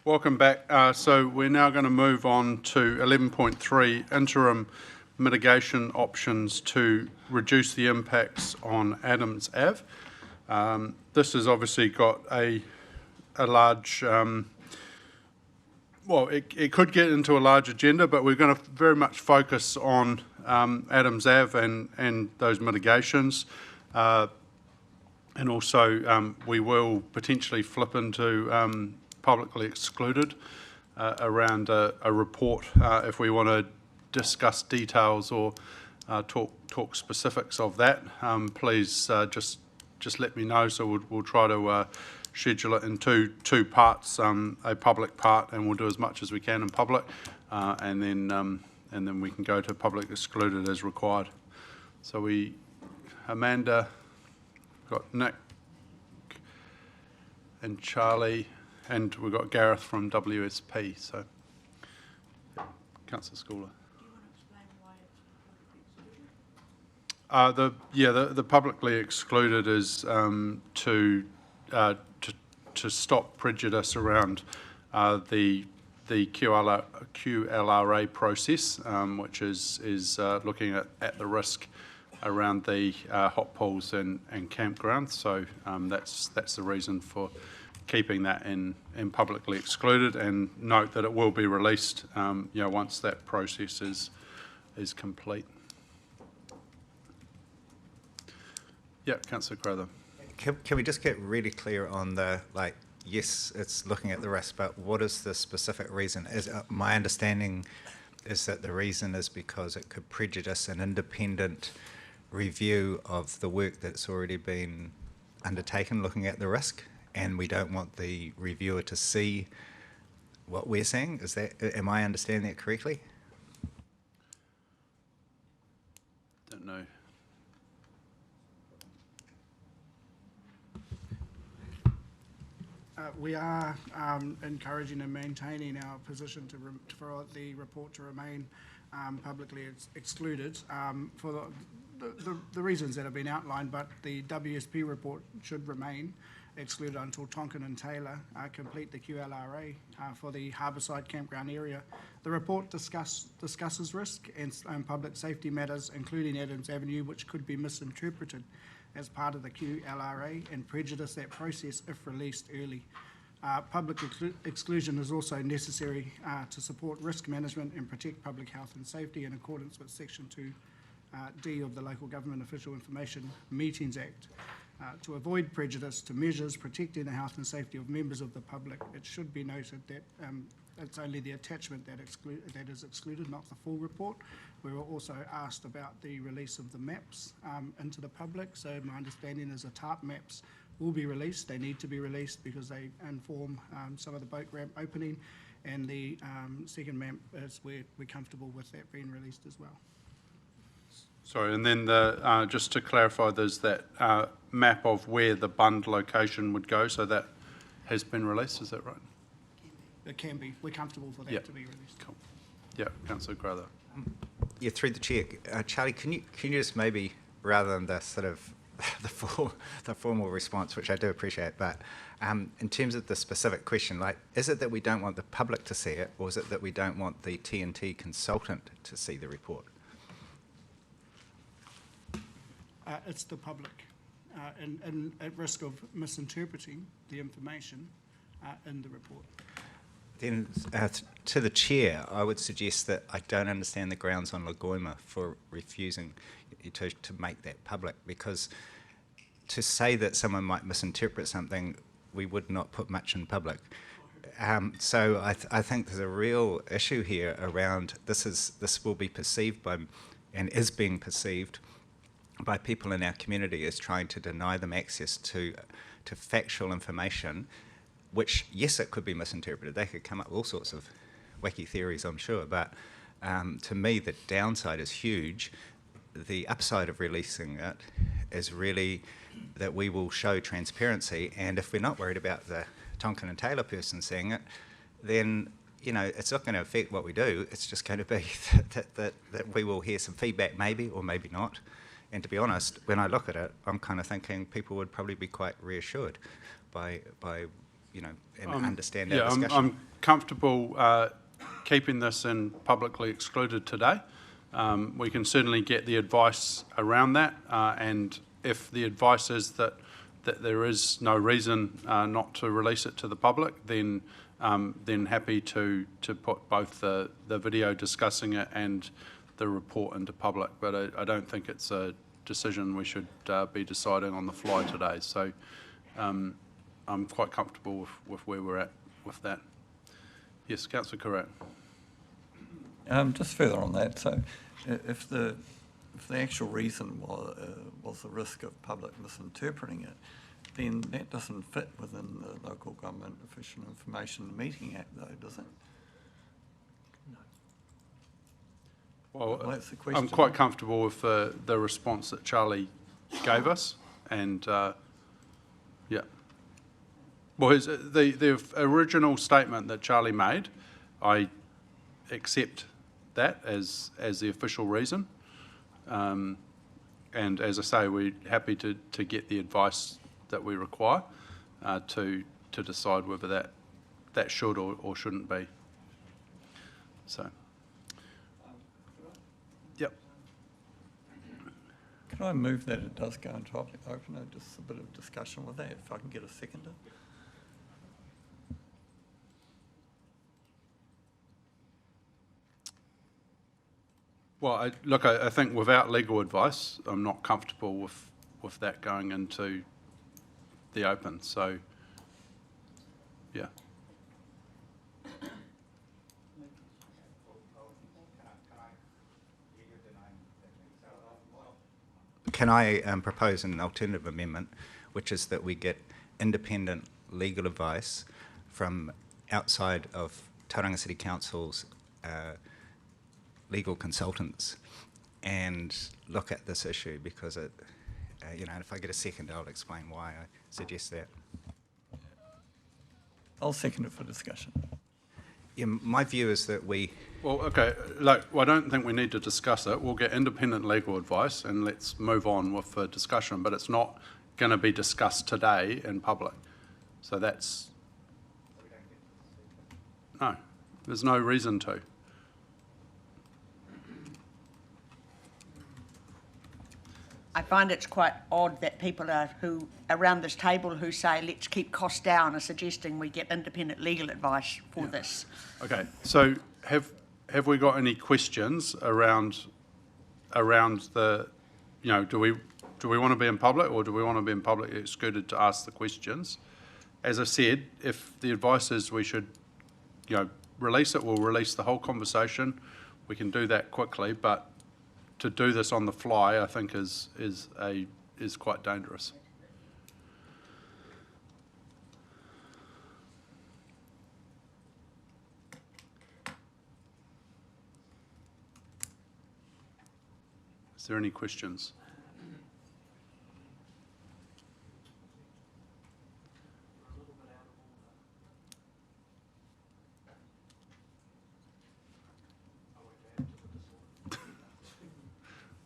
Welcome back. So we're now going to move on to 11.3, interim mitigation options to reduce the impacts on Adams Ave. This has obviously got a large, it could get into a large agenda, but we're going to very much focus on Adams Ave and those mitigations. And also we will potentially flip into publicly excluded around a report if we want to discuss details or talk specifics of that. Please just let me know. So we'll try to schedule it in two parts, a public part, and we'll do as much as we can in public, and then we can go to public excluded as required. So Amanda, got Nick and Charlie, and we've got Gareth from WSP. So, Councillor Schooler. The publicly excluded is to stop prejudice around the QLRA process, which is looking at the risk around the hot pools and campgrounds. So that's the reason for keeping that in publicly excluded, and note that it will be released once that process is complete. Yeah, Councillor Crowther. Can we just get really clear on yes, it's looking at the risk, but what is the specific reason? My understanding is that the reason is because it could prejudice an independent review of the work that's already been undertaken looking at the risk, and we don't want the reviewer to see what we're saying. Am I understanding that correctly? Don't know. We are encouraging and maintaining our position for the report to remain publicly excluded for the reasons that have been outlined, but the WSP report should remain excluded until Tonkin and Taylor complete the QLRA for the Harbourside campground area. The report discusses risk and public safety matters, including Adams Avenue, which could be misinterpreted as part of the QLRA and prejudice that process if released early. Public exclusion is also necessary to support risk management and protect public health and safety in accordance with Section 2D of the Local Government Official Information Meetings Act. To avoid prejudice to measures protecting the health and safety of members of the public, it should be noted that it's only the attachment that is excluded, not the full report. We were also asked about the release of the maps into the public. So my understanding is the TARP maps will be released. They need to be released because they inform some of the boat ramp opening, and the second map is we're comfortable with that being released as well. Sorry, and then just to clarify, there's that map of where the Bund location would go, so that has been released, is that right? It can be. We're comfortable for that to be released. Cool. Yeah, Councillor Crowther. Yeah, through the chair, Charlie, can you just maybe, rather than the sort of the formal response, which I do appreciate, but in terms of the specific question, is it that we don't want the public to see it, or is it that we don't want the TNT consultant to see the report? It's the public, and at risk of misinterpreting the information in the report. Then to the chair, I would suggest that I don't understand the grounds on Lagoima for refusing to make that public, because to say that someone might misinterpret something, we would not put much in public. So I think there's a real issue here around this will be perceived by, and is being perceived by people in our community as trying to deny them access to factual information, which, yes, it could be misinterpreted. They could come up with all sorts of wacky theories, I'm sure, but to me the downside is huge. The upside of releasing it is really that we will show transparency, and if we're not worried about the Tonkin and Taylor person seeing it, then it's not going to affect what we do. It's just going to be that we will hear some feedback, maybe or maybe not. And to be honest, when I look at it, I'm kind of thinking people would probably be quite reassured by and understand our Yeah, discussion. I'm comfortable keeping this in publicly excluded today. We can certainly get the advice around that, and if the advice is that there is no reason not to release it to the public, then happy to put both the video discussing it and the report into public. But I don't think it's a decision we should be deciding on the fly today. So I'm quite comfortable with where we're at with that. Yes, Councillor Correct. Just further on that, so if the actual reason was the risk of public misinterpreting it, then that doesn't fit within the Local Government Official Information Meeting Act, though, does it? Well, that's the question. I'm quite comfortable with the response that Charlie gave us, and yeah. Well, the original statement that Charlie made, I accept that as the official reason, and as I say, we're happy to get the advice that we require to decide whether that should or shouldn't be. So. Yep. Can I move that it does go into open? Just a bit of discussion with that, if I can get a seconder. Well, look, I think without legal advice, I'm not comfortable with that going into the open. So, yeah. Can I propose an alternative amendment, which is that we get independent legal advice from outside of Tauranga City Council's legal consultants and look at this issue, because it, if I get a second, I'll explain why I suggest that. I'll second it for discussion. Yeah, my view is that we... Well, okay, look, I don't think we need to discuss it. We'll get independent legal advice and let's move on with the discussion, but it's not going to be discussed today in public. So that's... No, there's no reason to. I find it's quite odd that people who around this table who say let's keep costs down are suggesting we get independent legal advice for this. Okay, so have we got any questions around the, do we want to be in public, or do we want to be in public excluded to ask the questions? As I said, if the advice is we should, release it, we'll release the whole conversation. We can do that quickly, but to do this on the fly, I think is quite dangerous. Is there any questions?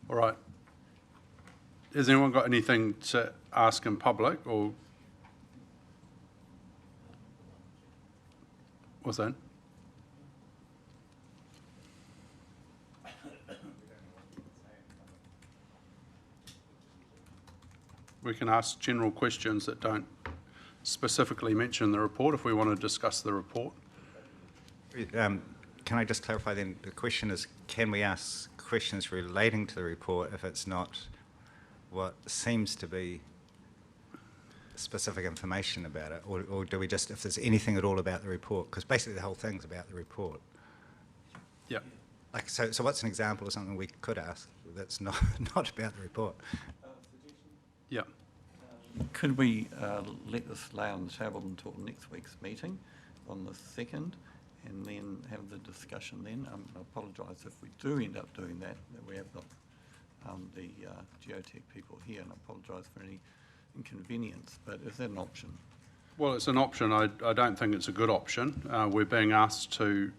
All right. Has anyone got anything to ask in public, or what's that? We can ask general questions that don't specifically mention the report if we want to discuss the report. Can I just clarify then? The question is, can we ask questions relating to the report if it's not what seems to be specific information about it, or do we just, if there's anything at all about the report, because basically the whole thing's about the report. Yeah. Like, so what's an example of something we could ask that's not about the report? Yeah. Could we let this lay on the table until next week's meeting on the 2nd, and then have the discussion then? I apologise if we do end up doing that we have the Geotech people here, and I apologise for any inconvenience, but is that an option? Well, it's an option. I don't think it's a good option. We're being asked to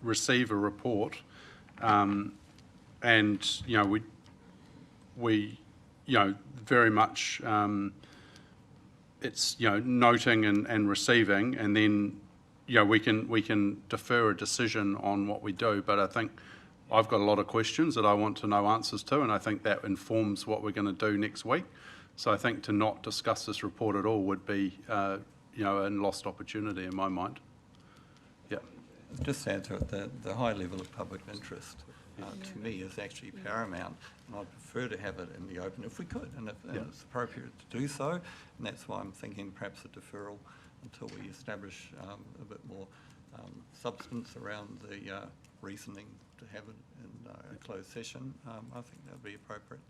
receive a report, and we very much it's, you know, noting and receiving, and then, you know, we can defer a decision on what we do. But I think I've got a lot of questions that I want to know answers to, and I think that informs what we're going to do next week. So I think to not discuss this report at all would be, you know, a lost opportunity in my mind. Yeah. Just to add to it, the high level of public interest to me is actually paramount, and I'd prefer to have it in the open if we could, and if it's appropriate to do so, and that's why I'm thinking perhaps a deferral until we establish a bit more substance around the reasoning to have it in a closed session. I think that would be appropriate,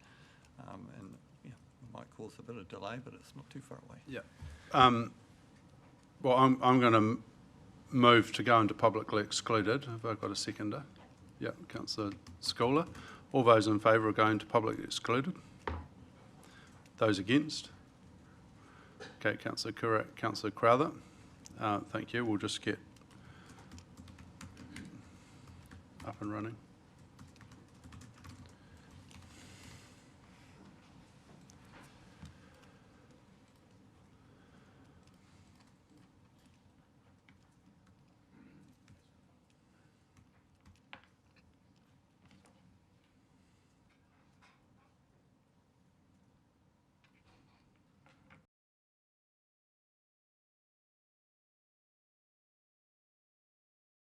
and yeah, it might cause a bit of delay, but it's not too far away. Yeah. Well, I'm going to move to go into publicly excluded. Have I got a seconder? Yeah, Councillor Scholar. All those in favour of going to publicly excluded? Those against? Okay, Councillor Crowther. Thank you. We'll just get up and running.